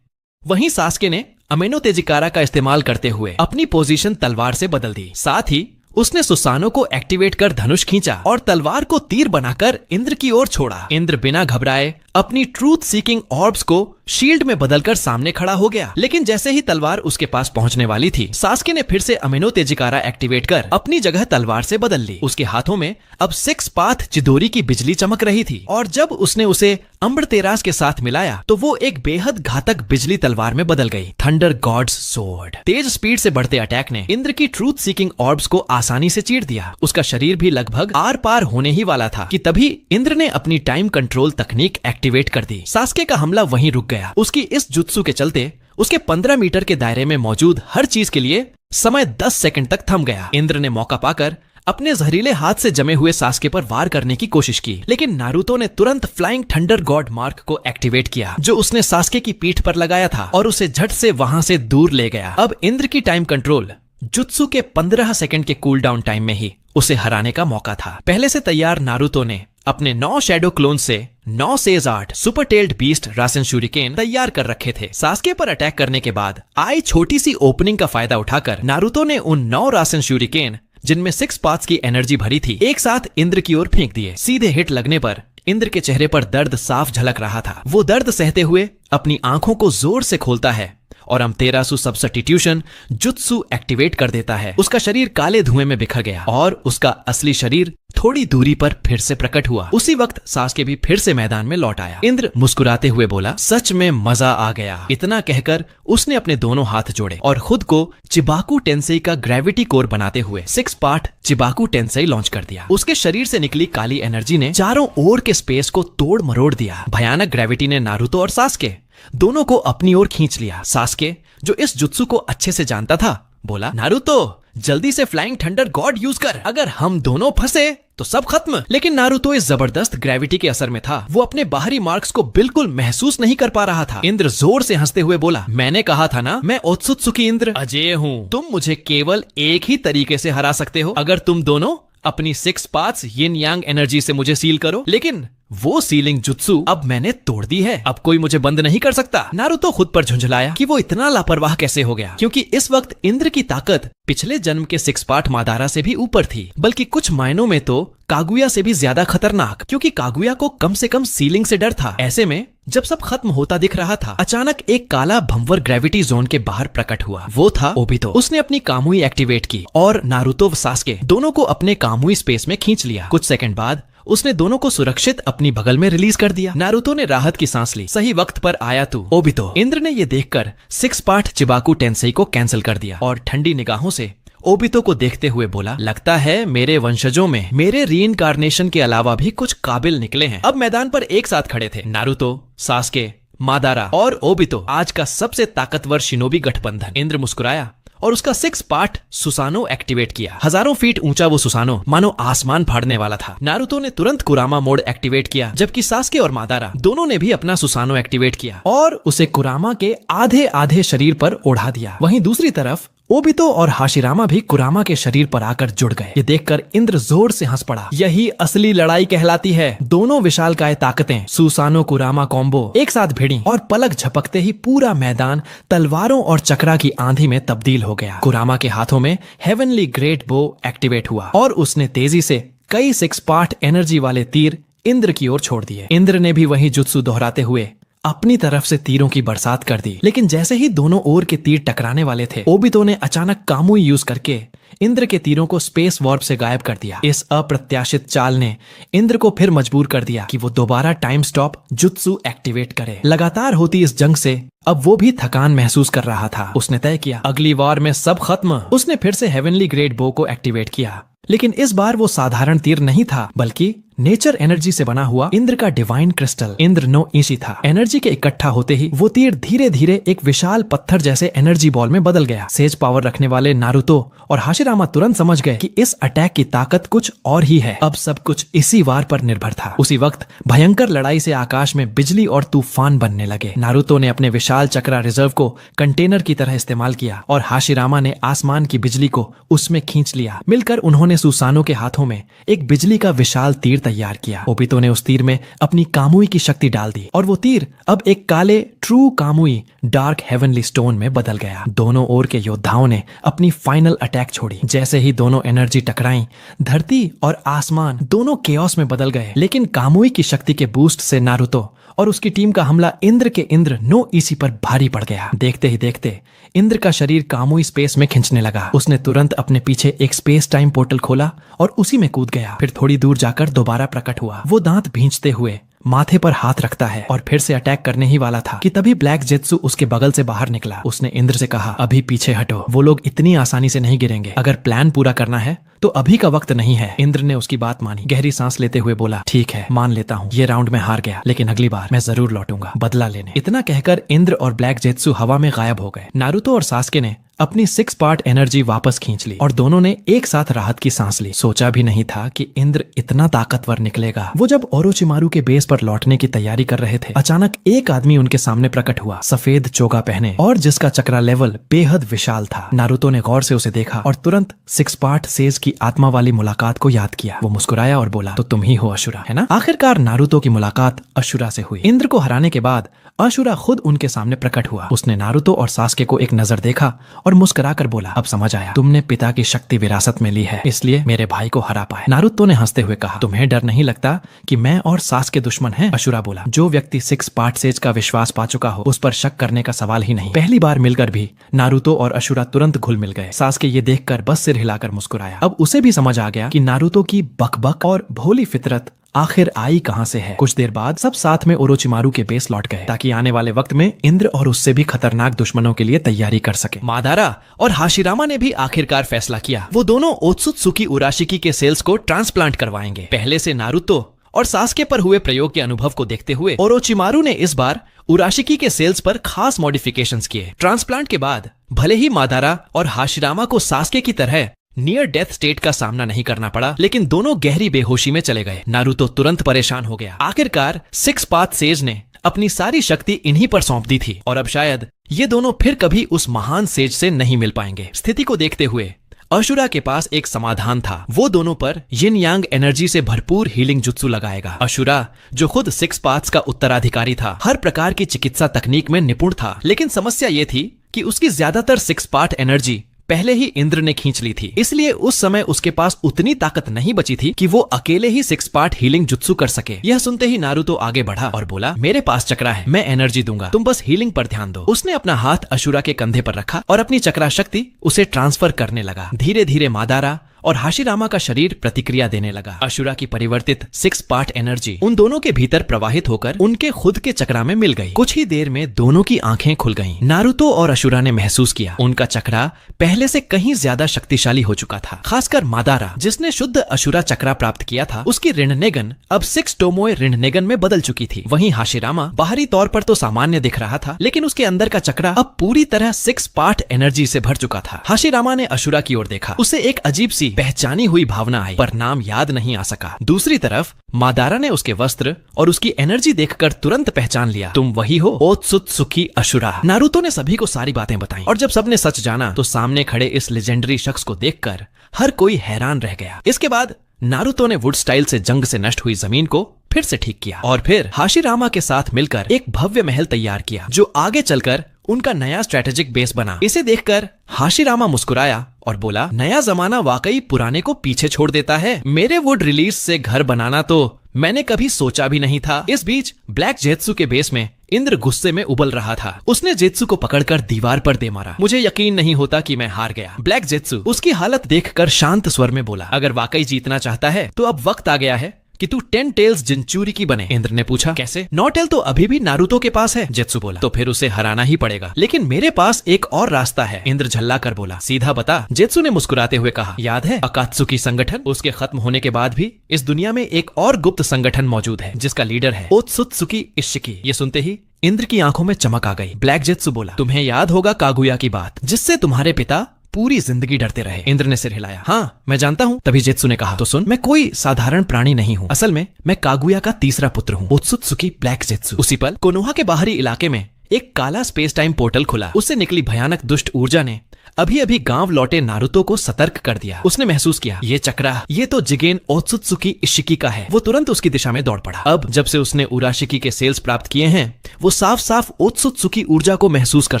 वहीं सास्के ने अमेनो तेजिकारा का इस्तेमाल करते हुए अपनी पोजीशन तलवार से बदल दी। साथ ही उसने सुसानो को एक्टिवेट कर धनुष खींचा और तलवार को तीर बनाकर इंद्र की ओर छोड़ा। इंद्र बिना घबराए अपनी ट्रूथ सीकिंग ऑर्ब्स को शील्ड में बदलकर सामने खड़ा हो गया। लेकिन जैसे ही तलवार उसके पास पहुंचने वाली थी, सास्के ने फिर से अमेनो तेजिकारा एक्टिवेट कर अपनी जगह तलवार से बदल ली। उसके हाथों में अब 6 पाथ चिदोरी की बिजली चमक रही थी और जब उसने उसे अम्बरतेरास के साथ मिलाया तो वो एक बेहद घातक बिजली तलवार में बदल गई, थंडर गॉड्स सोर्ड। तेज स्पीड से बढ़ते अटैक ने इंद्र की ट्रूथ सीकिंग ऑर्ब्स को आसानी से चीर दिया। उसका शरीर भी लगभग आर पार होने ही वाला था कि तभी इंद्र ने अपनी टाइम कंट्रोल तकनीक एक्टिवेट कर दी। सास्के का हमला वहीं रुक गया। उसकी इस जुत्सु के चलते उसके 15 मीटर के दायरे में मौजूद हर चीज के लिए समय 10 सेकंड तक थम गया। इंद्र ने मौका पाकर अपने जहरीले हाथ से जमे हुए सास्के पर वार करने की कोशिश की, लेकिन नारुतो ने तुरंत फ्लाइंग थंडर गॉड मार्क को एक्टिवेट किया, जो उसने सास्के की पीठ पर लगाया था, और उसे झट से वहां से दूर ले गया। अब इंद्र की टाइम कंट्रोल जुत्सु के 15 सेकंड के कूल डाउन टाइम में ही उसे हराने का मौका था। पहले से तैयार नारुतो ने अपने 9 शैडो क्लोन से 9 सेज 8 सुपर टेल्ड बीस्ट रासेन शूरिकेन तैयार कर रखे थे। सास्के पर अटैक करने के बाद आई छोटी सी ओपनिंग का फायदा उठाकर नारुतो ने उन 9 रासेन शूरिकेन, जिनमें 6 पार्ट्स की एनर्जी भरी थी, एक साथ इंद्र की ओर फेंक दिए। सीधे हिट लगने पर इंद्र के चेहरे पर दर्द साफ झलक रहा था। वो दर्द सहते हुए अपनी आंखों को जोर से खोलता है और अमतेरासु सब्स्टिट्यूशन जुत्सु एक्टिवेट कर देता है। उसका शरीर काले धुएं में बिखर गया और उसका असली शरीर थोड़ी दूरी पर फिर से प्रकट हुआ। उसी वक्त सास्के भी फिर से मैदान में लौट आया। इंद्र मुस्कुराते हुए बोला, सच में मजा आ गया। इतना कहकर उसने अपने दोनों हाथ जोड़े और खुद को चिबाकू टेंसेई का ग्रेविटी कोर बनाते हुए 6 पार्ट चिबाकू टेंसेई लॉन्च कर दिया। उसके शरीर से निकली काली एनर्जी ने चारों ओर के स्पेस को तोड़ मरोड़ दिया। भयानक ग्रेविटी ने नारुतो और सास्के दोनों को अपनी ओर खींच लिया। सास्के, जो इस जुत्सु को अच्छे से जानता था, बोला, नारुतो जल्दी से फ्लाइंग थंडर गॉड यूज कर, अगर हम दोनों फंसे तो सब खत्म। लेकिन नारुतो इस जबरदस्त ग्रेविटी के असर में था। वो अपने बाहरी मार्क्स को बिल्कुल महसूस नहीं कर पा रहा था। इंद्र जोर से हंसते हुए बोला, मैंने कहा था ना, मैं ओत्सुत्सुकी इंद्र अजेय हूँ। तुम मुझे केवल एक ही तरीके से हरा सकते हो, अगर तुम दोनों अपनी 6 पार्ट्स यिन यांग एनर्जी से मुझे सील करो। लेकिन वो सीलिंग जुत्सु अब मैंने तोड़ दी है, अब कोई मुझे बंद नहीं कर सकता। नारुतो खुद पर झुंझलाया कि वो इतना लापरवाह कैसे हो गया, क्योंकि इस वक्त इंद्र की ताकत पिछले जन्म के 6 पार्ट मादारा से भी ऊपर थी, बल्कि कुछ मायनों में तो कागुया से भी ज्यादा खतरनाक, क्योंकि कागुया को कम से कम सीलिंग से डर था। ऐसे में जब सब खत्म होता दिख रहा था, अचानक एक काला भंवर ग्रेविटी जोन के बाहर प्रकट हुआ। वो था ओबितो। उसने अपनी कामुई एक्टिवेट की और नारुतो व सास्के दोनों को अपने कामुई स्पेस में खींच लिया। कुछ सेकंड बाद उसने दोनों को सुरक्षित अपनी बगल में रिलीज कर दिया। नारुतो ने राहत की सांस ली। सही वक्त पर आया तू, ओबितो। इंद्र ने ये देखकर 6 पार्ट चिबाकू टेंसेई को कैंसिल कर दिया और ठंडी निगाहों से ओबितो को देखते हुए बोला, लगता है मेरे वंशजों में मेरे रीइंकार्नेशन के अलावा भी कुछ काबिल निकले हैं। अब मैदान पर एक साथ खड़े थे नारुतो, सास्के, मादारा और ओबितो, आज का सबसे ताकतवर शिनोबी गठबंधन। इंद्र मुस्कुराया और उसका 6 पार्ट सुसानो एक्टिवेट किया। हजारों फीट ऊंचा वो सुसानो मानो आसमान फाड़ने वाला था। नारुतो ने तुरंत कुरामा मोड एक्टिवेट किया, जबकि सास्के और मादारा दोनों ने भी अपना सुसानो एक्टिवेट किया और उसे कुरामा के आधे आधे शरीर पर ओढ़ा दिया। वहीं दूसरी तरफ ओबितो और हाशिरामा भी कुरामा के शरीर पर आकर जुड़ गए। ये देखकर इंद्र जोर से हंस पड़ा। यही असली लड़ाई कहलाती है। दोनों विशालकाय ताकतें सुसानो कुरामा कॉम्बो एक साथ भिड़ी और पलक झपकते ही पूरा मैदान तलवारों और चक्रा की आंधी में तब्दील हो गया। कुरामा के हाथों में हेवनली ग्रेट बो एक्टिवेट हुआ और उसने तेजी से कई 6 पार्ट एनर्जी वाले तीर इंद्र की ओर छोड़ दिए। इंद्र ने भी वही जुत्सु दोहराते हुए अपनी तरफ से तीरों की बरसात कर दी। लेकिन जैसे ही दोनों ओर के तीर टकराने वाले थे, ओबितो ने अचानक कामुई यूज करके इंद्र के तीरों को स्पेस वॉर्प से गायब कर दिया। इस अप्रत्याशित चाल ने इंद्र को फिर मजबूर कर दिया कि वो दोबारा टाइम स्टॉप जुत्सु एक्टिवेट करे। लगातार होती इस जंग से अब वो भी थकान महसूस कर रहा था। उसने तय किया, अगली वार में सब खत्म। उसने फिर से हेवनली ग्रेट बो को एक्टिवेट किया, लेकिन इस बार वो साधारण तीर नहीं था, बल्कि नेचर एनर्जी से बना हुआ इंद्र का डिवाइन क्रिस्टल इंद्र नो ईशी था। एनर्जी के इकट्ठा होते ही वो तीर धीरे धीरे एक विशाल पत्थर जैसे एनर्जी बॉल में बदल गया। सेज पावर रखने वाले नारुतो और हाशिरामा तुरंत समझ गए कि इस अटैक की ताकत कुछ और ही है। अब सब कुछ इसी वार पर निर्भर था। उसी वक्त भयंकर लड़ाई से आकाश में बिजली और तूफान बनने लगे। नारुतो ने अपने विशाल चक्रा रिजर्व को कंटेनर की तरह इस्तेमाल किया और हाशिरामा ने आसमान की बिजली को उसमें खींच लिया। मिलकर उन्होंने सुसानो के हाथों में एक बिजली का विशाल तीर तैयार किया। ओबितो ने उस तीर में अपनी कामुई की शक्ति डाल दी और वो तीर अब एक काले ट्रू कामुई डार्क हेवनली स्टोन में बदल गया। दोनों ओर के योद्धाओं ने अपनी फाइनल अटैक छोड़ी। जैसे ही दोनों एनर्जी टकराई, धरती और आसमान दोनों केओस में बदल गए। लेकिन कामुई की शक्ति के बूस्ट से नारुतो और उसकी टीम का हमला इंद्र के इंद्र नो ईसी पर भारी पड़ गया। देखते ही देखते इंद्र का शरीर कामुई स्पेस में खिंचने लगा। उसने तुरंत अपने पीछे एक स्पेस टाइम पोर्टल खोला और उसी में कूद गया। फिर थोड़ी दूर जाकर दोबारा प्रकट हुआ। वो दांत भींचते हुए माथे पर हाथ रखता है और फिर से अटैक करने ही वाला था कि तभी ब्लैक जेत्सु उसके बगल से बाहर निकला। उसने इंद्र से कहा, अभी पीछे हटो, वो लोग इतनी आसानी से नहीं गिरेंगे। अगर प्लान पूरा करना है तो अभी का वक्त नहीं है। इंद्र ने उसकी बात मानी, गहरी सांस लेते हुए बोला, ठीक है, मान लेता हूँ, ये राउंड में हार गया, लेकिन अगली बार मैं जरूर लौटूंगा बदला लेने। इतना कहकर इंद्र और ब्लैक जेत्सु हवा में गायब हो गए। नारुतो और सास्के ने अपनी 6 पार्ट एनर्जी वापस खींच ली और दोनों ने एक साथ राहत की सांस ली। सोचा भी नहीं था कि इंद्र इतना ताकतवर निकलेगा। वो जब ओरोचिमारू के बेस पर लौटने की तैयारी कर रहे थे, अचानक एक आदमी उनके सामने प्रकट हुआ, सफेद चोगा पहने और जिसका चक्रा लेवल बेहद विशाल था। नारुतो ने गौर से उसे देखा और तुरंत 6 पार्ट सेज की आत्मा वाली मुलाकात को याद किया। वो मुस्कुराया और बोला, तो तुम ही हो अशुरा, है ना? आखिरकार नारुतो की मुलाकात अशुरा से हुई। इंद्र को हराने के बाद अशुरा खुद उनके सामने प्रकट हुआ। उसने नारुतो और सास्के को एक नजर देखा और मुस्कुराकर बोला, अब समझ आया, तुमने पिता की शक्ति विरासत में ली है, इसलिए मेरे भाई को हरा पाए। नारुतो ने हंसते हुए कहा, तुम्हें डर नहीं लगता कि मैं और सास्के दुश्मन हैं? अशुरा बोला, जो व्यक्ति 6 पार्ट सेज का विश्वास पा चुका हो, उस पर शक करने का सवाल ही नहीं। पहली बार मिलकर भी नारुतो और अशुरा तुरंत घुल मिल गए। सास्के ये देखकर बस सिर हिलाकर मुस्कुराया। अब उसे भी समझ आ गया कि नारुतो की बकबक और भोली फितरत आखिर आई कहां से है। कुछ देर बाद सब साथ में ओरोचिमारू के बेस लौट गए ताकि आने वाले वक्त में इंद्र और उससे भी खतरनाक दुश्मनों के लिए तैयारी कर सके। मादारा और हाशिरामा ने भी आखिरकार फैसला किया। वो दोनों ओत्सुत्सुकी उराशिकी के सेल्स को ट्रांसप्लांट करवाएंगे। पहले से नारुतो और सास्के पर हुए प्रयोग के अनुभव को देखते हुए ओरोचिमारू ने इस बार उराशिकी के सेल्स पर खास मॉडिफिकेशंस किए। ट्रांसप्लांट के बाद भले ही मादारा और हाशिरामा को सास्के की तरह नियर डेथ स्टेट का सामना नहीं करना पड़ा, लेकिन दोनों गहरी बेहोशी में चले गए। नारुतो तुरंत परेशान हो गया। आखिरकार 6 पाथ सेज ने अपनी सारी शक्ति इन्हीं पर सौंप दी थी और अब शायद ये दोनों फिर कभी उस महान सेज से नहीं मिल पाएंगे। स्थिति को देखते हुए अशुरा के पास एक समाधान था। वो दोनों पर यिन यांग एनर्जी से भरपूर हीलिंग जुत्सु लगाएगा। अशुरा, जो खुद 6 पाथ्स का उत्तराधिकारी था, हर प्रकार की चिकित्सा तकनीक में निपुण था, लेकिन समस्या ये थी कि उसकी ज्यादातर 6 पार्ट एनर्जी पहले ही इंद्र ने खींच ली थी। इसलिए उस समय उसके पास उतनी ताकत नहीं बची थी कि वो अकेले ही 6 पार्ट हीलिंग जुत्सु कर सके। यह सुनते ही नारुतो आगे बढ़ा और बोला, मेरे पास चक्रा है, मैं एनर्जी दूंगा, तुम बस हीलिंग पर ध्यान दो। उसने अपना हाथ अशुरा के कंधे पर रखा और अपनी चक्रा शक्ति उसे ट्रांसफर करने लगा। धीरे धीरे मादारा और हाशिरामा का शरीर प्रतिक्रिया देने लगा। अशुरा की परिवर्तित 6 पार्ट एनर्जी उन दोनों के भीतर प्रवाहित होकर उनके खुद के चक्रा में मिल गई। कुछ ही देर में दोनों की आंखें खुल गईं। नारुतो और अशुरा ने महसूस किया उनका चक्रा पहले से कहीं ज्यादा शक्तिशाली हो चुका था। खासकर मादारा, जिसने शुद्ध अशुरा चक्रा प्राप्त किया था, उसकी ऋणनेगन अब 6 टोमोए ऋणनेगन में बदल चुकी थी। वहीं हाशिरामा बाहरी तौर पर तो सामान्य दिख रहा था, लेकिन उसके अंदर का चक्रा अब पूरी तरह 6 पार्ट एनर्जी से भर चुका था। हाशिरामा ने अशुरा की ओर देखा। उसे एक अजीब सी पहचानी हुई भावना आई, पर नाम याद नहीं आ सका। दूसरी तरफ मादारा ने उसके वस्त्र और उसकी एनर्जी देखकर तुरंत पहचान लिया, तुम वही हो, ओत्सुत्सुकी अशुरा। नारुतो ने सभी को सारी बातें बताई और जब सबने सच जाना तो सामने खड़े इस लेजेंडरी शख्स को देखकर हर कोई हैरान रह गया। इसके बाद नारुतो ने वुड स्टाइल से जंग से नष्ट हुई जमीन को फिर से ठीक किया और फिर हाशिरामा के साथ मिलकर एक भव्य महल तैयार किया, जो आगे चलकर उनका नया स्ट्रेटेजिक बेस बना। इसे देखकर हाशिरामा मुस्कुराया और बोला, नया जमाना वाकई पुराने को पीछे छोड़ देता है। मेरे वुड रिलीज से घर बनाना तो मैंने कभी सोचा भी नहीं था। इस बीच ब्लैक जेत्सु के बेस में इंद्र गुस्से में उबल रहा था। उसने जेत्सु को पकड़कर दीवार पर दे मारा। मुझे यकीन नहीं होता कि मैं हार गया। ब्लैक जेत्सु उसकी हालत देखकर शांत स्वर में बोला, अगर वाकई जीतना चाहता है तो अब वक्त आ गया है कि तू 10 टेल्स जिंचूरी की बने। इंद्र ने पूछा, कैसे? 9 टेल तो अभी भी नारुतो के पास है, जेत्सु बोला। तो फिर उसे हराना ही पड़ेगा, लेकिन मेरे पास एक और रास्ता है। इंद्र झल्ला कर बोला, सीधा बता। जेत्सु ने मुस्कुराते हुए कहा, याद है अकात्सुकी संगठन? उसके खत्म होने के बाद भी इस दुनिया में एक और गुप्त संगठन मौजूद है जिसका लीडर है ओत्सुत्सुकी इशिकी। ये सुनते ही इंद्र की आंखों में चमक आ गई। ब्लैक जेत्सु बोला, तुम्हें याद होगा कागुया की बात, जिससे तुम्हारे पिता पूरी जिंदगी डरते रहे। इंद्र ने सिर हिलाया, हाँ मैं जानता हूँ। तभी जेत्सु ने कहा, तो सुन, मैं कोई साधारण प्राणी नहीं हूँ। असल में मैं कागुया का तीसरा पुत्र हूँ, ओत्सुत्सुकी ब्लैक जेत्सु। उसी पल कोनोहा के बाहरी इलाके में एक काला स्पेस टाइम पोर्टल खुला। उससे निकली भयानक दुष्ट ऊर्जा ने अभी अभी गांव लौटे नारुतो को सतर्क कर दिया। उसने महसूस किया, ये चक्रा, ये तो जिगेन ओत्सुत्सुकी इशिकी का है। वो तुरंत उसकी दिशा में दौड़ पड़ा। अब जब से उसने उराशिकी के सेल्स प्राप्त किए हैं, वो साफ साफ ओत्सुत्सुकी ऊर्जा को महसूस कर,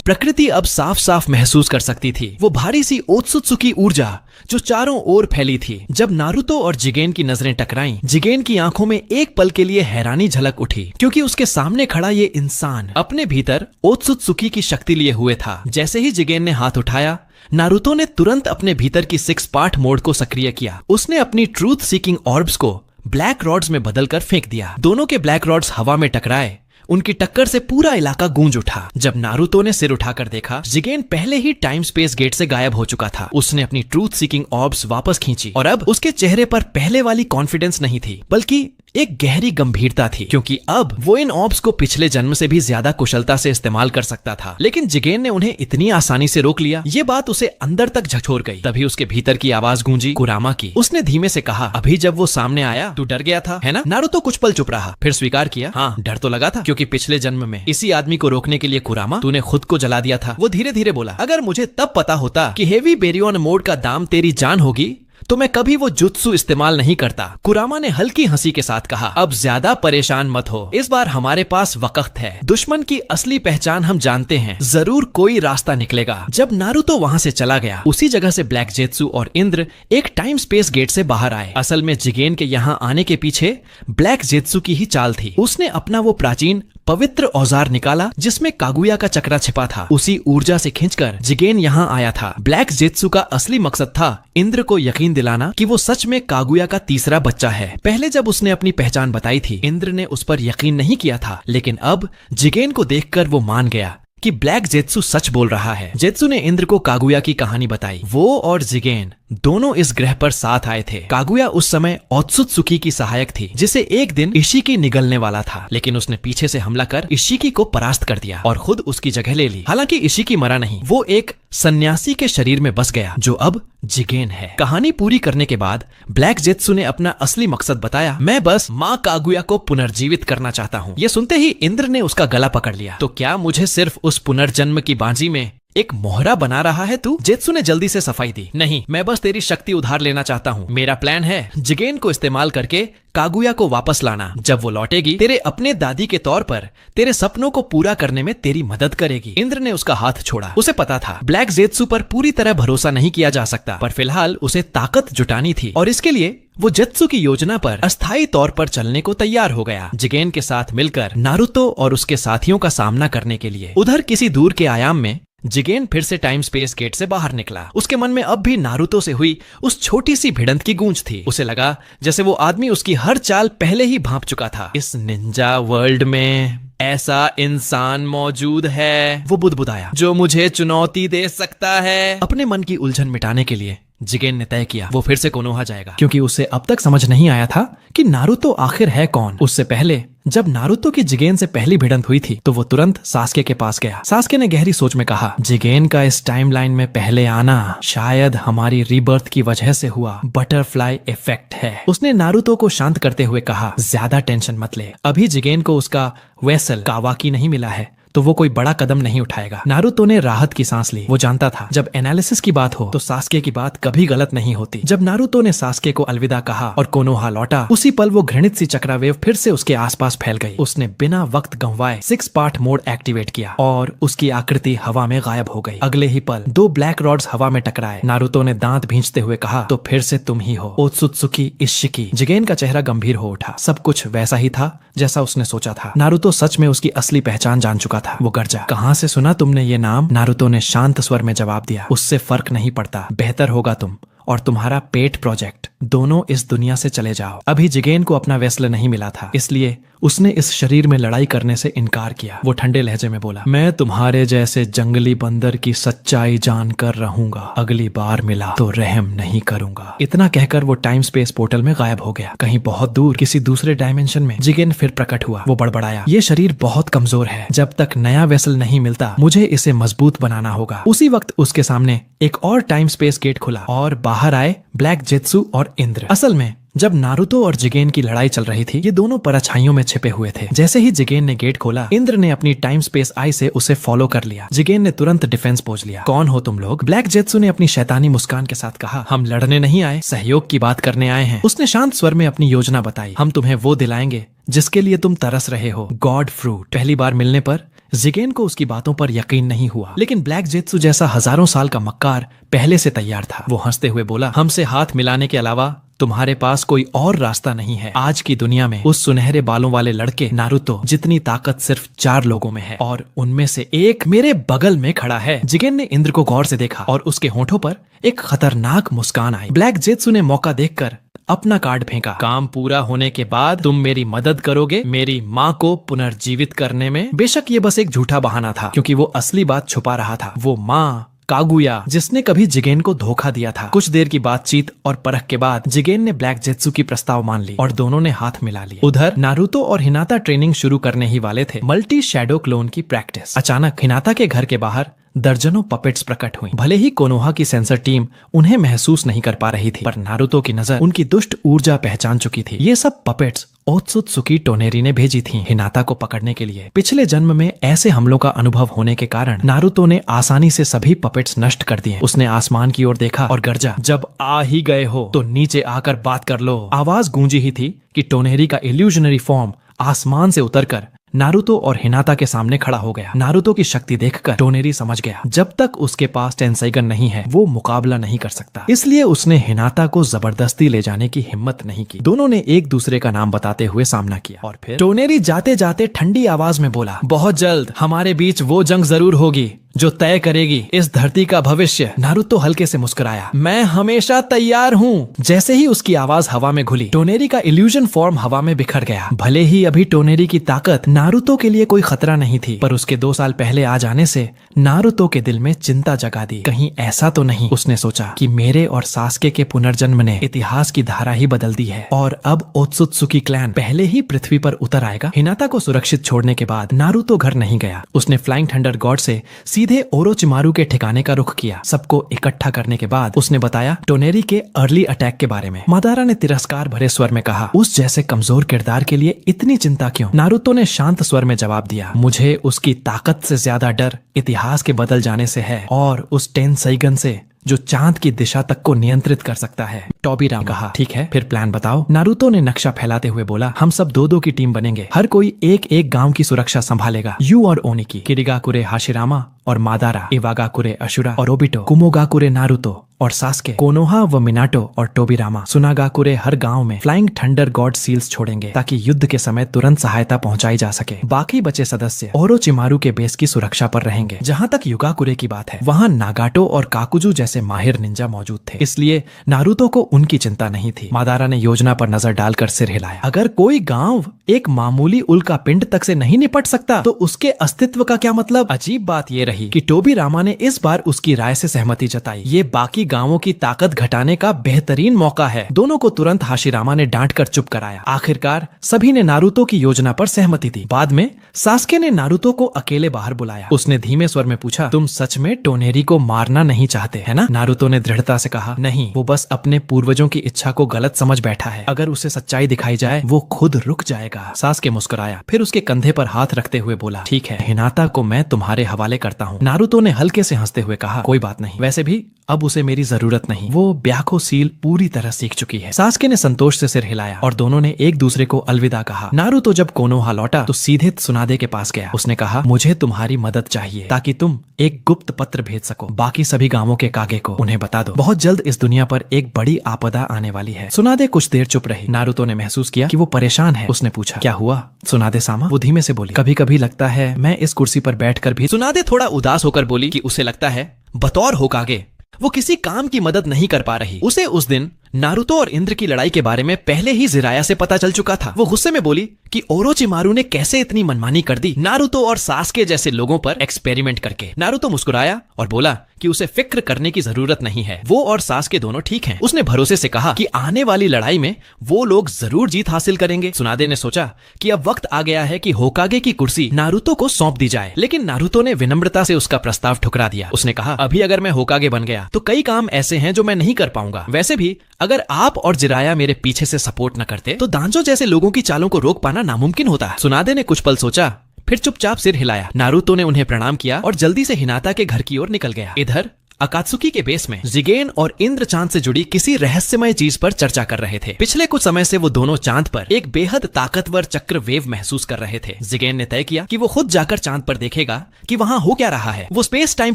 प्रकृति अब साफ साफ महसूस कर सकती थी। वो भारी सी ओत्सुत्सुकी ऊर्जा जो चारों ओर फैली थी। जब नारुतो और जिगेन की नजरें टकराईं, जिगेन की आंखों में एक पल के लिए हैरानी झलक उठी, क्योंकि उसके सामने खड़ा ये इंसान अपने भीतर ओत्सुत्सुकी की शक्ति लिए हुए था। जैसे ही जिगेन ने हाथ उठाया, नारुतो ने तुरंत अपने भीतर की 6 पार्ट मोड को सक्रिय किया। उसने अपनी ट्रूथ सीकिंग ऑर्ब्स को ब्लैक रॉड्स में बदलकर फेंक दिया। दोनों के ब्लैक रॉड्स हवा में टकराए उनकी टक्कर से पूरा इलाका गूंज उठा। जब नारुतो ने सिर उठाकर देखा, जिगेन पहले ही टाइम स्पेस गेट से गायब हो चुका था। उसने अपनी ट्रूथ सीकिंग ऑर्ब्स वापस खींची और अब उसके चेहरे पर पहले वाली कॉन्फिडेंस नहीं थी, बल्कि एक गहरी गंभीरता थी, क्योंकि अब वो इन ऑर्ब्स को पिछले जन्म से भी ज्यादा कुशलता से इस्तेमाल कर सकता था। लेकिन जिगेन ने उन्हें इतनी आसानी से रोक लिया, ये बात उसे अंदर तक झकझोर गई। तभी उसके भीतर की आवाज गूंजी, कुरामा की। उसने धीमे से कहा, अभी जब वो सामने आया तू डर गया था, है ना? नारुतो कुछ पल चुप रहा, फिर स्वीकार किया, हाँ डर तो लगा था, क्योंकि पिछले जन्म में इसी आदमी को रोकने के लिए कुरामा तूने खुद को जला दिया था। वो धीरे धीरे बोला, अगर मुझे तब पता होता कि हेवी बेरियोन मोड का दाम तेरी जान होगी तो मैं कभी वो जुत्सु इस्तेमाल नहीं करता। कुरामा ने हल्की हंसी के साथ कहा, अब ज्यादा परेशान मत हो, इस बार हमारे पास वक्त है। दुश्मन की असली पहचान हम जानते हैं, जरूर कोई रास्ता निकलेगा। जब नारुतो वहां से चला गया, उसी जगह से ब्लैक जेत्सु और इंद्र एक टाइम स्पेस गेट से बाहर आए। असल में जिगेन के यहाँ आने के पीछे ब्लैक जेत्सु की ही चाल थी। उसने अपना वो प्राचीन पवित्र औजार निकाला जिसमें कागुया का चक्रा छिपा था। उसी ऊर्जा से खींचकर जिगेन यहाँ आया था। ब्लैक जेत्सु का असली मकसद था इंद्र को यकीन दिलाना कि वो सच में कागुया का तीसरा बच्चा है। पहले जब उसने अपनी पहचान बताई थी, इंद्र ने उस पर यकीन नहीं किया था, लेकिन अब जिगेन को देखकर वो मान गया कि ब्लैक जेत्सु सच बोल रहा है। जेत्सु ने इंद्र को कागुया की कहानी बताई। वो और जिगेन दोनों इस ग्रह पर साथ आए थे। कागुया उस समय ओत्सुत्सुकी की सहायक थी, जिसे एक दिन इशिकी निगलने वाला था, लेकिन उसने पीछे से हमला कर इशिकी को परास्त कर दिया और खुद उसकी जगह ले ली। हालांकि इशिकी मरा नहीं, वो एक सन्यासी के शरीर में बस गया जो अब जिगेन है। कहानी पूरी करने के बाद ब्लैक जेत्सु ने अपना असली मकसद बताया, मैं बस माँ कागुया को पुनर्जीवित करना चाहता हूँ। ये सुनते ही इंद्र ने उसका गला पकड़ लिया। तो क्या मुझे सिर्फ उस पुनर्जन्म की बाजी में एक मोहरा बना रहा है तू? जेत्सु ने जल्दी से सफाई दी, नहीं, मैं बस तेरी शक्ति उधार लेना चाहता हूँ। मेरा प्लान है जिगेन को इस्तेमाल करके कागुया को वापस लाना। जब वो लौटेगी, तेरे अपने दादी के तौर पर तेरे सपनों को पूरा करने में तेरी मदद करेगी। इंद्र ने उसका हाथ छोड़ा। उसे पता था ब्लैक जेत्सु पर पूरी तरह भरोसा नहीं किया जा सकता, पर फिलहाल उसे ताकत जुटानी थी और इसके लिए वो जेत्सु की योजना पर अस्थायी तौर पर चलने को तैयार हो गया, जिगेन के साथ मिलकर नारुतो और उसके साथियों का सामना करने के लिए। उधर किसी दूर के आयाम में जिगेन फिर से टाइम स्पेस गेट से बाहर निकला। उसके मन में अब भी नारुतो से हुई उस छोटी सी भिड़ंत की गूंज थी। उसे लगा जैसे वो आदमी उसकी हर चाल पहले ही भांप चुका था। इस निंजा वर्ल्ड में ऐसा इंसान मौजूद है, वो बुदबुदाया, जो मुझे चुनौती दे सकता है। अपने मन की उलझन मिटाने के लिए जिगेन ने तय किया वो फिर से कोनोहा जाएगा, क्योंकि उसे अब तक समझ नहीं आया था कि नारुतो आखिर है कौन। उससे पहले जब नारुतो की जिगेन से पहली भिड़ंत हुई थी तो वो तुरंत सास्के के पास गया। सास्के ने गहरी सोच में कहा, जिगेन का इस टाइमलाइन में पहले आना शायद हमारी रीबर्थ की वजह से हुआ बटरफ्लाई इफेक्ट है। उसने नारुतो को शांत करते हुए कहा, ज्यादा टेंशन मत ले, अभी जिगेन को उसका वेसल कावाकी नहीं मिला है तो वो कोई बड़ा कदम नहीं उठाएगा। नारुतो ने राहत की सांस ली। वो जानता था जब एनालिसिस की बात हो तो सास्के की बात कभी गलत नहीं होती। जब नारुतो ने सास्के को अलविदा कहा और कोनोहा लौटा, उसी पल वो घृणित सी चक्रवेव फिर से उसके आसपास फैल गई। उसने बिना वक्त गंवाए 6 पार्ट मोड एक्टिवेट किया और उसकी आकृति हवा में गायब हो गई। अगले ही पल 2 ब्लैक रॉड्स हवा में टकराए। नारुतो ने दांत भींचते हुए कहा, तो फिर से तुम ही हो, ओत्सुत्सुकी इशिकी। जिगेन का चेहरा गंभीर हो उठा। सब कुछ वैसा ही था जैसा उसने सोचा था। नारुतो सच में उसकी असली पहचान जान चुका था। वो गर्जा, कहाँ से सुना तुमने ये नाम? नारुतो ने शांत स्वर में जवाब दिया, उससे फर्क नहीं पड़ता, बेहतर होगा तुम और तुम्हारा पेट प्रोजेक्ट दोनों इस दुनिया से चले जाओ। अभी जिगेन को अपना वेसल नहीं मिला था, इसलिए उसने इस शरीर में लड़ाई करने से इनकार किया। वो ठंडे लहजे में बोला, मैं तुम्हारे जैसे जंगली बंदर की सच्चाई जानकर रहूंगा, अगली बार मिला तो रहम नहीं करूंगा। इतना कहकर वो टाइम स्पेस पोर्टल में गायब हो गया। कहीं बहुत दूर किसी दूसरे डायमेंशन में जिगेन फिर प्रकट हुआ। वो बड़बड़ाया, ये शरीर बहुत कमजोर है, जब तक नया वेसल नहीं मिलता मुझे इसे मजबूत बनाना होगा। उसी वक्त उसके सामने एक और टाइम स्पेस गेट खुला और बाहर आए ब्लैक जेत्सु और इंद्र। असल में जब नारुतो और जिगेन की लड़ाई चल रही थी, ये दोनों परछाइयों में छिपे हुए थे। जैसे ही जिगेन ने गेट खोला, इंद्र ने अपनी टाइम स्पेस आई से उसे फॉलो कर लिया। जिगेन ने तुरंत डिफेंस पोज लिया। कौन हो तुम लोग? ब्लैक जेत्सु ने अपनी शैतानी मुस्कान के साथ कहा, हम लड़ने नहीं आए, सहयोग की बात करने आए हैं। उसने शांत स्वर में अपनी योजना बताई, हम तुम्हें वो दिलाएंगे जिसके लिए तुम तरस रहे हो, गॉड फ्रूट। पहली बार मिलने पर जिगेन को उसकी बातों पर यकीन नहीं हुआ, लेकिन ब्लैक जेत्सु जैसा हजारों साल का मक्कार पहले से तैयार था। वो हंसते हुए बोला, हमसे हाथ मिलाने के अलावा तुम्हारे पास कोई और रास्ता नहीं है। आज की दुनिया में उस सुनहरे बालों वाले लड़के नारुतो जितनी ताकत सिर्फ 4 लोगों में है और उनमें से एक मेरे बगल में खड़ा है। जिगेन ने इंद्र को गौर से देखा और उसके होठों पर एक खतरनाक मुस्कान आई। ब्लैक जेत्सु ने मौका देखकर अपना कार्ड फेंका। काम पूरा होने के बाद तुम मेरी मदद करोगे मेरी माँ को पुनर्जीवित करने में। बेशक ये बस एक झूठा बहाना था, क्योंकि वो असली बात छुपा रहा था। वो माँ कागुया, जिसने कभी जिगेन को धोखा दिया था। कुछ देर की बातचीत और परख के बाद जिगेन ने ब्लैक जेत्सु की प्रस्ताव मान ली और दोनों ने हाथ मिला लिया। उधर नारुतो और हिनाता ट्रेनिंग शुरू करने ही वाले थे, मल्टी शैडो क्लोन की प्रैक्टिस। अचानक हिनाता के घर के बाहर दर्जनों पपेट्स प्रकट हुई। भले ही कोनोहा की सेंसर टीम उन्हें महसूस नहीं कर पा रही थी, पर नारुतो की नजर उनकी दुष्ट ऊर्जा पहचान चुकी थी। ये सब पपेट्स ओत्सुत्सुकी टोनेरी ने भेजी थी हिनाता को पकड़ने के लिए। पिछले जन्म में ऐसे हमलों का अनुभव होने के कारण नारुतो ने आसानी से सभी पपेट्स नष्ट कर दिए। उसने आसमान की ओर देखा और गर्जा, जब आ ही गए हो तो नीचे आकर बात कर लो। आवाज गूंजी ही थी कि टोनेरी का इल्यूजनरी फॉर्म आसमान से उतरकर नारुतो और हिनाता के सामने खड़ा हो गया। नारुतो की शक्ति देखकर टोनेरी समझ गया, जब तक उसके पास टेंसाइगन नहीं है वो मुकाबला नहीं कर सकता। इसलिए उसने हिनाता को जबरदस्ती ले जाने की हिम्मत नहीं की। दोनों ने एक दूसरे का नाम बताते हुए सामना किया और फिर टोनेरी जाते जाते ठंडी आवाज में बोला, बहुत जल्द हमारे बीच वो जंग जरूर होगी जो तय करेगी इस धरती का भविष्य। नारुतो हल्के से मुस्कुराया, मैं हमेशा तैयार हूँ। जैसे ही उसकी आवाज हवा में घुली, टोनेरी का इल्यूजन फॉर्म हवा में बिखर गया। भले ही अभी टोनेरी की ताकत नारुतो के लिए कोई खतरा नहीं थी, पर उसके 2 साल पहले आ जाने से नारुतो के दिल में चिंता जगा दी। कहीं ऐसा तो नहीं, उसने सोचा, कि मेरे और सास्के के पुनर्जन्म ने इतिहास की धारा ही बदल दी है और अब ओत्सुत्सुकी क्लैन पहले ही पृथ्वी पर उतर आएगा। हिनाता को सुरक्षित छोड़ने के बाद नारुतो घर नहीं गया। उसने फ्लाइंग थंडर गॉड से सीधे ओरोचिमारू के ठिकाने का रुख किया। सबको इकट्ठा करने के बाद उसने बताया टोनेरी के अर्ली अटैक के बारे में। मादारा ने तिरस्कार भरे स्वर में कहा, उस जैसे कमजोर किरदार के लिए इतनी चिंता क्यों? नारुतो ने शांत स्वर में जवाब दिया, मुझे उसकी ताकत से ज्यादा डर इतिहास के बदल जाने से है और उस टेंसाइगन से जो चांद की दिशा तक को नियंत्रित कर सकता है। टोबीरामा कहा, ठीक है, फिर प्लान बताओ। नारुतो ने नक्शा फैलाते हुए बोला, हम सब 2-2 की टीम बनेंगे। हर कोई एक गांव की सुरक्षा संभालेगा। यू और ओनिकी, किरिगाकुरे हाशिरामा और मादारा, इवागाकुरे अशुरा और ओबिटो, कुमोगाकुरे नारुतो और सास्के, कोनोहा व मिनाटो और टोबीरामा, सुनागाकुरे हर गांव में फ्लाइंग थंडर गॉड सील्स छोड़ेंगे ताकि युद्ध के समय तुरंत सहायता पहुंचाई जा सके। बाकी बचे सदस्य ओरोचिमारू के बेस की सुरक्षा पर रहेंगे। जहां तक युगाकुरे की बात है, वहां नागाटो और काकुजू जैसे माहिर निंजा मौजूद थे, इसलिए नारुतो को उनकी चिंता नहीं थी। मादारा ने योजना पर नजर डालकर सिर हिलाया, अगर कोई गांव एक मामूली उल्का पिंड तक से नहीं निपट सकता तो उसके अस्तित्व का क्या मतलब? अजीब बात यह रही कि टोबीरामा ने इस बार उसकी राय से सहमति जताई। ये बाकी गांवों की ताकत घटाने का बेहतरीन मौका है। दोनों को तुरंत हाशिरामा ने डांट कर चुप कराया। आखिरकार सभी ने नारुतो की योजना पर सहमति दी। बाद में सास्के ने नारुतो को अकेले बाहर बुलाया। उसने धीमे स्वर में पूछा, तुम सच में टोनेरी को मारना नहीं चाहते है ना? नारुतो ने दृढ़ता से कहा, नहीं, वो बस अपने पूर्वजों की इच्छा को गलत समझ बैठा है। अगर उसे सच्चाई दिखाई जाए वो खुद रुक जाएगा। सास्के मुस्कुराया, फिर उसके कंधे पर हाथ रखते हुए बोला, ठीक है, हिनाता को मैं तुम्हारे हवाले करता हूँ। नारुतो ने हल्के से हंसते हुए कहा, कोई बात नहीं, वैसे भी अब उसे मेरी जरूरत नहीं, वो ब्याको सील पूरी तरह सीख चुकी है। सास्के ने संतोष से सिर हिलाया और दोनों ने एक दूसरे को अलविदा कहा। नारुतो जब कोनोहा लौटा तो सीधे त्सुनादे के पास गया। उसने कहा, मुझे तुम्हारी मदद चाहिए ताकि तुम एक गुप्त पत्र भेज सको बाकी सभी गांवों के कागे को। उन्हें बता दो, बहुत जल्द इस दुनिया पर एक बड़ी आपदा आने वाली है। त्सुनादे कुछ देर चुप रही। नारुतो ने महसूस किया कि वो परेशान है। उसने पूछा, क्या हुआ त्सुनादे सामा? वो धीमे से बोली, कभी कभी लगता है मैं इस कुर्सी पर बैठकर भी। त्सुनादे थोड़ा उदास होकर बोली कि उसे लगता है बतौर होकागे वो किसी काम की मदद नहीं कर पा रही। उसे उस दिन नारुतो और इंद्र की लड़ाई के बारे में पहले ही जिराया से पता चल चुका था। वो गुस्से में बोली कि ओरोचिमारू ने कैसे इतनी मनमानी कर दी नारुतो और सास्के जैसे लोगों पर एक्सपेरिमेंट करके। नारुतो मुस्कुराया और बोला कि उसे फिक्र करने की जरूरत नहीं है, वो और सास्के दोनों ठीक हैं। उसने भरोसे से कहा कि आने वाली लड़ाई में वो लोग जरूर जीत हासिल करेंगे। त्सुनादे ने सोचा कि अब वक्त आ गया है कि होकागे की कुर्सी नारुतो को सौंप दी जाए, लेकिन नारुतो ने विनम्रता से उसका प्रस्ताव ठुकरा दिया। उसने कहा, अभी अगर मैं होकागे बन गया तो कई काम ऐसे हैं जो मैं नहीं कर पाऊंगा। वैसे भी अगर आप और जिराया मेरे पीछे से सपोर्ट न करते तो दांजो जैसे लोगों की चालों को रोक पाना नामुमकिन होता। त्सुनादे ने कुछ पल सोचा, फिर चुपचाप सिर हिलाया। नारुतो ने उन्हें प्रणाम किया और जल्दी से हिनाता के घर की ओर निकल गया। इधर अकात्सुकी के बेस में जिगेन और इंद्र चांद से जुड़ी किसी रहस्यमय चीज पर चर्चा कर रहे थे। पिछले कुछ समय से वो दोनों चांद पर एक बेहद ताकतवर चक्र वेव महसूस कर रहे थे। जिगेन ने तय किया कि वो खुद जाकर चांद पर देखेगा कि वहाँ हो क्या रहा है। वो स्पेस टाइम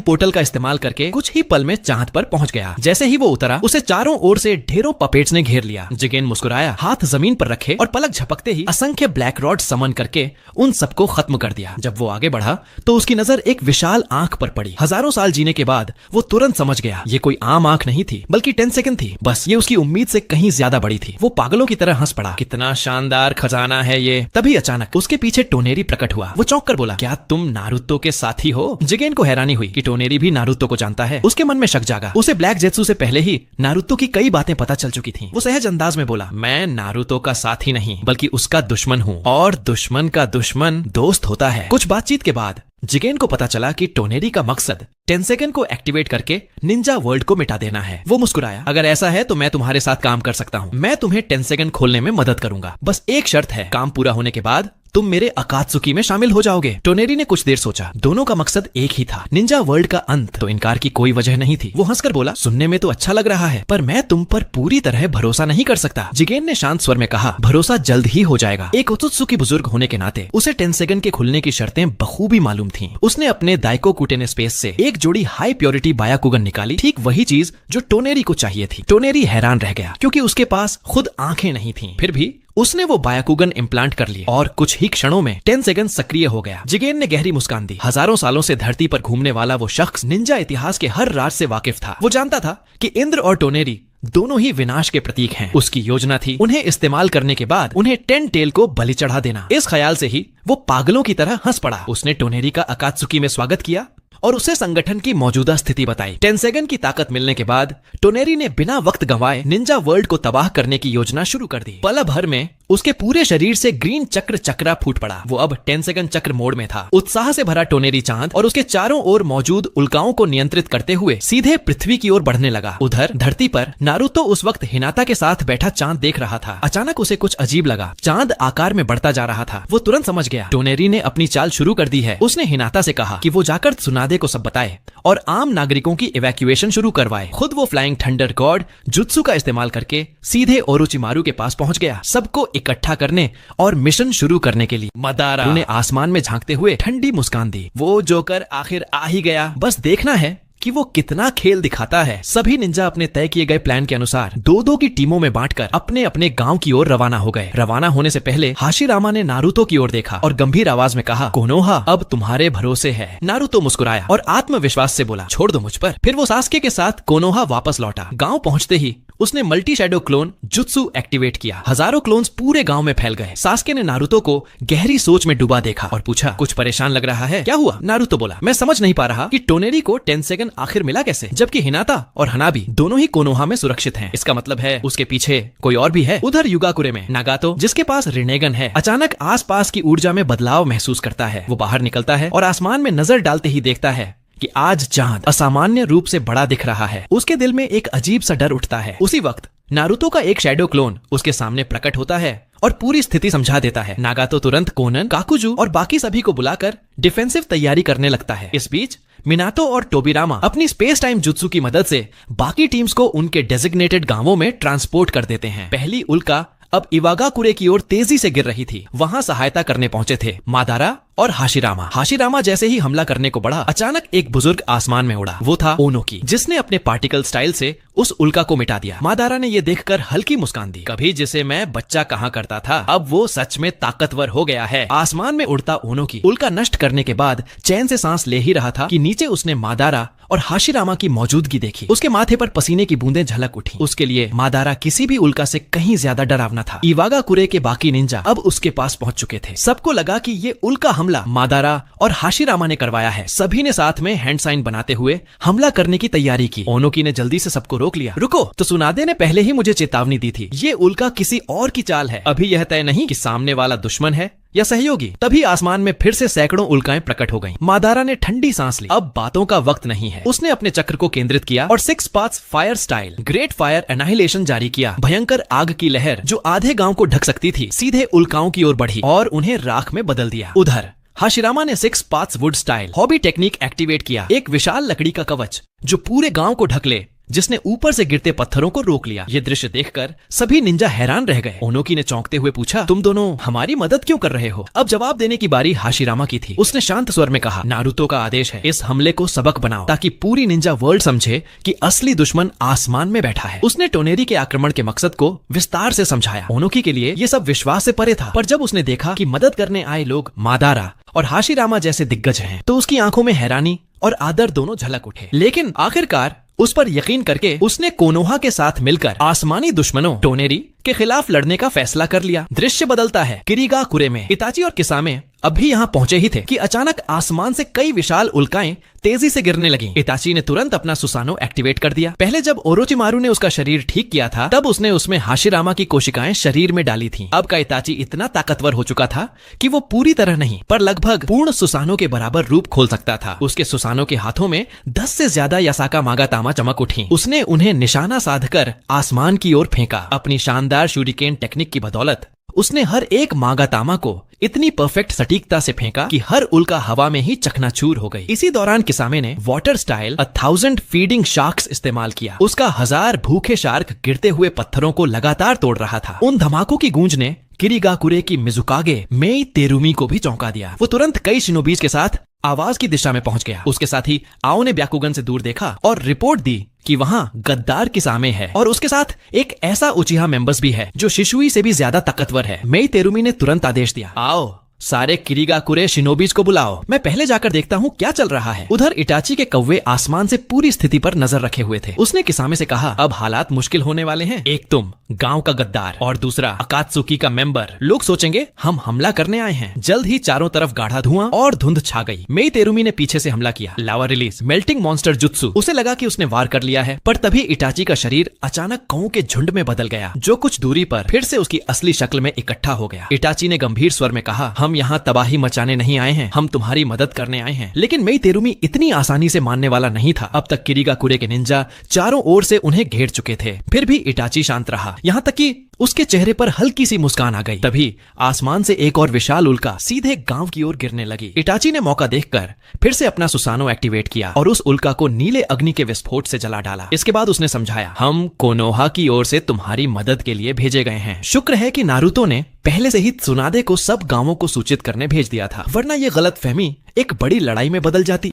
पोर्टल का इस्तेमाल करके कुछ ही पल में चांद पर पहुंच गया। जैसे ही वो उतरा उसे चारों ओर से ढेरों पपेट्स ने घेर लिया। जिगेन मुस्कुराया, हाथ जमीन पर रखे और पलक झपकते ही असंख्य ब्लैक रॉड समन करके उन सबको खत्म कर दिया। जब वो आगे बढ़ा तो उसकी नजर एक विशाल आंख पर पड़ी। हजारों साल जीने के बाद वो तुरंत समझ गया ये कोई आम आंख नहीं थी बल्कि 10 सेकंड थी। बस ये उसकी उम्मीद से कहीं ज्यादा बड़ी थी। वो पागलों की तरह हंस पड़ा, कितना शानदार खजाना है ये। तभी अचानक उसके पीछे टोनेरी प्रकट हुआ। वो चौंक कर बोला, क्या तुम नारुतो के साथी हो? जिगेन को हैरानी हुई कि टोनेरी भी नारुतो को जानता है। उसके मन में शक जागा। उसे ब्लैक जेत्सु से पहले ही नारुतो की कई बातें पता चल चुकी थी। वो सहज अंदाज में बोला, मैं नारुतो का साथी नहीं बल्कि उसका दुश्मन हूँ, और दुश्मन का दुश्मन दोस्त होता है। कुछ बातचीत के बाद जिगेन को पता चला कि टोनेरी का मकसद 10 सेकंड को एक्टिवेट करके निंजा वर्ल्ड को मिटा देना है। वो मुस्कुराया, अगर ऐसा है तो मैं तुम्हारे साथ काम कर सकता हूँ। मैं तुम्हें 10 सेकंड खोलने में मदद करूंगा, बस एक शर्त है, काम पूरा होने के बाद तुम मेरे अकात्सुकी में शामिल हो जाओगे। टोनेरी ने कुछ देर सोचा। दोनों का मकसद एक ही था, निंजा वर्ल्ड का अंत। तो इनकार की कोई वजह नहीं थी। वो हंसकर बोला, सुनने में तो अच्छा लग रहा है, पर मैं तुम पर पूरी तरह भरोसा नहीं कर सकता। जिगेन ने शांत स्वर में कहा, भरोसा जल्द ही हो जाएगा। एक ओत्सुत्सुकी बुजुर्ग होने के नाते उसे 10 सेकंड के खुलने की शर्तें बखूबी मालूम थीं। उसने अपने दाइको कुटेने स्पेस से एक जोड़ी हाई प्योरिटी बायाकुगन निकाली, ठीक वही चीज जो टोनेरी को चाहिए थी। टोनेरी हैरान रह गया क्योंकि उसके पास खुद आंखें नहीं थीं। फिर भी उसने वो बायाकुगन इम्प्लांट कर लिए और कुछ ही क्षणों में 10 सेकंड सक्रिय हो गया। जिगेन ने गहरी मुस्कान दी। हजारों सालों से धरती पर घूमने वाला वो शख्स निंजा इतिहास के हर राज से वाकिफ था। वो जानता था कि इंद्र और टोनेरी दोनों ही विनाश के प्रतीक हैं। उसकी योजना थी उन्हें इस्तेमाल करने के बाद उन्हें 10 टेल को बलि चढ़ा देना। इस ख्याल से ही वो पागलों की तरह हंस पड़ा। उसने टोनेरी का अकात्सुकी में स्वागत किया और उसे संगठन की मौजूदा स्थिति बताई। 10 सेकंड की ताकत मिलने के बाद टोनेरी ने बिना वक्त गंवाए निंजा वर्ल्ड को तबाह करने की योजना शुरू कर दी। पल भर में उसके पूरे शरीर से ग्रीन चक्र चक्रा फूट पड़ा। वो अब 10 सेकंड चक्र मोड में था। उत्साह से भरा टोनेरी चांद और उसके चारों ओर मौजूद उल्काओं को नियंत्रित करते हुए सीधे पृथ्वी की ओर बढ़ने लगा। उधर धरती पर नारुतो उस वक्त हिनाता के साथ बैठा चांद देख रहा था। अचानक उसे कुछ अजीब लगा। चांद आकार में बढ़ता जा रहा था। वो तुरंत समझ गया टोनेरी ने अपनी चाल शुरू कर दी है। उसने हिनाता से कहा कि वो जाकर त्सुनादे को सब बताए और आम नागरिकों की इवैक्यूएशन शुरू करवाए। खुद वो फ्लाइंग थंडर गॉड जुत्सु का इस्तेमाल करके सीधे ओरोचिमारू के पास पहुंच गया, सबको इकट्ठा करने और मिशन शुरू करने के लिए। मादारा ने आसमान में झांकते हुए ठंडी मुस्कान दी। वो जोकर आखिर आ ही गया, बस देखना है कि वो कितना खेल दिखाता है। सभी निंजा अपने तय किए गए प्लान के अनुसार दो दो की टीमों में बांटकर अपने अपने गांव की ओर रवाना हो गए। रवाना होने से पहले हाशिरामा ने नारुतो की ओर देखा और गंभीर आवाज में कहा, कोनोहा अब तुम्हारे भरोसे है। नारुतो मुस्कुराया और आत्मविश्वास से बोला, छोड़ दो मुझ पर। फिर वो सास्के के साथ कोनोहा वापस लौटा। गांव पहुंचते ही उसने multi shadow clone jutsu activate किया। हजारों क्लोन्स पूरे गांव में फैल गए। सास्के ने नारुतो को गहरी सोच में डूबा देखा और पूछा, कुछ परेशान लग रहा है, क्या हुआ? नारुतो बोला, मैं समझ नहीं पा रहा कि टोनेरी को 10 सेकंड आखिर मिला कैसे, जबकि हिनाता और हनाबी दोनों ही कोनोहा में सुरक्षित हैं। इसका मतलब है उसके पीछे कोई और भी है। उधर युगाकुरे में नागातो, जिसके पास रिनेगन है, अचानक आसपास की ऊर्जा में बदलाव महसूस करता है। वो बाहर निकलता है और आसमान में नजर डालते ही देखता है कि आज चांद असामान्य रूप से बड़ा दिख रहा है। उसके दिल में एक अजीब सा डर उठता है। उसी वक्त नारुतो का एक शैडो क्लोन उसके सामने प्रकट होता है और पूरी स्थिति समझा देता है। नागातो तुरंत कोनन, काकुजू और बाकी सभी को बुलाकर डिफेंसिव तैयारी करने लगता है। इस बीच मिनातो और टोबिरामा अपनी स्पेस टाइम जुत्सु की मदद से बाकी टीम्स को उनके डेजिग्नेटेड गांवों में ट्रांसपोर्ट कर देते हैं। पहली उल्का अब इवागाकुरे की ओर तेजी से गिर रही थी। वहां सहायता करने पहुंचे थे मादारा और हाशिरामा। हाशिरामा जैसे ही हमला करने को बढ़ा, अचानक एक बुजुर्ग आसमान में उड़ा। वो था ओनोकी, जिसने अपने पार्टिकल स्टाइल से उस उल्का को मिटा दिया। मादारा ने ये देखकर हल्की मुस्कान दी। कभी जिसे मैं बच्चा कहा करता था, अब वो सच में ताकतवर हो गया है। आसमान में उड़ता ओनोकी उल्का नष्ट करने के बाद चैन से सांस ले ही रहा था कि नीचे उसने मादारा और हाशिरामा की मौजूदगी देखी। उसके माथे पर पसीने की बूंदें झलक उठी। उसके लिए मादारा किसी भी उल्का से कहीं ज्यादा डरावना था। इवागाकुरे के बाकी निंजा अब उसके पास पहुंच चुके थे। सबको लगा कि ये उल्का हमला मादारा और हाशिरामा ने करवाया है। सभी ने साथ में हैंड साइन बनाते हुए हमला करने की तैयारी की। ओनोकी ने जल्दी से सबको रोक लिया। रुको, तो त्सुनादे ने पहले ही मुझे चेतावनी दी थी। ये उल्का किसी और की चाल है। अभी यह तय नहीं कि सामने वाला दुश्मन है या सहयोगी। तभी आसमान में फिर से सैकड़ों उल्काएं प्रकट हो गईं। मादारा ने ठंडी सांस ली। अब बातों का वक्त नहीं है। उसने अपने चक्र को केंद्रित किया और 6 paths fire style great fire annihilation जारी किया। भयंकर आग की लहर जो आधे गांव को ढक सकती थी, सीधे उल्काओं की ओर बढ़ी और उन्हें राख में बदल दिया। उधर हाशिरामा ने 6 paths wood style hobby technique activate किया। एक विशाल लकड़ी का कवच जो पूरे गांव को ढक ले, जिसने ऊपर से गिरते पत्थरों को रोक लिया। ये दृश्य देखकर सभी निंजा हैरान रह गए। ओनोकी ने चौंकते हुए पूछा, तुम दोनों हमारी मदद क्यों कर रहे हो? अब जवाब देने की बारी हाशिरामा की थी। उसने शांत स्वर में कहा, नारुतो का आदेश है, इस हमले को सबक बनाओ ताकि पूरी निंजा वर्ल्ड समझे कि असली दुश्मन आसमान में बैठा है। उसने टोनेरी के आक्रमण के मकसद को विस्तार से समझाया। ओनोकी के लिए ये सब विश्वास से परे था, पर जब उसने देखा कि मदद करने आए लोग मादारा और हाशिरामा जैसे दिग्गज हैं, तो उसकी आंखों में हैरानी और आदर दोनों झलक उठे। लेकिन आखिरकार उस पर यकीन करके उसने कोनोहा के साथ मिलकर आसमानी दुश्मनों टोनेरी के खिलाफ लड़ने का फैसला कर लिया। दृश्य बदलता है किरीगाकुरे में। इताची और किसामे अभी यहाँ पहुंचे ही थे कि अचानक आसमान से कई विशाल उल्काएं तेजी से गिरने लगीं। इताची ने तुरंत अपना सुसानो एक्टिवेट कर दिया। पहले जब ओरोचिमारू ने उसका शरीर ठीक किया था तब उसने उसमें हाशिरामा की कोशिकाएं शरीर में डाली थीं। अब का इताची इतना ताकतवर हो चुका था कि वो पूरी तरह नहीं पर लगभग पूर्ण सुसानो के बराबर रूप खोल सकता था। उसके सुसानो के हाथों में 10 से ज्यादा यासाका मागातामा चमक उठी। उसने उन्हें निशाना साधकर आसमान की ओर फेंका। अपनी शानदार शूरिकेन टेक्निक की बदौलत उसने हर एक मागातामा को इतनी परफेक्ट सटीकता से फेंका कि हर उल्का हवा में ही चकनाचूर हो गई। इसी दौरान किसामे ने वाटर स्टाइल 1000 फीडिंग शार्क्स इस्तेमाल किया। उसका 1000 भूखे शार्क गिरते हुए पत्थरों को लगातार तोड़ रहा था। उन धमाकों की गूंज ने किरीगाकुरे की मिजुकागे मेई तेरुमी को भी चौंका दिया। वो तुरंत कई शिनोबीज के साथ आवाज की दिशा में पहुंच गया। उसके साथ ही आओ ने ब्याकुगन से दूर देखा और रिपोर्ट दी कि वहां गद्दार किसामे है और उसके साथ एक ऐसा उचिहा मेंबर्स भी है जो शिशुई से भी ज्यादा ताकतवर है। मेई तेरुमी ने तुरंत आदेश दिया, आओ सारे किरीगाकुरे शिनोबीज को बुलाओ, मैं पहले जाकर देखता हूँ क्या चल रहा है। उधर इटाची के कौवे आसमान से पूरी स्थिति पर नजर रखे हुए थे। उसने किसामे से कहा, अब हालात मुश्किल होने वाले हैं। एक तुम गांव का गद्दार और दूसरा अकात्सुकी का मेंबर। लोग सोचेंगे हम हमला करने आए हैं। जल्द ही चारों तरफ गाढ़ा धुआं और धुंध छा गई। मेई तेरुमी ने पीछे से हमला किया। लावा रिलीज मेल्टिंग मॉन्स्टर जुत्सु। उसे लगा कि उसने वार कर लिया है, पर तभी इटाची का शरीर अचानक कौओं के झुंड में बदल गया जो कुछ दूरी पर फिर से उसकी असली शक्ल में इकट्ठा हो गया। इटाची ने गंभीर स्वर में कहा, हम यहाँ तबाही मचाने नहीं आए हैं, हम तुम्हारी मदद करने आए हैं। लेकिन मेई तेरुमी इतनी आसानी से मानने वाला नहीं था। अब तक किरीगाकुरे के निंजा चारों ओर से उन्हें घेर चुके थे। फिर भी इटाची शांत रहा, यहाँ तक कि उसके चेहरे पर हल्की सी मुस्कान आ गई। तभी आसमान से एक और विशाल उल्का सीधे गांव की ओर गिरने लगी। इटाची ने मौका देखकर फिर से अपना सुसानो एक्टिवेट किया और उस उल्का को नीले अग्नि के विस्फोट से जला डाला। इसके बाद उसने समझाया, हम कोनोहा की ओर से तुम्हारी मदद के लिए भेजे गए हैं। शुक्र है कि नारुतो ने पहले से ही त्सुनादे को सब गांवों को सूचित करने भेज दिया था, वरना यह गलतफहमी एक बड़ी लड़ाई में बदल जाती।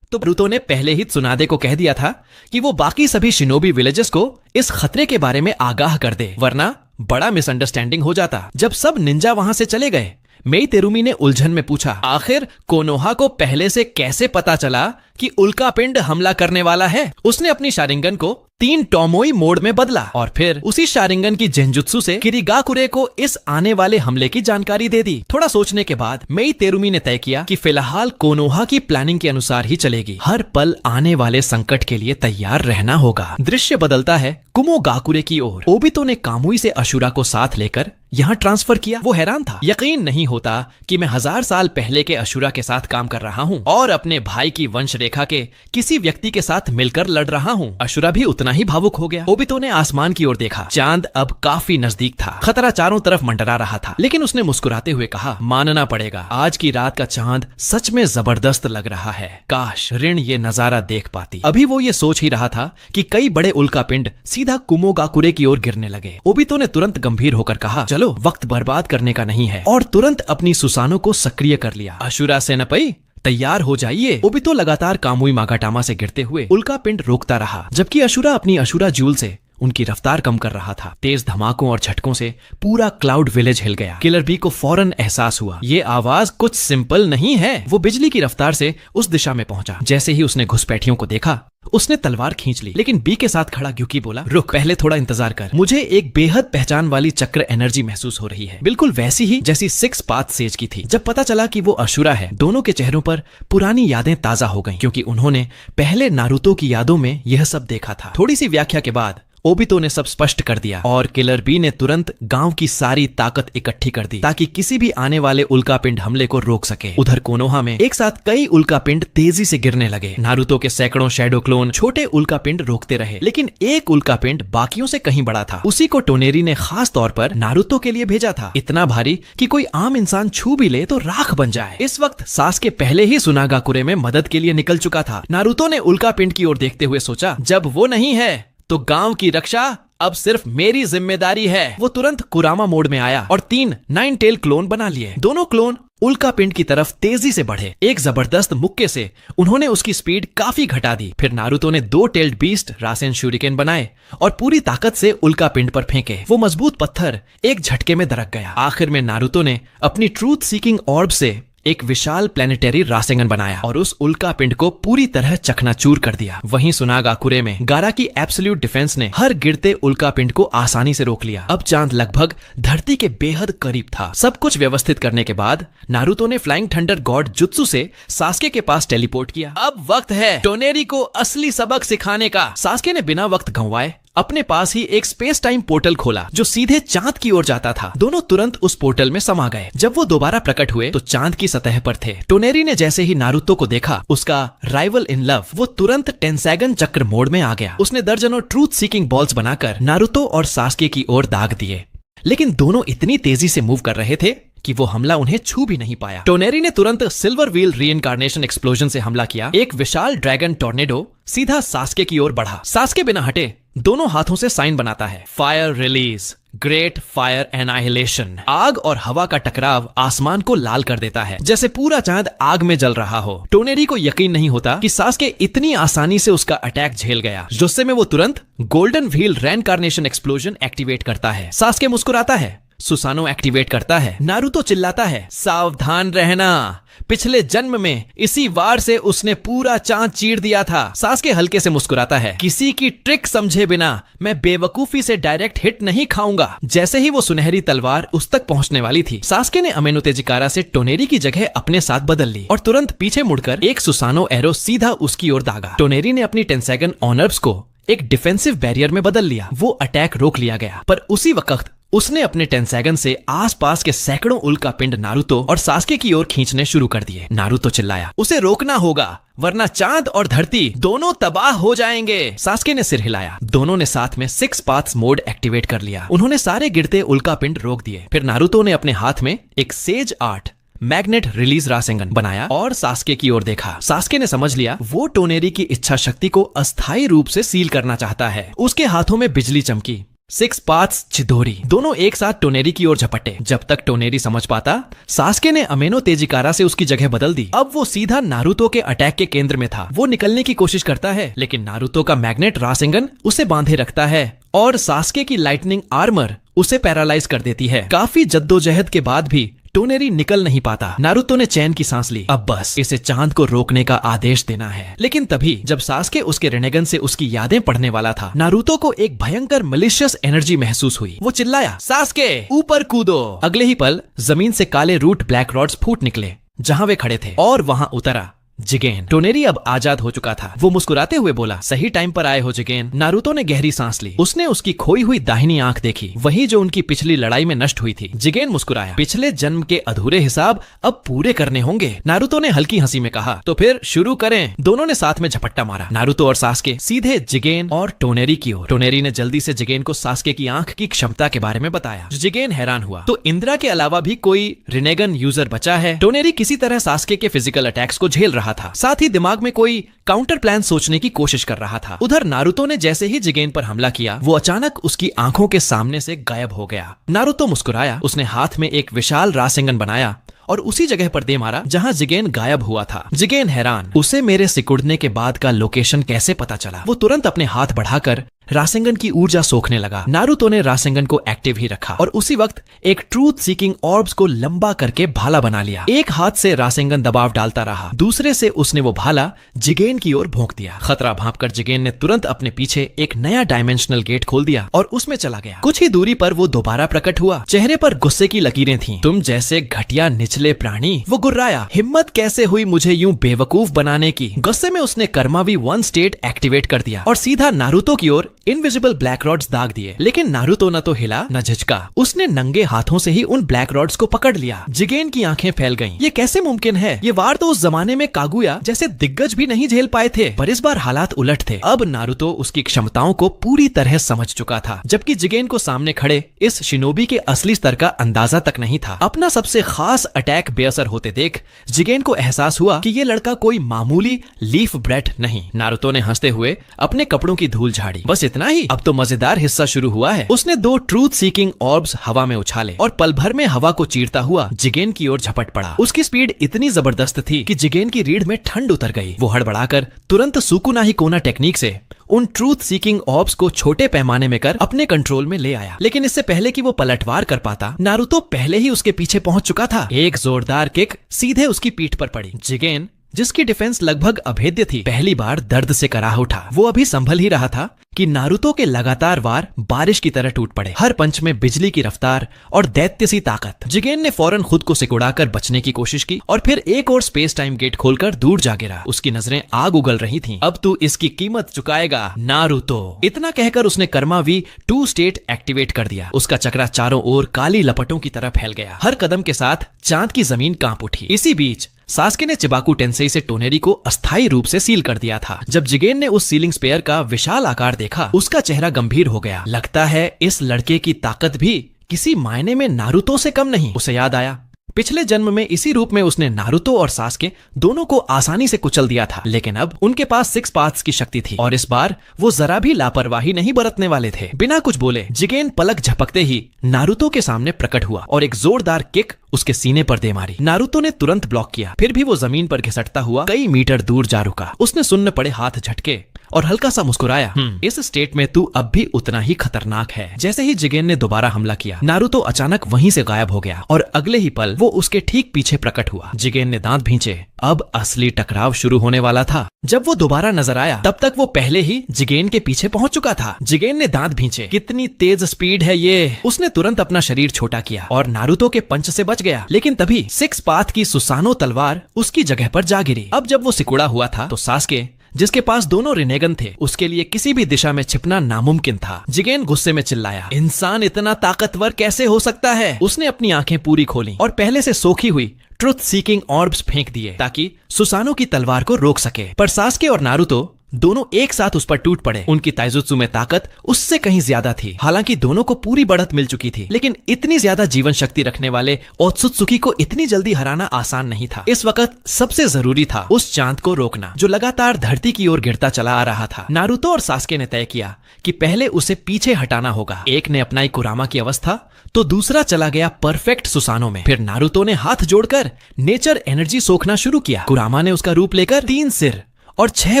तो नारुतो ने पहले ही त्सुनादे को कह दिया था कि वो बाकी सभी शिनोबी विलेजेस को इस खतरे के बारे में आगाह कर दे, वरना बड़ा मिसअंडरस्टैंडिंग हो जाता। जब सब निंजा वहां से चले गए, मेई तेरुमी ने उलझन में पूछा, आखिर कोनोहा को पहले से कैसे पता चला कि उल्का पिंड हमला करने वाला है? उसने अपनी शारिंगन को 3 टोमोई मोड में बदला और फिर उसी शारिंगन की जेंजुत्सु से किरीगाकुरे को इस आने वाले हमले की जानकारी दे दी। थोड़ा सोचने के बाद मेई तेरुमी ने तय किया कि फिलहाल कोनोहा की प्लानिंग के अनुसार ही चलेगी। हर पल आने वाले संकट के लिए तैयार रहना होगा। दृश्य बदलता है कुमोगाकुरे की ओर। ओबितो ने कामुई से अशुरा को साथ लेकर यहाँ ट्रांसफर किया। वो हैरान था, यकीन नहीं होता कि मैं 1000 साल पहले के अशुरा के साथ काम कर रहा हूँ और अपने भाई की वंश रेखा के किसी व्यक्ति के साथ मिलकर लड़ रहा हूँ। अशुरा भी उतना ही भावुक हो गया। ओबितो ने आसमान की ओर देखा। चांद अब काफी नजदीक था। खतरा चारों तरफ मंडरा रहा था, लेकिन उसने मुस्कुराते हुए कहा, मानना पड़ेगा, आज की रात का चांद सच में जबरदस्त लग रहा है। काश ऋण ये नजारा देख पाती। अभी वो ये सोच ही रहा था कि कई बड़े उल्का पिंड सीधा कुमोगाकुरे की ओर गिरने लगे। ओबितो ने तुरंत गंभीर होकर कहा, चलो वक्त बर्बाद करने का नहीं है, और तुरंत अपनी सुसानो को सक्रिय कर लिया। अशुरा सेनापति तैयार हो जाइए। ओबितो लगातार कामुई मागाटामा से गिरते हुए उल्का पिंड रोकता रहा, जबकि अशुरा अपनी अशुरा जूल से उनकी रफ्तार कम कर रहा था। तेज धमाकों और झटकों से पूरा क्लाउड विलेज हिल गया। किलर बी को फौरन एहसास हुआ, ये आवाज कुछ सिंपल नहीं है। वो बिजली की रफ्तार से उस दिशा में पहुंचा। जैसे ही उसने घुसपैठियों को देखा, उसने तलवार खींच ली, लेकिन बी के साथ खड़ा ग्यूकी बोला, रुक, पहले थोड़ा इंतजार कर। मुझे एक बेहद पहचान वाली चक्र एनर्जी महसूस हो रही है, बिल्कुल वैसी ही जैसी 6 पाथ सेज की थी। जब पता चला कि वो अशुरा है, दोनों के चेहरों पर पुरानी यादें ताजा हो गईं, क्योंकि उन्होंने पहले नारुतो की यादों में यह सब देखा था। थोड़ी सी व्याख्या के बाद ओबितो ने सब स्पष्ट कर दिया और किलर बी ने तुरंत गांव की सारी ताकत इकट्ठी कर दी ताकि किसी भी आने वाले उल्कापिंड हमले को रोक सके। उधर कोनोहा में एक साथ कई उल्कापिंड तेजी से गिरने लगे। नारुतो के सैकड़ों शैडो क्लोन छोटे उल्कापिंड रोकते रहे, लेकिन एक उल्कापिंड बाकियों से कहीं बड़ा था। उसी को टोनेरी ने खास तौर पर नारुतो के लिए भेजा था, इतना भारी कि कोई आम इंसान छू भी ले तो राख बन जाए। इस वक्त सासके पहले ही सुनागाकुरे में मदद के लिए निकल चुका था। नारुतो ने उल्कापिंड की ओर देखते हुए सोचा, जब वो नहीं है तो गांव की रक्षा अब सिर्फ मेरी जिम्मेदारी है। वो तुरंत कुरामा मोड में आया और 3 9 टेल क्लोन बना लिए। दोनों क्लोन उल्कापिंड की तरफ तेजी से बढ़े। एक जबरदस्त मुक्के से उन्होंने उसकी स्पीड काफी घटा दी। फिर नारुतो ने 2 टेल्ड बीस्ट रासेन शूरिकेन बनाए और पूरी ताकत से उल्कापिंड पर फेंके। वो मजबूत पत्थर एक झटके में दरक गया। आखिर में नारुतो ने अपनी ट्रूथ सीकिंग ऑर्ब से एक विशाल प्लेनेटरी रासेंगन बनाया और उस उल्का पिंड को पूरी तरह चकनाचूर कर दिया। वहीं सुनागाकुरे में गारा की एब्सोल्यूट डिफेंस ने हर गिरते उल्का पिंड को आसानी से रोक लिया। अब चांद लगभग धरती के बेहद करीब था। सब कुछ व्यवस्थित करने के बाद नारुतो ने फ्लाइंग थंडर गॉड जुत्सु से सास्के के पास टेलीपोर्ट किया। अब वक्त है टोनेरी को असली सबक सिखाने का। सास्के ने बिना वक्त गंवाए अपने पास ही एक स्पेस टाइम पोर्टल खोला जो सीधे चांद की ओर जाता था। दोनों तुरंत उस पोर्टल में समा गए। जब वो दोबारा प्रकट हुए तो चांद की सतह पर थे। टोनेरी ने जैसे ही नारुतो को देखा, उसका राइवल इन लव, वो तुरंत टेंसैगन चक्र मोड में आ गया। उसने दर्जनों ट्रूथ सीकिंग बॉल्स बनाकर नारुतो और सास्के की ओर दाग दिए, लेकिन दोनों इतनी तेजी से मूव कर रहे थे कि वो हमला उन्हें छू भी नहीं पाया। टोनेरी ने तुरंत सिल्वर व्हील रीइंकार्नेशन एक्सप्लोजन से हमला किया। एक विशाल ड्रैगन टॉर्नेडो सीधा सास्के की ओर बढ़ा। सास्के बिना हटे दोनों हाथों से साइन बनाता है, fire release, great fire annihilation. आग और हवा का टकराव आसमान को लाल कर देता है, जैसे पूरा चांद आग में जल रहा हो। टोनेरी को यकीन नहीं होता कि सास्के इतनी आसानी से उसका अटैक झेल गया। गुस्से में वो तुरंत golden wheel reincarnation explosion activate करता है। सास्के मुस्कुराता है, सुसानो एक्टिवेट करता है। नारुतो चिल्लाता है, सावधान रहना, पिछले जन्म में इसी वार से उसने पूरा चांद चीर दिया था। सास्के हल्के से मुस्कुराता है, किसी की ट्रिक समझे बिना मैं बेवकूफी से डायरेक्ट हिट नहीं खाऊंगा। जैसे ही वो सुनहरी तलवार उस तक पहुंचने वाली थी, सास्के ने अमेनो तेजिकारा से टोनेरी की जगह अपने साथ बदल ली और तुरंत पीछे मुड़कर एक सुसानो एरो सीधा उसकी ओर दागा। टोनेरी ने अपनी टेंसैगन ऑनर्ब्स को एक डिफेंसिव बैरियर में बदल लिया। वो अटैक रोक लिया गया, पर उसी वक्त उसने अपने टेंसैगन से आसपास के सैकड़ों उल्का पिंड नारुतो और सास्के की ओर खींचने शुरू कर दिए। नारुतो चिल्लाया, उसे रोकना होगा वरना चांद और धरती दोनों तबाह हो जाएंगे। सास्के ने सिर हिलाया। दोनों ने साथ में 6 पाथ्स मोड एक्टिवेट कर लिया। उन्होंने सारे गिरते उल्का पिंड रोक दिए। फिर नारुतो ने अपने हाथ में एक सेज आर्ट मैग्नेट रिलीज रासेंगन बनाया और सास्के की ओर देखा। सास्के ने समझ लिया वो टोनेरी की इच्छा शक्ति को अस्थायी रूप से सील करना चाहता है। उसके हाथों में बिजली चमकी। 6 पाथ्स चिदोरी दोनों एक साथ टोनेरी की ओर झपटे। जब तक टोनेरी समझ पाता, सास्के ने अमेनो तेजिकारा से उसकी जगह बदल दी। अब वो सीधा नारुतो के अटैक के केंद्र में था। वो निकलने की कोशिश करता है, लेकिन नारुतो का मैग्नेट रासेंगन उसे बांधे रखता है और सास्के की लाइटनिंग आर्मर उसे पैरालाइज कर देती है। काफी जद्दोजहद के बाद भी टोनेरी निकल नहीं पाता। नारुतो ने चैन की सांस ली। अब बस इसे चांद को रोकने का आदेश देना है। लेकिन तभी जब सास्के उसके रेनेगन से उसकी यादें पढ़ने वाला था, नारुतो को एक भयंकर मलिशियस एनर्जी महसूस हुई। वो चिल्लाया, सास्के ऊपर कूदो। अगले ही पल जमीन से काले रूट ब्लैक रॉड्स फूट निकले जहां वे खड़े थे और वहां उतरा जिगेन। टोनेरी अब आजाद हो चुका था। वो मुस्कुराते हुए बोला, सही टाइम पर आए हो जिगेन। नारुतो ने गहरी सांस ली। उसने उसकी खोई हुई दाहिनी आंख देखी, वही जो उनकी पिछली लड़ाई में नष्ट हुई थी। जिगेन मुस्कुराया, पिछले जन्म के अधूरे हिसाब अब पूरे करने होंगे। नारुतो ने हल्की हंसी में कहा, तो फिर शुरू करें। दोनों ने साथ में झपट्टा मारा। नारुतो और सास्के सीधे जिगेन और टोनेरी की ओर। टोनेरी ने जल्दी से जिगेन को सास्के की आंख की क्षमता के बारे में बताया। जिगेन हैरान हुआ, तो इंद्रा के अलावा भी कोई रिनेगन यूजर बचा है? टोनेरी किसी तरह सास्के के फिजिकल अटैक्स को झेल रहा था, साथ ही दिमाग में कोई काउंटर प्लान सोचने की कोशिश कर रहा था। उधर नारुतो ने जैसे ही जिगेन पर हमला किया, वो अचानक उसकी आंखों के सामने से गायब हो गया। नारुतो मुस्कुराया। उसने हाथ में एक विशाल रासेंगन बनाया और उसी जगह पर दे मारा जहां जिगेन गायब हुआ था। जिगेन हैरान, उसे मेरे सिकुड़ने के बाद का लोकेशन कैसे पता चला? वो तुरंत अपने हाथ बढ़ाकर रासेंगन की ऊर्जा सोखने लगा। नारुतो ने रासेंगन को एक्टिव ही रखा और उसी वक्त एक ट्रूथ सीकिंग ऑर्ब्स को लंबा करके भाला बना लिया। एक हाथ से रासेंगन दबाव डालता रहा, दूसरे से उसने वो भाला जिगेन की ओर भोंक दिया। खतरा भांपकर जिगेन ने तुरंत अपने पीछे एक नया डायमेंशनल गेट खोल दिया और उसमें चला गया। कुछ ही दूरी पर वो दोबारा प्रकट हुआ। चेहरे पर गुस्से की लकीरें थीं। तुम जैसे घटिया निचले प्राणी। वो गुर्राया, हिम्मत कैसे हुई मुझे यूं बेवकूफ बनाने की? गुस्से में उसने कर्मावी 1 स्टेट एक्टिवेट कर दिया और सीधा नारुतो की ओर इनविजिबल ब्लैक रॉड्स दाग दिए। लेकिन नारुतो न तो हिला न झिझका। उसने नंगे हाथों से ही उन ब्लैक रॉड्स को पकड़ लिया। जिगेन की आंखें फैल गईं। ये कैसे मुमकिन है? ये वार तो उस जमाने में कागुया जैसे दिग्गज भी नहीं झेल पाए थे, पर इस बार हालात उलट थे। अब नारुतो उसकी क्षमताओं को पूरी तरह समझ चुका था, जबकि जिगेन को सामने खड़े इस शिनोबी के असली स्तर का अंदाजा तक नहीं था। अपना सबसे खास अटैक बेअसर होते देख जिगेन को एहसास हुआ कि ये लड़का कोई मामूली लीफ ब्रेड नहीं। नारुतो ने हंसते हुए अपने कपड़ों की धूल झाड़ी। बस इतना ही? अब तो मजेदार हिस्सा शुरू हुआ है। उसने 2 ट्रूथ सीकिंग ऑर्ब्स हवा में उछाले और पल भर में हवा को चीरता हुआ जिगेन की ओर झपट पड़ा। उसकी स्पीड इतनी जबरदस्त थी कि जिगेन की रीढ़ में ठंड उतर गई। वो हड़बड़ाकर तुरंत सुकुनाही कोना टेक्निक से उन ट्रूथ सीकिंग ऑर्ब्स को छोटे पैमाने में कर अपने कंट्रोल में ले आया। लेकिन इससे पहले कि वो पलटवार कर पाता, नारुतो पहले ही उसके पीछे पहुंच चुका था। एक जोरदार किक सीधे उसकी पीठ पर पड़ी। जिगेन, जिसकी डिफेंस लगभग अभेद्य थी, पहली बार दर्द से कराह उठा। वो अभी संभल ही रहा था कि नारुतो के लगातार वार बारिश की तरह टूट पड़े, हर पंच में बिजली की रफ्तार और दैत्य सी ताकत। जिगेन ने फौरन खुद को सिकुड़ाकर बचने की कोशिश की और फिर एक और स्पेस टाइम गेट खोलकर दूर जा गिरा। उसकी नजरें आग उगल रही थीं। अब तू इसकी कीमत चुकाएगा नारुतो। इतना कहकर उसने कर्मा V2 स्टेट एक्टिवेट कर दिया। उसका चक्रा चारों ओर काली लपटों की तरह फैल गया। हर कदम के साथ चांद की जमीन कांप उठी। इसी बीच सास्के ने चिबाकू टेंसेई से टोनेरी को अस्थायी रूप से सील कर दिया था। जब जिगेन ने उस सीलिंग स्पेयर का विशाल आकार देखा, उसका चेहरा गंभीर हो गया। लगता है इस लड़के की ताकत भी किसी मायने में नारुतो से कम नहीं। उसे याद आया, पिछले जन्म में इसी रूप में उसने नारुतो और सास्के दोनों को आसानी से कुचल दिया था। लेकिन अब उनके पास 6 पाथ्स की शक्ति थी और इस बार वो जरा भी लापरवाही नहीं बरतने वाले थे। बिना कुछ बोले जिगेन पलक झपकते ही नारुतो के सामने प्रकट हुआ और एक जोरदार किक उसके सीने पर दे मारी। नारुतो ने तुरंत ब्लॉक किया, फिर भी वो जमीन पर घिसटता हुआ कई मीटर दूर जा रुका। उसने सुन्न पड़े हाथ झटके और हल्का सा मुस्कुराया। इस स्टेट में तू अब भी उतना ही खतरनाक है। जैसे ही जिगेन ने दोबारा हमला किया, नारुतो अचानक वहीं से गायब हो गया और अगले ही पल वो उसके ठीक पीछे प्रकट हुआ। जिगेन ने दांत भींचे। अब असली टकराव शुरू होने वाला था। जब वो दोबारा नजर आया, तब तक वो पहले ही जिगेन के पीछे पहुंच चुका था। जिगेन ने दांत भींचे। कितनी तेज स्पीड है ये। उसने तुरंत अपना शरीर छोटा किया और नारुतो के पंच से बच गया। लेकिन तभी 6 पाथ की सुसानो तलवार उसकी जगह पर जा गिरी। अब जब वो सिकुड़ा हुआ था तो सास्के, जिसके पास दोनों रिनेगन थे, उसके लिए किसी भी दिशा में छिपना नामुमकिन था। जिगेन गुस्से में चिल्लाया, इंसान इतना ताकतवर कैसे हो सकता है? उसने अपनी आंखें पूरी खोली और पहले से सोखी हुई ट्रुथ सीकिंग ऑर्ब्स फेंक दिए ताकि सुसानो की तलवार को रोक सके। पर सास्के और नारुतो दोनों एक साथ उस पर टूट पड़े। उनकी ताइजुत्सु में ताकत उससे कहीं ज्यादा थी। हालांकि दोनों को पूरी बढ़त मिल चुकी थी, लेकिन इतनी ज्यादा जीवन शक्ति रखने वाले ओत्सुत्सुकी को इतनी जल्दी हराना आसान नहीं था। इस वक्त सबसे जरूरी था उस चांद को रोकना जो लगातार धरती की ओर गिरता चला आ रहा था। नारुतो और सास्के ने तय किया कि पहले उसे पीछे हटाना होगा। एक ने अपनाई कुरामा की अवस्था तो दूसरा चला गया परफेक्ट सुसानो में। फिर नारुतो ने हाथ जोड़कर नेचर एनर्जी सोखना शुरू किया। कुरामा ने उसका रूप लेकर 3 सिर और 6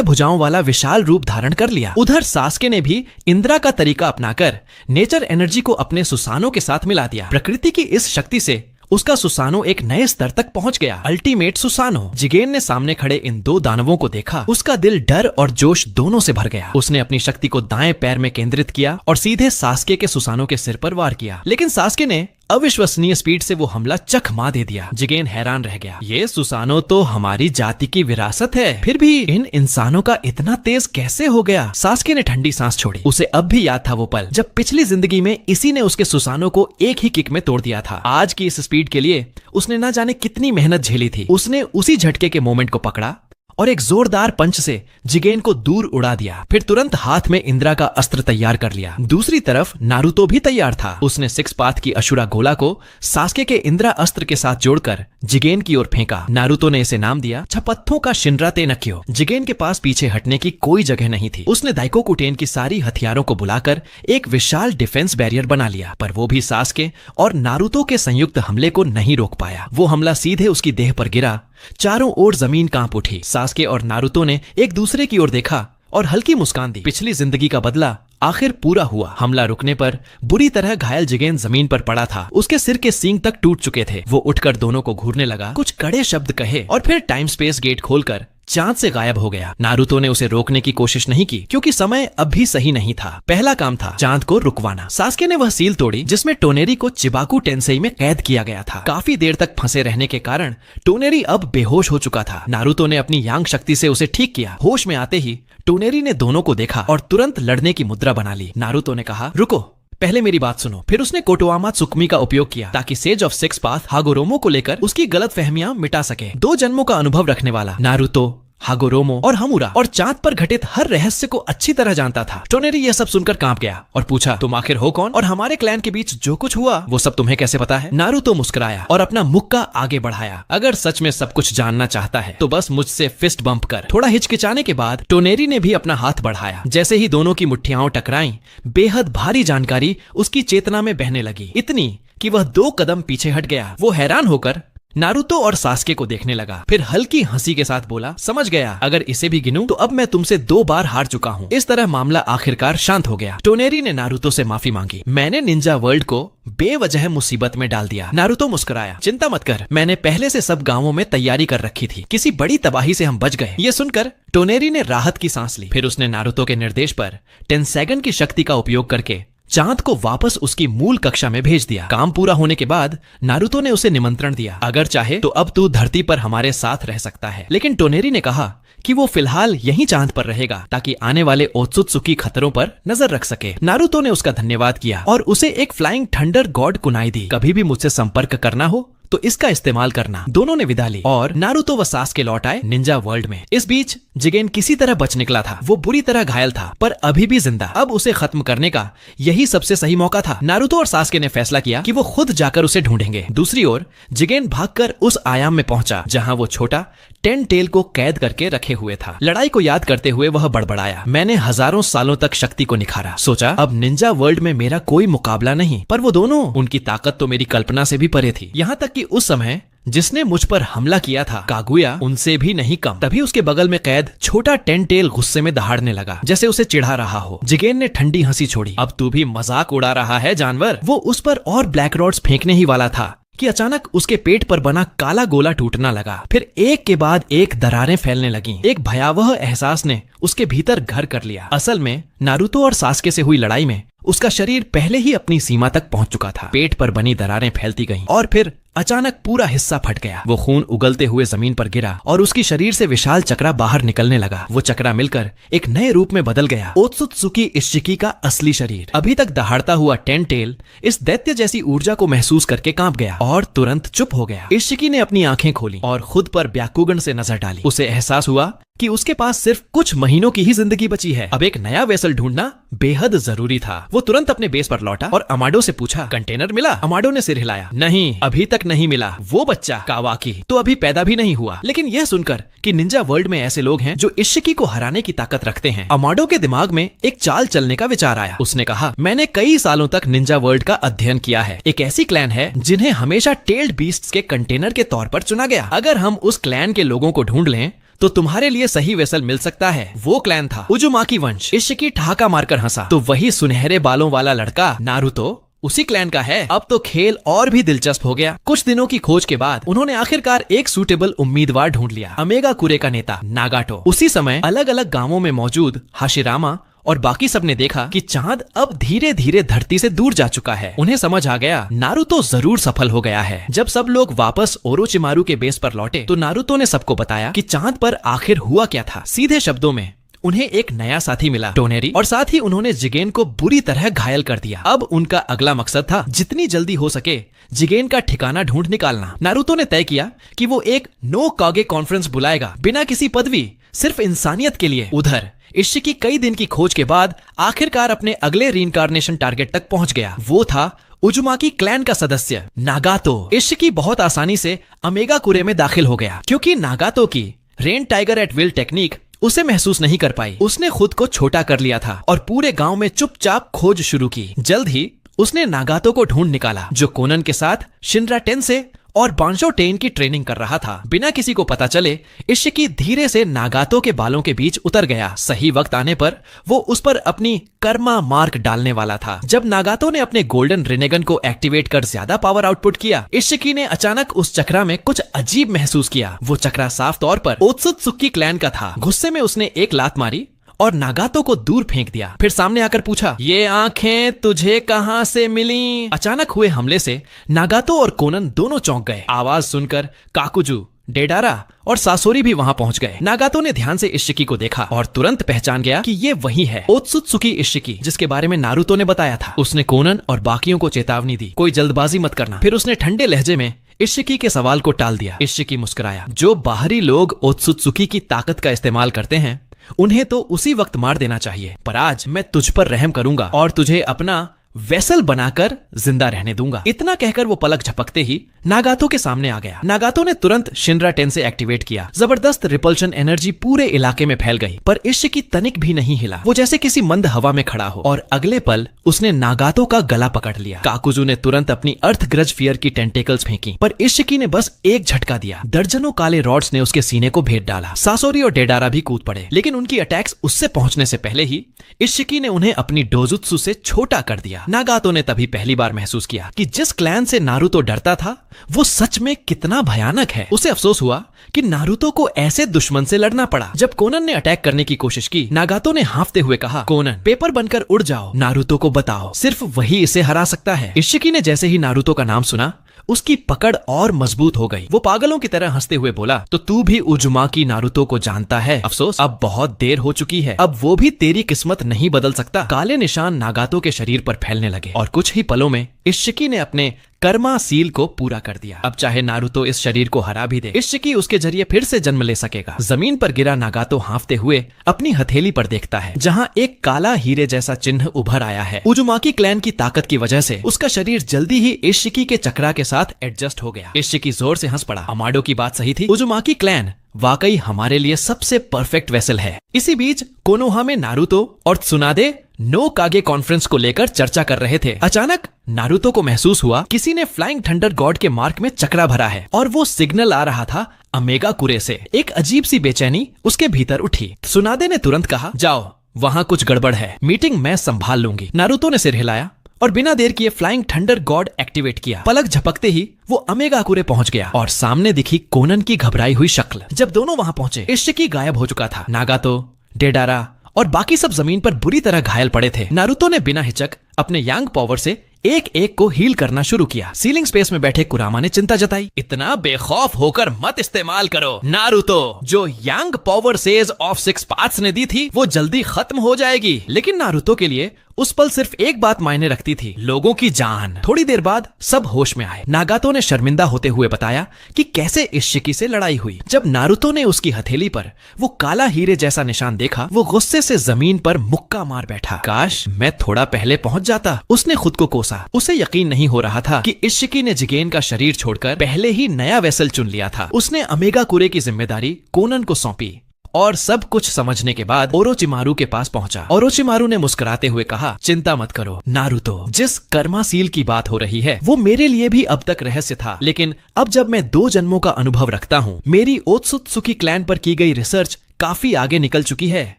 भुजाओं वाला विशाल रूप धारण कर लिया। उधर सास्के ने भी इंद्रा का तरीका अपनाकर नेचर एनर्जी को अपने सुसानो के साथ मिला दिया। प्रकृति की इस शक्ति से उसका सुसानो एक नए स्तर तक पहुंच गया, अल्टीमेट सुसानो। जिगेन ने सामने खड़े इन 2 दानवों को देखा। उसका दिल डर और जोश दोनों से भर गया। उसने अपनी शक्ति को दाएं पैर में केंद्रित किया और सीधे सास्के के सुसानो के सिर पर वार किया। लेकिन सास्के ने अविश्वसनीय स्पीड से वो हमला चकमा दे दिया। जिगेन हैरान रह गया। ये सुसानो तो हमारी जाति की विरासत है, फिर भी इन इंसानों का इतना तेज कैसे हो गया? सास्के ने ठंडी सांस छोड़ी। उसे अब भी याद था वो पल जब पिछली जिंदगी में इसी ने उसके सुसानो को एक ही किक में तोड़ दिया था। आज की इस स्पीड के लिए उसने ना जाने कितनी मेहनत झेली थी। उसने उसी झटके के मोमेंट को पकड़ा और एक जोरदार पंच से जिगेन को दूर उड़ा दिया। फिर तुरंत हाथ में इंद्रा का अस्त्र तैयार कर लिया। दूसरी तरफ नारुतो भी तैयार था। उसने 6 पाथ की अशुरा गोला को सास्के के इंद्रा अस्त्र के साथ जोड़कर जिगेन की ओर फेंका। नारुतो ने इसे नाम दिया छपत्थों का शिनरा तेनक्यो। जिगेन के पास पीछे हटने की कोई जगह नहीं थी। उसने दाइकोकु टेन की सारी हथियारों को बुलाकर एक विशाल डिफेंस बैरियर बना लिया, पर वो भी सास्के और नारुतो के संयुक्त हमले को नहीं रोक पाया। वो हमला सीधे उसकी देह पर गिरा। चारों ओर जमीन कांप उठी। सास्के और नारुतो ने एक दूसरे की ओर देखा और हल्की मुस्कान दी। पिछली जिंदगी का बदला आखिर पूरा हुआ। हमला रुकने पर बुरी तरह घायल जिगेन जमीन पर पड़ा था। उसके सिर के सींग तक टूट चुके थे। वो उठकर दोनों को घूरने लगा, कुछ कड़े शब्द कहे और फिर टाइम स्पेस गेट खोलकर चांद से गायब हो गया। नारुतो ने उसे रोकने की कोशिश नहीं की क्योंकि समय अब भी सही नहीं था। पहला काम था चांद को रुकवाना। सास्के ने वह सील तोड़ी जिसमें टोनेरी को चिबाकू टेंसेई में कैद किया गया था। काफी देर तक फंसे रहने के कारण टोनेरी अब बेहोश हो चुका था। नारुतो ने अपनी यांग शक्ति से उसे ठीक किया। होश में आते ही टोनेरी ने दोनों को देखा और तुरंत लड़ने की मुद्रा बना ली। नारुतो ने कहा, रुको, पहले मेरी बात सुनो। फिर उसने कोटोआमा त्सुकुमी का उपयोग किया ताकि सेज ऑफ 6 पाथ हागोरोमो को लेकर उसकी गलत फहमियां मिटा सके। 2 जन्मों का अनुभव रखने वाला नारुतो हागोरोमो और हमूरा और चांद पर घटित हर रहस्य को अच्छी तरह जानता था। टोनेरी यह सब सुनकर कांप गया और पूछा, तुम आखिर हो कौन और हमारे क्लैन के बीच जो कुछ हुआ वो सब तुम्हें कैसे पता है? नारुतो मुस्कुराया और अपना मुक्का आगे बढ़ाया। अगर सच में सब कुछ जानना चाहता है तो बस मुझसे फिस्ट बम्प कर। थोड़ा हिचकिचाने के बाद टोनेरी ने भी अपना हाथ बढ़ाया। जैसे ही दोनों की मुट्ठियां टकराईं, बेहद भारी जानकारी उसकी चेतना में बहने लगी, इतनी कि वह 2 कदम पीछे हट गया। वो हैरान होकर नारुतो और सास्के को देखने लगा, फिर हल्की हंसी के साथ बोला, समझ गया, अगर इसे भी गिनूं तो अब मैं तुमसे 2 बार हार चुका हूँ। इस तरह मामला आखिरकार शांत हो गया। टोनेरी ने नारुतो से माफी मांगी। मैंने निंजा वर्ल्ड को बेवजह मुसीबत में डाल दिया। नारुतो मुस्कुराया, चिंता मत कर, मैंने पहले से सब गांवों में तैयारी कर रखी थी। किसी बड़ी तबाही से हम बच गए। ये सुनकर टोनेरी ने राहत की सांस ली। फिर उसने नारुतो के निर्देश पर टेंसेगन की शक्ति का उपयोग करके चांद को वापस उसकी मूल कक्षा में भेज दिया। काम पूरा होने के बाद नारुतो ने उसे निमंत्रण दिया, अगर चाहे तो अब तू धरती पर हमारे साथ रह सकता है। लेकिन टोनेरी ने कहा कि वो फिलहाल यहीं चांद पर रहेगा ताकि आने वाले ओत्सुत्सुकी खतरों पर नजर रख सके। नारुतो ने उसका धन्यवाद किया और उसे एक फ्लाइंग थंडर गॉड कुनाई दी। कभी भी मुझसे संपर्क करना हो तो इसका इस्तेमाल करना। दोनों ने विदा ली और नारुतो व सास्के लौट आए निंजा वर्ल्ड में। इस बीच जिगेन किसी तरह बच निकला था। वो बुरी तरह घायल था पर अभी भी जिंदा। अब उसे खत्म करने का यही सबसे सही मौका था। नारुतो और सास्के ने फैसला किया कि वो खुद जाकर उसे ढूंढेंगे। दूसरी ओर जिगेन भागकर उस आयाम में पहुंचा जहां वो छोटा टेन टेल को कैद करके रखे हुए था। लड़ाई को याद करते हुए वह बड़बड़ाया, मैंने हजारों सालों तक शक्ति को निखारा। सोचा अब निंजा वर्ल्ड में मेरा कोई मुकाबला नहीं, पर वो दोनों, उनकी ताकत तो मेरी कल्पना से भी परे थी। यहाँ तक कि उस समय जिसने मुझ पर हमला किया था कागुया उनसे भी नहीं कम। तभी उसके बगल में कैद छोटा टेन टेल गुस्से में दहाड़ने लगा जैसे उसे चिढ़ा रहा हो। जिगेन ने ठंडी हंसी छोड़ी, अब तू भी मजाक उड़ा रहा है जानवर। वो उस पर और ब्लैक रॉड्स फेंकने ही वाला था कि अचानक उसके पेट पर बना काला गोला टूटना लगा। फिर एक के बाद एक दरारें फैलने लगीं। एक भयावह एहसास ने उसके भीतर घर कर लिया। असल में नारुतो और सास्के से हुई लड़ाई में उसका शरीर पहले ही अपनी सीमा तक पहुंच चुका था। पेट पर बनी दरारें फैलती गईं और फिर अचानक पूरा हिस्सा फट गया। वो खून उगलते हुए जमीन पर गिरा और उसकी शरीर से विशाल चक्रा बाहर निकलने लगा। वो चक्रा मिलकर एक नए रूप में बदल गया, ओत्सुत्सुकी इशिकी का असली शरीर। अभी तक दहाड़ता हुआ टेन टेल इस दैत्य जैसी ऊर्जा को महसूस करके कांप गया और तुरंत चुप हो गया। इशिकी ने अपनी आंखें खोली और खुद पर ब्याकुगन से नजर डाली। उसे एहसास हुआ कि उसके पास सिर्फ कुछ महीनों की ही जिंदगी बची है। अब एक नया वेसल ढूंढना बेहद जरूरी था। वो तुरंत अपने बेस पर लौटा और अमाडो से पूछा, कंटेनर मिला? अमाडो ने सिर हिलाया, नहीं, अभी तक नहीं मिला। वो बच्चा कावाकी तो अभी पैदा भी नहीं हुआ। लेकिन यह सुनकर कि निंजा वर्ल्ड में ऐसे लोग हैं जो इशिकी को हराने की ताकत रखते हैं, अमाडो के दिमाग में एक चाल चलने का विचार आया। उसने कहा, मैंने कई सालों तक निंजा वर्ल्ड का अध्ययन किया है। एक ऐसी क्लैन है जिन्हें हमेशा टेल्ड बीस्ट्स के कंटेनर के तौर पर चुना गया। अगर हम उस क्लैन के लोगों को ढूंढ लें तो तुम्हारे लिए सही वेसल मिल सकता है। वो क्लैन था उजुमाकी वंश। इशिकी ठहाका मारकर हंसा, तो वही सुनहरे बालों वाला लड़का नारुतो उसी क्लैन का है। अब तो खेल और भी दिलचस्प हो गया। कुछ दिनों की खोज के बाद उन्होंने आखिरकार एक सूटेबल उम्मीदवार ढूंढ लिया, अमेगा कुरे का नेता नागाटो। उसी समय अलग अलग गांवों में मौजूद हाशिरामा और बाकी सब ने देखा कि चांद अब धीरे धीरे धरती से दूर जा चुका है। उन्हें समझ आ गया नारुतो जरूर सफल हो गया है। जब सब लोग वापस ओरोचिमारू के बेस पर लौटे तो नारुतो ने सबको बताया कि चांद पर आखिर हुआ क्या था। सीधे शब्दों में उन्हें एक नया साथी मिला, टोनेरी, और साथ ही उन्होंने जिगेन को बुरी तरह घायल कर दिया। अब उनका अगला मकसद था जितनी जल्दी हो सके जिगेन का ठिकाना ढूंढ निकालना। नारुतो ने तय किया कि वो एक नो कागे कॉन्फ्रेंस बुलाएगा, बिना किसी पदवी, सिर्फ इंसानियत के लिए। उधर इशिकी कई दिन की खोज के बाद आखिरकार अपने अगले रीइंकार्नेशन टारगेट तक पहुंच गया। वो था उजुमाकी क्लैन का सदस्य नागातो। इशिकी बहुत आसानी से अमेगा कुरे में दाखिल हो गया क्योंकि नागातो की rain tiger at will technique उसे महसूस नहीं कर पाई। उसने खुद को छोटा कर लिया था और पूरे गांव में चुपचाप खोज शुरू की। जल्द ही उसने नागातो को ढूंढ निकाला जो कोनन के साथ शिनरा टेंसे और बांशो टेन की ट्रेनिंग कर रहा था। बिना किसी को पता चले इशिकी धीरे से नागातो के बालों के बीच उतर गया। सही वक्त आने पर वो उस पर अपनी कर्मा मार्क डालने वाला था। जब नागातो ने अपने गोल्डन रिनेगन को एक्टिवेट कर ज्यादा पावर आउटपुट किया, इशिकी ने अचानक उस चक्रा में कुछ अजीब महसूस किया। वो चक्रा साफ तौर पर ओत्सुत्सुकी क्लैन का था। गुस्से में उसने एक लात मारी और नागातो को दूर फेंक दिया। फिर सामने आकर पूछा, ये आंखें तुझे कहां से मिली? अचानक हुए हमले से नागातो और कोनन दोनों चौंक गए। आवाज सुनकर काकुजू, डेडारा और सासोरी भी वहां पहुंच गए। नागातो ने ध्यान से इशिकी को देखा और तुरंत पहचान गया कि ये वही है, ओत्सुत्सुकी इशिकी, जिसके बारे में नारुतो ने बताया था। उसने कोनन और बाकियों को चेतावनी दी, कोई जल्दबाजी मत करना। फिर उसने ठंडे लहजे में इशिकी के सवाल को टाल दिया। इशिकी मुस्कुराया। जो बाहरी लोग ओत्सुत्सुकी की ताकत का इस्तेमाल करते हैं उन्हें तो उसी वक्त मार देना चाहिए, पर आज मैं तुझ पर रहम करूंगा और तुझे अपना वेसल बनाकर जिंदा रहने दूंगा। इतना कहकर वो पलक झपकते ही नागातो के सामने आ गया। नागातो ने तुरंत शिनरा 10 से एक्टिवेट किया। जबरदस्त रिपल्शन एनर्जी पूरे इलाके में फैल गई, पर इशिकी तनिक भी नहीं हिला। वो जैसे किसी मंद हवा में खड़ा हो, और अगले पल उसने नागातो का गला पकड़ लिया। काकुजू ने तुरंत अपनी अर्थ ग्रज फियर की टेंटेकल्स फेंकी, पर इशिकी ने बस एक झटका दिया। दर्जनों काले रॉड्स ने उसके सीने को भेद डाला। सासोरी और डेडारा भी कूद पड़े, लेकिन उनकी अटैक्स उससे पहुंचने से पहले ही इशिकी ने उन्हें अपनी डोजुत्सु से छोटा कर दिया। नागातो ने तभी पहली बार महसूस किया कि जिस क्लैन से नारुतो डरता था वो सच में कितना भयानक है। उसे अफसोस हुआ कि नारुतो को ऐसे दुश्मन से लड़ना पड़ा। जब कोनन ने अटैक करने की कोशिश की, नागातो ने हांफते हुए कहा, कोनन पेपर बनकर उड़ जाओ, नारुतो को बताओ, सिर्फ वही इसे हरा सकता है। इशिकी ने जैसे ही नारुतो का नाम सुना उसकी पकड़ और मजबूत हो गई। वो पागलों की तरह हंसते हुए बोला, तो तू भी उजुमाकी नारुतो को जानता है? अफसोस अब बहुत देर हो चुकी है, अब वो भी तेरी किस्मत नहीं बदल सकता। काले निशान नागातो के शरीर पर फैलने लगे और कुछ ही पलों में इशिकी ने अपने कर्मा सील को पूरा कर दिया। अब चाहे नारुतो इस शरीर को हरा भी दे, इशिकी उसके जरिए फिर से जन्म ले सकेगा। जमीन पर गिरा नागातो हांफते हुए अपनी हथेली पर देखता है, जहां एक काला हीरे जैसा चिन्ह उभर आया है। उजुमाकी क्लैन की ताकत की वजह से उसका शरीर जल्दी ही इशिकी के चक्रा के साथ एडजस्ट हो गया। इशिकी जोर से हंस पड़ा। अमाडो की बात सही थी, उजुमाकी क्लैन वाकई हमारे लिए सबसे परफेक्ट वेसल है। इसी बीच कोनोहा में नारुतो और त्सुनादे नो कागे कॉन्फ्रेंस को लेकर चर्चा कर रहे थे। अचानक नारुतो को महसूस हुआ किसी ने फ्लाइंग थंडर गॉड के मार्क में चक्रा भरा है, और वो सिग्नल आ रहा था अमेगा कुरे से। एक अजीब सी बेचैनी उसके भीतर उठी। त्सुनादे ने तुरंत कहा, जाओ, वहां कुछ गड़बड़ है, मीटिंग मैं संभाल लूंगी। नारुतो ने सिर हिलाया और बिना देर किए फ्लाइंग थंडर गॉड एक्टिवेट किया। पलक झपकते ही वो अमेगा कुरे पहुंच गया और सामने दिखी कोनन की घबराई हुई शक्ल। जब दोनों वहां पहुंचे, इशिकी गायब हो चुका था। नागातो, डेडारा और बाकी सब जमीन पर बुरी तरह घायल पड़े थे। नारुतो ने बिना हिचक अपने यांग पावर से एक एक को हील करना शुरू किया। सीलिंग स्पेस में बैठे कुरामा ने चिंता जताई, इतना बेखौफ होकर मत इस्तेमाल करो नारुतो, जो यांग पावर सेज ऑफ 6 पार्ट्स ने दी थी वो जल्दी खत्म हो जाएगी। लेकिन नारुतो के लिए उस पल सिर्फ एक बात मायने रखती थी, लोगों की जान। थोड़ी देर बाद सब होश में आए। नागातो ने शर्मिंदा होते हुए बताया कि कैसे इशिकी से लड़ाई हुई। जब नारुतो ने उसकी हथेली पर वो काला हीरे जैसा निशान देखा, वो गुस्से से जमीन पर मुक्का मार बैठा। काश मैं थोड़ा पहले पहुंच जाता, उसने खुद को कोसा। उसे यकीन नहीं हो रहा था कि इशिकी ने जिगेन का शरीर छोड़कर पहले ही नया वेसल चुन लिया था। उसने अमेगा कुरे की जिम्मेदारी कोनन को सौंपी और सब कुछ समझने के बाद ओरोचिमारू के पास पहुंचा। ओरोचिमारू ने मुस्कुराते हुए कहा, चिंता मत करो नारुतो, जिस कर्मा सील की बात हो रही है वो मेरे लिए भी अब तक रहस्य था, लेकिन अब जब मैं 2 जन्मों का अनुभव रखता हूँ, मेरी ओत्सुत्सुकी क्लैन पर की गई रिसर्च काफी आगे निकल चुकी है,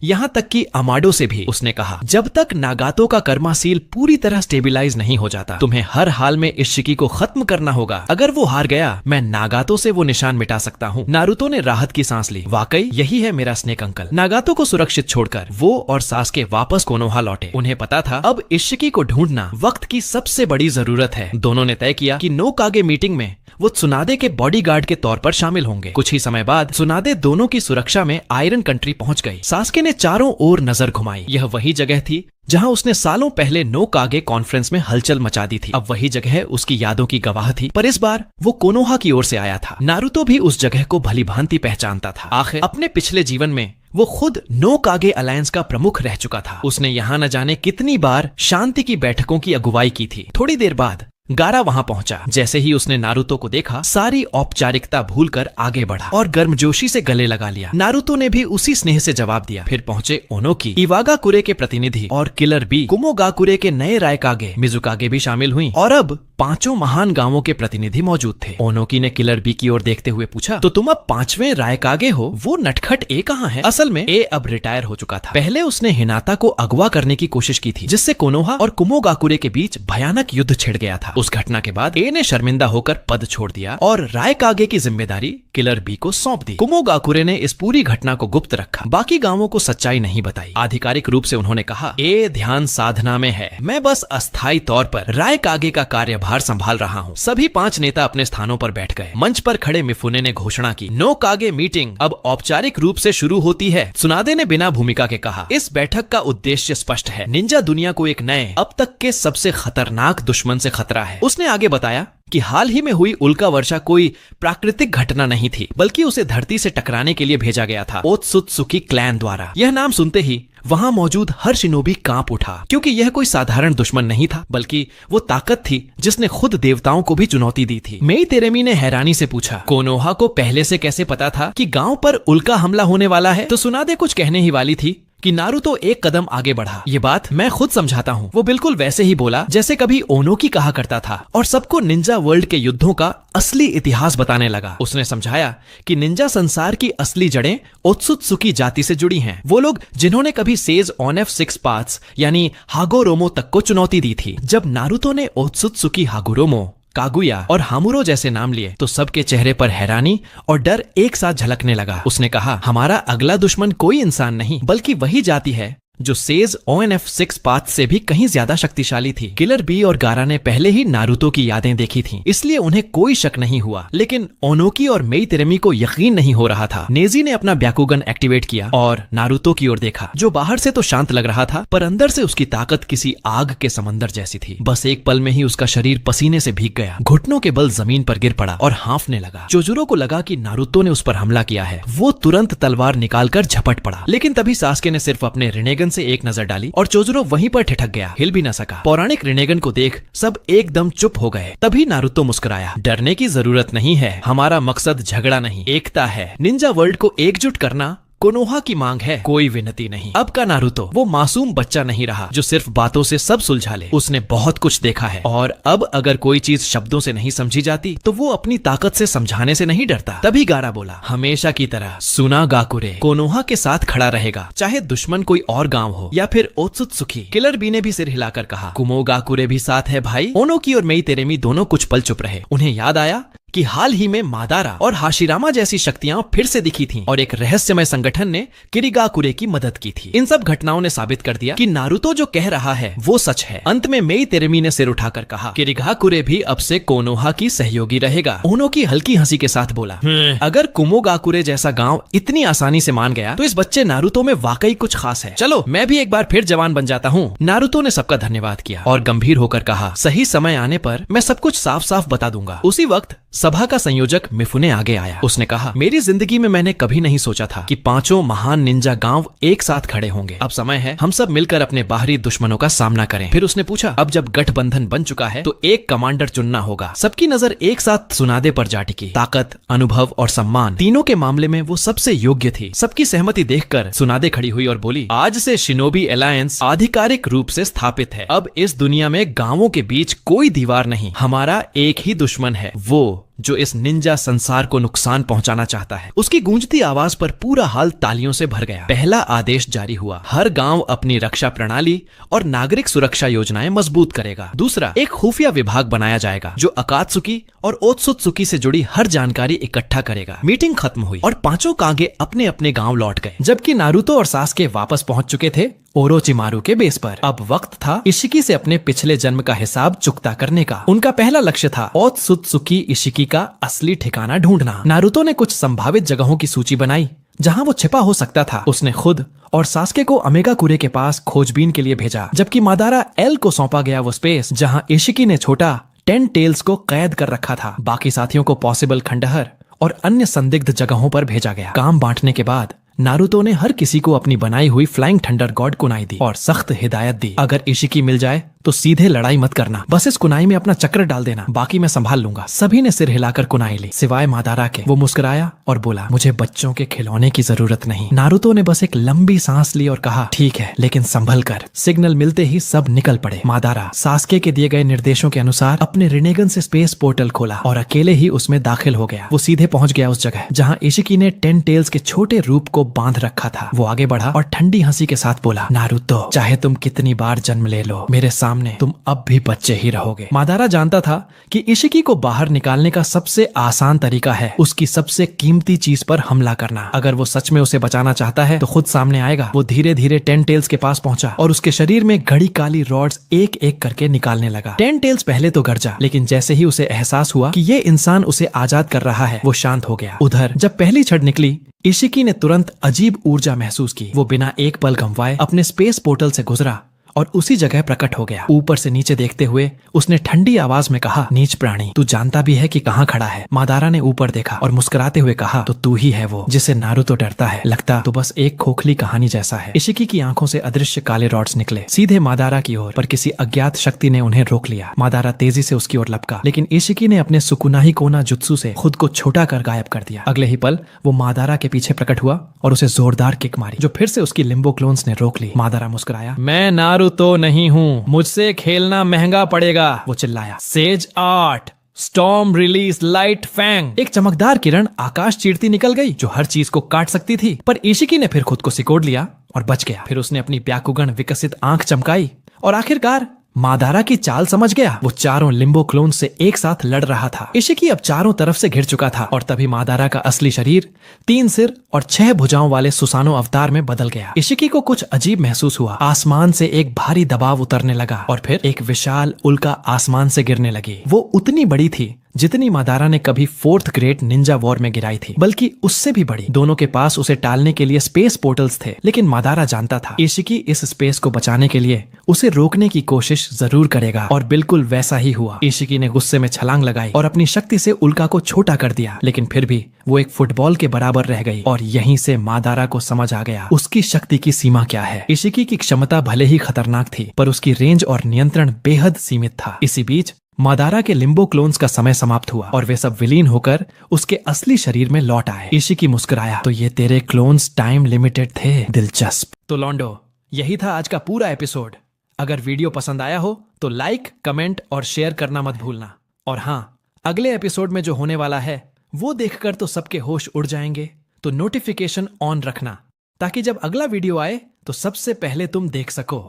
यहाँ तक कि अमाडो से भी। उसने कहा, जब तक नागातो का कर्मा सील पूरी तरह स्टेबिलाईज नहीं हो जाता, तुम्हें हर हाल में इशिकी को खत्म करना होगा। अगर वो हार गया, मैं नागातो से वो निशान मिटा सकता हूँ। नारुतो ने राहत की सांस ली। वाकई यही है मेरा स्नेक अंकल। नागातो को सुरक्षित छोड़कर वो और सासके वापस कोनोहा लौटे। उन्हें पता था अब इशिकी को ढूंढना वक्त की सबसे बड़ी जरूरत है। दोनों ने तय किया कि नो कागे मीटिंग में वो त्सुनादे के बॉडीगार्ड के तौर पर शामिल होंगे। कुछ ही समय बाद त्सुनादे दोनों की सुरक्षा में आयरन कंट्री पहुंच गई। सासके ने चारों ओर नजर घुमाई। यह वही जगह थी जहां उसने सालों पहले नो कागे कॉन्फ्रेंस में हलचल मचा दी थी। अब वही जगह उसकी यादों की गवाह थी, पर इस बार वो कोनोहा की ओर से आया था। नारुतो भी उस जगह को भली भांति पहचानता था। आखिर अपने पिछले जीवन में वो खुद नो कागे अलायंस का प्रमुख रह चुका था। उसने यहाँ न जाने कितनी बार शांति की बैठकों की अगुवाई की थी। थोड़ी देर बाद गारा वहां पहुंचा। जैसे ही उसने नारुतो को देखा, सारी औपचारिकता भूलकर आगे बढ़ा और गर्मजोशी से गले लगा लिया। नारुतो ने भी उसी स्नेह से जवाब दिया। फिर पहुंचे ओनोकी, इवागाकुरे के प्रतिनिधि और किलर बी, कुमोगाकुरे के नए रायकागे मिजुकागे भी शामिल हुई, और अब 5 महान गांवों के प्रतिनिधि मौजूद थे। ओनोकी ने किलर बी की ओर देखते हुए पूछा, तो तुम अब 5वें रायकागे हो? वो नटखट ए कहाँ है? असल में ए अब रिटायर हो चुका था। पहले उसने हिनाता को अगवा करने की कोशिश की थी, जिससे कोनोहा और कुमोगाकुरे के बीच भयानक युद्ध छिड़ गया था। उस घटना के बाद ए ने शर्मिंदा होकर पद छोड़ दिया और रायकागे की जिम्मेदारी किलर बी को सौंप दी। कुमोगाकुरे ने इस पूरी घटना को गुप्त रखा, बाकी गांवों को सच्चाई नहीं बताई। आधिकारिक रूप से उन्होंने कहा, ए ध्यान साधना में है, मैं बस अस्थायी तौर पर रायकागे का कार्यभार संभाल रहा हूँ। सभी 5 नेता अपने स्थानों पर बैठ गए। मंच पर खड़े मिफुने ने घोषणा की, नो कागे मीटिंग अब औपचारिक रूप से शुरू होती है। त्सुनादे ने बिना भूमिका के कहा, इस बैठक का उद्देश्य स्पष्ट है। निंजा दुनिया को एक नए, अब तक के सबसे खतरनाक दुश्मन से खतरा है। उसने आगे बताया, कि हाल ही में हुई उल्का वर्षा कोई प्राकृतिक घटना नहीं थी, बल्कि उसे धरती से टकराने के लिए भेजा गया था ओत्सुत्सुकी क्लैन द्वारा। यह नाम सुनते ही वहां मौजूद हर शिनोबी कांप उठा, क्योंकि यह कोई साधारण दुश्मन नहीं था, बल्कि वो ताकत थी जिसने खुद देवताओं को भी चुनौती दी थी। मेई तेरेमी ने हैरानी से पूछा, कोनोहा को पहले से कैसे पता था कि गांव पर उल्का हमला होने वाला है? तो सुनादे कुछ कहने ही वाली थी कि नारुतो एक कदम आगे बढ़ा। ये बात मैं खुद समझाता हूँ। वो बिल्कुल वैसे ही बोला जैसे कभी ओनोकी कहा करता था, और सबको निंजा वर्ल्ड के युद्धों का असली इतिहास बताने लगा। उसने समझाया कि निंजा संसार की असली जड़ें ओत्सुत्सुकी जाति से जुड़ी हैं। वो लोग जिन्होंने कभी सेज ऑनेफ 6 पाथ्स यानी हागोरोमो तक को चुनौती दी थी। जब नारुतो ने ओत्सुत्सुकी, हागोरोमो, कागुया और हामुरो जैसे नाम लिए तो सबके चेहरे पर हैरानी और डर एक साथ झलकने लगा। उसने कहा, हमारा अगला दुश्मन कोई इंसान नहीं, बल्कि वही जाति है जो सेज ONF 6 पाथ से भी कहीं ज्यादा शक्तिशाली थी। किलर बी और गारा ने पहले ही नारुतो की यादें देखी थीं, इसलिए उन्हें कोई शक नहीं हुआ। लेकिन ओनोकी और मेई तेरेमी को यकीन नहीं हो रहा था। नेजी ने अपना ब्याकुगन एक्टिवेट किया और नारुतो की ओर देखा, जो बाहर से तो शांत लग रहा था, पर अंदर से उसकी ताकत किसी आग के समंदर जैसी थी। बस एक पल में ही उसका शरीर पसीने से भीग गया, घुटनों के बल जमीन पर गिर पड़ा और हाँफने लगा। चोजुरो को लगा कि नारुतो ने उस पर हमला किया है। वो तुरंत तलवार निकालकर झपट पड़ा, लेकिन तभी सास्के ने सिर्फ अपने रिनेगन से एक नजर डाली और चोजुरो वहीं पर ठिठक गया, हिल भी न सका। पौराणिक रिनेगन को देख सब एकदम चुप हो गए। तभी नारुतो मुस्कुराया, डरने की जरूरत नहीं है, हमारा मकसद झगड़ा नहीं, एकता है। निंजा वर्ल्ड को एकजुट करना कोनोहा की मांग है, कोई विनती नहीं। अब का नारुतो वो मासूम बच्चा नहीं रहा जो सिर्फ बातों से सब सुलझा ले। उसने बहुत कुछ देखा है, और अब अगर कोई चीज शब्दों से नहीं समझी जाती तो वो अपनी ताकत से समझाने से नहीं डरता। तभी गारा बोला, हमेशा की तरह सुना गाकुरे कोनोहा के साथ खड़ा रहेगा, चाहे दुश्मन कोई और गांव हो या फिर ओत्सुत्सुकी। किलर बी ने भी सिर हिलाकर कहा, कुमो गाकुरे भी साथ है भाई। ओनोकी और मेई तेरेमी दोनों कुछ पल चुप रहे। उन्हें याद आया कि हाल ही में मादारा और हाशिरामा जैसी शक्तियां फिर से दिखी थीं और एक रहस्यमय संगठन ने किरिगाकुरे की मदद की थी। इन सब घटनाओं ने साबित कर दिया कि नारुतो जो कह रहा है वो सच है। अंत में मेई तेरेमी ने सिर उठाकर कहा, किरिगाकुरे भी अब से कोनोहा की सहयोगी रहेगा। ओनोकी हल्की हंसी के साथ बोला, अगर कुमोगाकुरे जैसा गांव इतनी आसानी से मान गया तो इस बच्चे नारुतो में वाकई कुछ खास है। चलो मैं भी एक बार फिर जवान बन जाता हूँ। नारुतो ने सबका धन्यवाद किया और गंभीर होकर कहा, सही समय आने पर मैं सब कुछ साफ साफ बता दूंगा। उसी वक्त सभा का संयोजक मिफुने आगे आया। उसने कहा, मेरी जिंदगी में मैंने कभी नहीं सोचा था कि 5 महान निंजा गांव एक साथ खड़े होंगे। अब समय है हम सब मिलकर अपने बाहरी दुश्मनों का सामना करें। फिर उसने पूछा, अब जब गठबंधन बन चुका है तो एक कमांडर चुनना होगा। सबकी नजर एक साथ सुनादे पर जा टिकी। ताकत, अनुभव और सम्मान, तीनों के मामले में वो सबसे योग्य थी। सबकी सहमति देखकर सुनादे खड़ी हुई और बोली, आज से शिनोबी अलायंस आधिकारिक रूप से स्थापित है। अब इस दुनिया में गांवों के बीच कोई दीवार नहीं। हमारा एक ही दुश्मन है, वो जो इस निंजा संसार को नुकसान पहुंचाना चाहता है। उसकी गूंजती आवाज पर पूरा हाल तालियों से भर गया। पहला आदेश जारी हुआ, हर गांव अपनी रक्षा प्रणाली और नागरिक सुरक्षा योजनाएं मजबूत करेगा। दूसरा, एक खुफिया विभाग बनाया जाएगा जो अकात्सुकी और ओत्सुत्सुकी से जुड़ी हर जानकारी इकट्ठा करेगा। मीटिंग खत्म हुई और पांचों कागे अपने अपने गांव लौट गए, जबकि नारुतो और सास्के वापस पहुंच चुके थे ओरोचिमारू के बेस पर। अब वक्त था इशिकी से अपने पिछले जन्म का हिसाब चुकता करने का। उनका पहला लक्ष्य था ओत्सुत्सुकी इशिकी का असली ठिकाना ढूंढना। नारुतो ने कुछ संभावित जगहों की सूची बनाई जहां वो छिपा हो सकता था। उसने खुद और सास्के को अमेगाकुरे के पास खोजबीन के लिए भेजा, जबकि मादारा एल को सौंपा गया वो स्पेस जहां इशिकी ने छोटा 10 टेल्स को कैद कर रखा था। बाकी साथियों को पॉसिबल खंडहर और अन्य संदिग्ध जगहों पर भेजा गया। काम बांटने के बाद नारुतो ने हर किसी को अपनी बनाई हुई फ्लाइंग थंडर गॉड कुनाई दी और सख्त हिदायत दी, अगर इशिकी मिल जाए तो सीधे लड़ाई मत करना, बस इस कुनाई में अपना चक्र डाल देना, बाकी मैं संभाल लूंगा। सभी ने सिर हिलाकर कुनाई ली, सिवाय मादारा के। वो मुस्कुराया और बोला, मुझे बच्चों के खिलौने की जरूरत नहीं। नारुतो ने बस एक लंबी सांस ली और कहा, ठीक है, लेकिन संभल कर। सिग्नल मिलते ही सब निकल पड़े। मादारा सास्के के दिए गए निर्देशों के अनुसार अपने रिनेगन से स्पेस पोर्टल खोला और अकेले ही उसमें दाखिल हो गया। वो सीधे पहुंच गया उस जगह जहाँ इशिकी ने 10 टेल्स के छोटे रूप को बांध रखा था। वो आगे बढ़ा और ठंडी हंसी के साथ बोला, नारुतो, चाहे तुम कितनी बार जन्म ले लो, मेरे सामने तुम अब भी बच्चे ही रहोगे। मादारा जानता था कि इशिकी को बाहर निकालने का सबसे आसान तरीका है उसकी सबसे कीमती चीज पर हमला करना। अगर वो सच में उसे बचाना चाहता है तो खुद सामने आएगा। वो धीरे धीरे 10 टेल्स के पास पहुंचा और उसके शरीर में घड़ी काली रॉड्स एक एक करके निकालने लगा। 10 टेल्स पहले तो गरजा, लेकिन जैसे ही उसे एहसास हुआ कि ये इंसान उसे आजाद कर रहा है, वो शांत हो गया। उधर जब पहली छड़ निकली, इशिकी ने तुरंत अजीब ऊर्जा महसूस की। वो बिना एक पल गंवाए अपने स्पेस पोर्टल से गुजरा और उसी जगह प्रकट हो गया। ऊपर से नीचे देखते हुए उसने ठंडी आवाज में कहा, नीच प्राणी, तू जानता भी है कि कहाँ खड़ा है? मादारा ने ऊपर देखा और मुस्कुराते हुए कहा, तो तू ही है वो जिसे नारुतो डरता है। लगता तो बस एक खोखली कहानी जैसा है। इशिकी की आंखों से अदृश्य काले रॉड्स निकले सीधे मादारा की ओर, पर किसी अज्ञात शक्ति ने उन्हें रोक लिया। मादारा तेजी से उसकी ओर लपका, लेकिन इशिकी ने अपने सुकुनाही कोना जुत्सु से खुद को छोटा कर गायब कर दिया। अगले ही पल वो मादारा के पीछे प्रकट हुआ और उसे जोरदार किक मारी, जो फिर से उसकी लिम्बो क्लोन्स ने रोक ली। मादारा मुस्कुराया, मैं नारुतो नहीं हूँ, मुझसे खेलना महंगा पड़ेगा, वो चिल्लाया। Sage art, storm release light fang. एक चमकदार किरण आकाश चीरती निकल गई जो हर चीज को काट सकती थी, पर इशिकी ने फिर खुद को सिकोड़ लिया और बच गया। फिर उसने अपनी ब्याकुगण विकसित आंख चमकाई और आखिरकार मादारा की चाल समझ गया। वो चारों लिम्बो क्लोन से एक साथ लड़ रहा था। इशिकी अब चारों तरफ से घिर चुका था और तभी मादारा का असली शरीर 3 सिर और 6 भुजाओं वाले सुसानो अवतार में बदल गया। इशिकी को कुछ अजीब महसूस हुआ। आसमान से एक भारी दबाव उतरने लगा और फिर एक विशाल उल्का आसमान से गिरने लगी। वो उतनी बड़ी थी जितनी मादारा ने कभी 4th ग्रेट निंजा वॉर में गिराई थी, बल्कि उससे भी बड़ी। दोनों के पास उसे टालने के लिए स्पेस पोर्टल्स थे, लेकिन मादारा जानता था इशिकी इस स्पेस को बचाने के लिए उसे रोकने की कोशिश जरूर करेगा, और बिल्कुल वैसा ही हुआ। इशिकी ने गुस्से में छलांग लगाई और अपनी शक्ति से उल्का को छोटा कर दिया, लेकिन फिर भी वो एक फुटबॉल के बराबर रह गई। और यहीं से मादारा को समझ आ गया उसकी शक्ति की सीमा क्या है। इशिकी की क्षमता भले ही खतरनाक थी, पर उसकी रेंज और नियंत्रण बेहद सीमित था। इसी बीच मादारा के लिम्बो क्लोन्स का समय समाप्त हुआ और वे सब विलीन होकर उसके असली शरीर में लौट आए। इशिकी मुस्कुराया, तो ये तेरे क्लोन्स टाइम लिमिटेड थे, दिलचस्प। तो लॉन्डो, यही था आज का पूरा एपिसोड। अगर वीडियो पसंद आया हो तो लाइक, कमेंट और शेयर करना मत भूलना। और हाँ, अगले एपिसोड में जो होने वाला है वो देखकर तो सबके होश उड़ जाएंगे, तो नोटिफिकेशन ऑन रखना ताकि जब अगला वीडियो आए तो सबसे पहले तुम देख सको।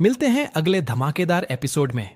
मिलते हैं अगले धमाकेदार एपिसोड में।